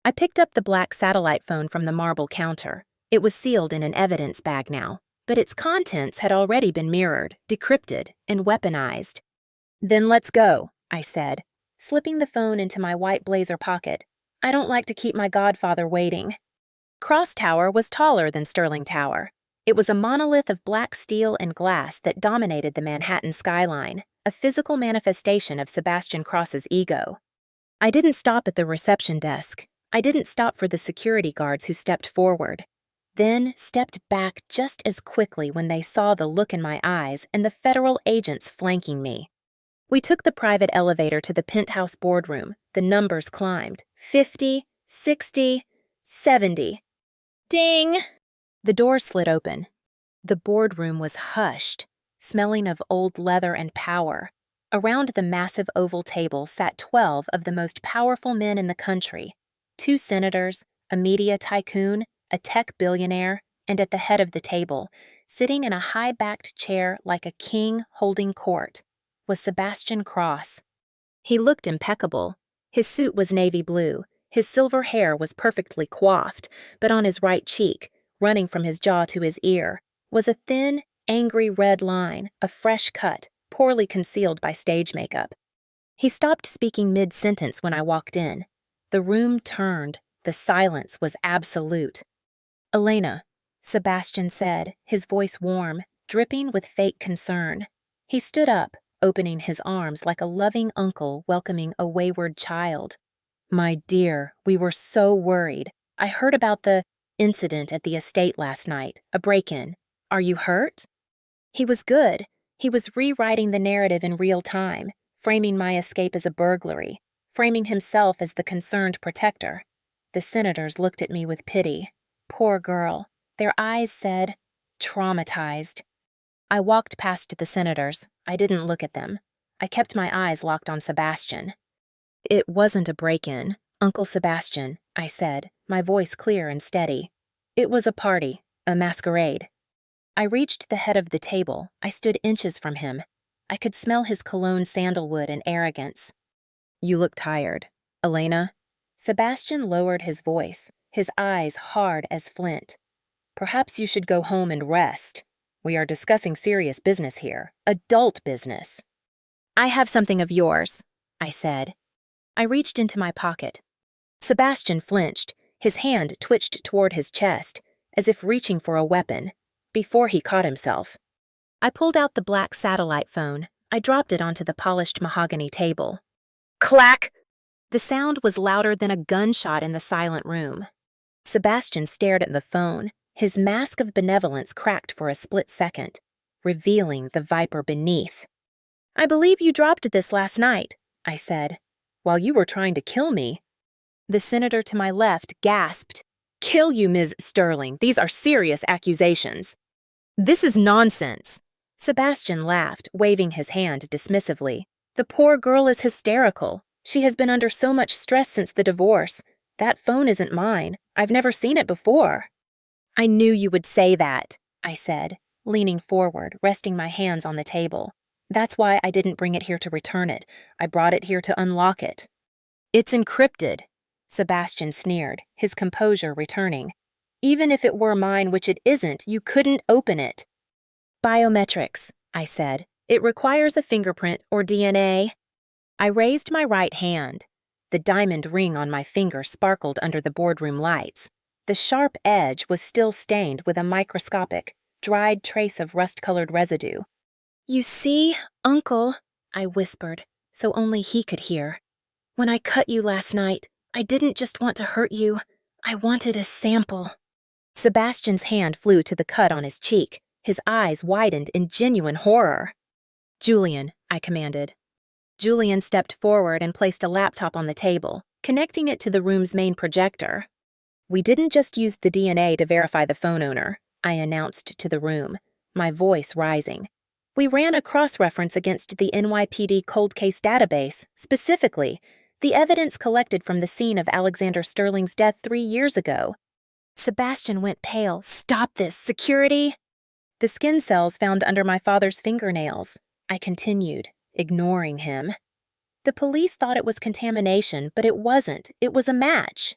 I picked up the black satellite phone from the marble counter. It was sealed in an evidence bag now, but its contents had already been mirrored, decrypted, and weaponized. "Then let's go," I said, slipping the phone into my white blazer pocket. I don't like to keep my godfather waiting. Cross Tower was taller than Sterling Tower. It was a monolith of black steel and glass that dominated the Manhattan skyline, a physical manifestation of Sebastian Cross's ego. I didn't stop at the reception desk. I didn't stop for the security guards who stepped forward, then stepped back just as quickly when they saw the look in my eyes and the federal agents flanking me. We took the private elevator to the penthouse boardroom. The numbers climbed. 50, 60, 70. Ding! The door slid open. The boardroom was hushed, smelling of old leather and power. Around the massive oval table sat 12 of the most powerful men in the country. 2 senators, a media tycoon, a tech billionaire, and at the head of the table, sitting in a high-backed chair like a king holding court, was Sebastian Cross. He looked impeccable. His suit was navy blue. His silver hair was perfectly coiffed, but on his right cheek, running from his jaw to his ear, was a thin, angry red line, a fresh cut, poorly concealed by stage makeup. He stopped speaking mid-sentence when I walked in. The room turned. The silence was absolute. "Elena," Sebastian said, his voice warm, dripping with fake concern. He stood up, opening his arms like a loving uncle welcoming a wayward child. "My dear, we were so worried. I heard about the incident at the estate last night, a break-in. Are you hurt?" He was good. He was rewriting the narrative in real time, framing my escape as a burglary, framing himself as the concerned protector. The senators looked at me with pity. Poor girl. Their eyes said, traumatized. I walked past the senators. I didn't look at them. I kept my eyes locked on Sebastian. "It wasn't a break-in, Uncle Sebastian," I said, my voice clear and steady. "It was a party, a masquerade." I reached the head of the table. I stood inches from him. I could smell his cologne sandalwood and arrogance. "You look tired. Elena?" Sebastian lowered his voice, his eyes hard as flint. "Perhaps you should go home and rest. We are discussing serious business here, adult business." "I have something of yours," I said. I reached into my pocket. Sebastian flinched. His hand twitched toward his chest, as if reaching for a weapon, before he caught himself. I pulled out the black satellite phone. I dropped it onto the polished mahogany table. Clack! The sound was louder than a gunshot in the silent room. Sebastian stared at the phone. His mask of benevolence cracked for a split second, revealing the viper beneath. "I believe you dropped this last night," I said, "while you were trying to kill me." The senator to my left gasped. "Kill you, Ms. Sterling. These are serious accusations." "This is nonsense." Sebastian laughed, waving his hand dismissively. "The poor girl is hysterical. She has been under so much stress since the divorce. That phone isn't mine. I've never seen it before." "I knew you would say that," I said, leaning forward, resting my hands on the table. "That's why I didn't bring it here to return it. I brought it here to unlock it." "It's encrypted," Sebastian sneered, his composure returning. "Even if it were mine, which it isn't, you couldn't open it." "Biometrics," I said. "It requires a fingerprint or DNA." I raised my right hand. The diamond ring on my finger sparkled under the boardroom lights. The sharp edge was still stained with a microscopic, dried trace of rust-colored residue. "You see, Uncle," I whispered, so only he could hear. "When I cut you last night, I didn't just want to hurt you. I wanted a sample." Sebastian's hand flew to the cut on his cheek. His eyes widened in genuine horror. "Julian," I commanded. Julian stepped forward and placed a laptop on the table, connecting it to the room's main projector. "We didn't just use the DNA to verify the phone owner," I announced to the room, my voice rising. "We ran a cross-reference against the NYPD cold case database, specifically the evidence collected from the scene of Alexander Sterling's death 3 years ago." Sebastian went pale. "Stop this! Security!" "The skin cells found under my father's fingernails," I continued, ignoring him. "The police thought it was contamination, but it wasn't. It was a match."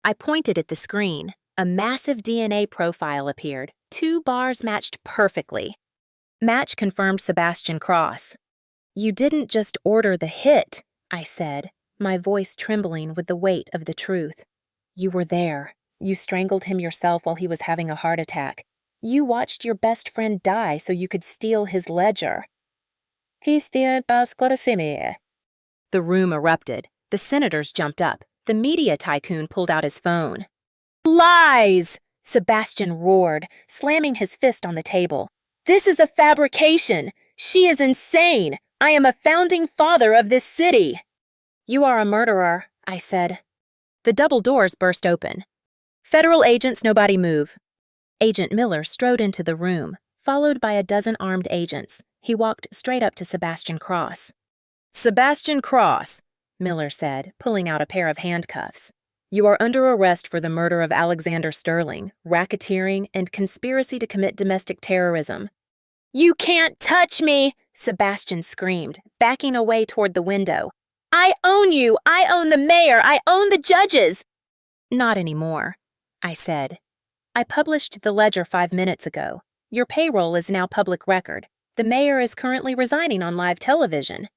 I pointed at the screen. A massive DNA profile appeared. 2 bars matched perfectly. "Match confirmed Sebastian Cross." "You didn't just order the hit," I said, my voice trembling with the weight of the truth. "You were there. You strangled him yourself while he was having a heart attack. You watched your best friend die so you could steal his ledger." The room erupted. The senators jumped up. The media tycoon pulled out his phone. "Lies!" Sebastian roared, slamming his fist on the table. "This is a fabrication! She is insane! I am a founding father of this city!" "You are a murderer," I said. The double doors burst open. "Federal agents, nobody move." Agent Miller strode into the room, followed by a dozen armed agents. He walked straight up to Sebastian Cross. "Sebastian Cross," Miller said, pulling out a pair of handcuffs. "You are under arrest for the murder of Alexander Sterling, racketeering, and conspiracy to commit domestic terrorism." "You can't touch me!" Sebastian screamed, backing away toward the window. "I own you! I own the mayor! I own the judges!" "Not anymore," I said. "I published the ledger 5 minutes ago. Your payroll is now public record. The mayor is currently resigning on live television."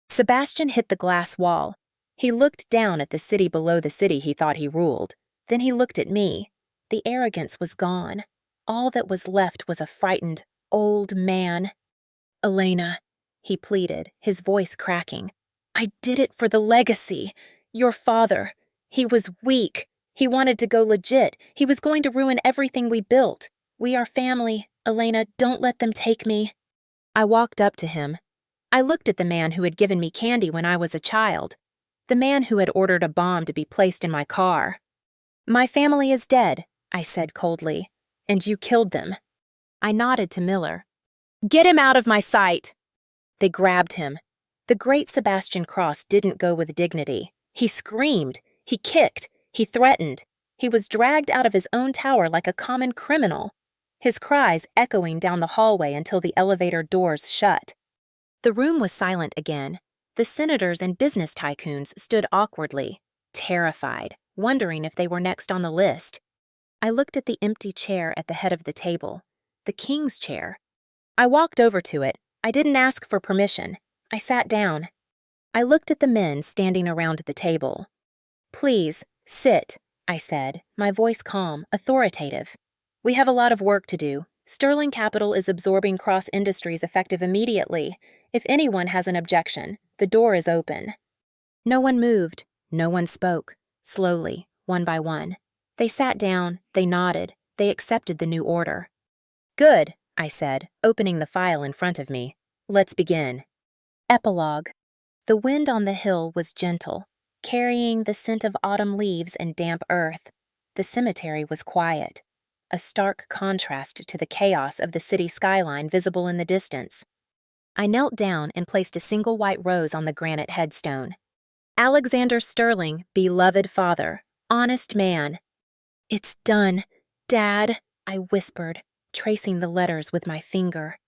Sebastian hit the glass wall. He looked down at the city below the city he thought he ruled. Then he looked at me. The arrogance was gone. All that was left was a frightened, old man. "Elena," he pleaded, his voice cracking. "I did it for the legacy. Your father. He was weak. He wanted to go legit. He was going to ruin everything we built. We are family. Elena, don't let them take me." I walked up to him. I looked at the man who had given me candy when I was a child. The man who had ordered a bomb to be placed in my car. "My family is dead," I said coldly, "and you killed them." I nodded to Miller. "Get him out of my sight!" They grabbed him. The great Sebastian Cross didn't go with dignity. He screamed. He kicked. He threatened. He was dragged out of his own tower like a common criminal, his cries echoing down the hallway until the elevator doors shut. The room was silent again. The senators and business tycoons stood awkwardly, terrified, wondering if they were next on the list. I looked at the empty chair at the head of the table, the king's chair. I walked over to it. I didn't ask for permission. I sat down. I looked at the men standing around the table. "Please, sit," I said, my voice calm, authoritative. "We have a lot of work to do. Sterling Capital is absorbing Cross Industries effective immediately. If anyone has an objection, the door is open." No one moved. No one spoke. Slowly, one by one. They sat down. They nodded. They accepted the new order. "Good," I said, opening the file in front of me. "Let's begin." Epilogue. The wind on the hill was gentle, carrying the scent of autumn leaves and damp earth. The cemetery was quiet, a stark contrast to the chaos of the city skyline visible in the distance. I knelt down and placed a single white rose on the granite headstone. "Alexander Sterling, beloved father, honest man." "It's done, Dad," I whispered, tracing the letters with my finger.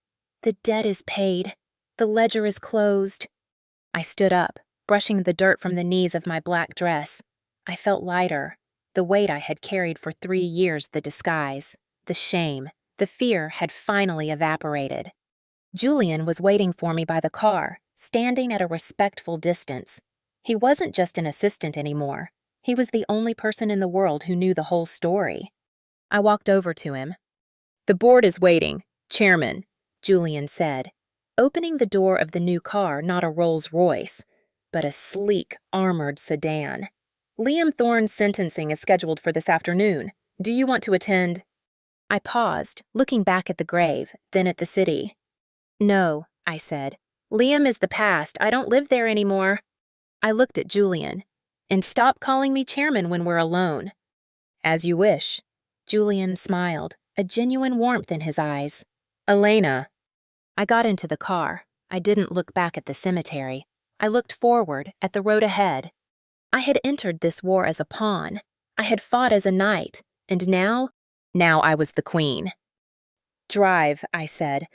"The debt is paid. The ledger is closed." I stood up, brushing the dirt from the knees of my black dress. I felt lighter. The weight I had carried for 3 years, the disguise, the shame, the fear had finally evaporated. Julian was waiting for me by the car, standing at a respectful distance. He wasn't just an assistant anymore. He was the only person in the world who knew the whole story. I walked over to him. "The board is waiting, Chairman," Julian said, opening the door of the new car, not a Rolls-Royce, but a sleek, armored sedan. "Liam Thorne's sentencing is scheduled for this afternoon. Do you want to attend? I paused, looking back at the grave, then at the city. No, I said. Liam is the past. I don't live there anymore. I looked at Julian. And stop calling me chairman when we're alone. As you wish. Julian smiled, a genuine warmth in his eyes. Elena. I got into the car. I didn't look back at the cemetery. I looked forward, at the road ahead. I had entered this war as a pawn. I had fought as a knight. And now I was the queen. Drive, I said.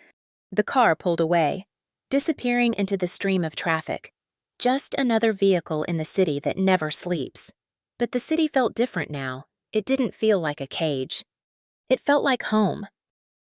The car pulled away, disappearing into the stream of traffic. Just another vehicle in the city that never sleeps. But the city felt different now. It didn't feel like a cage. It felt like home,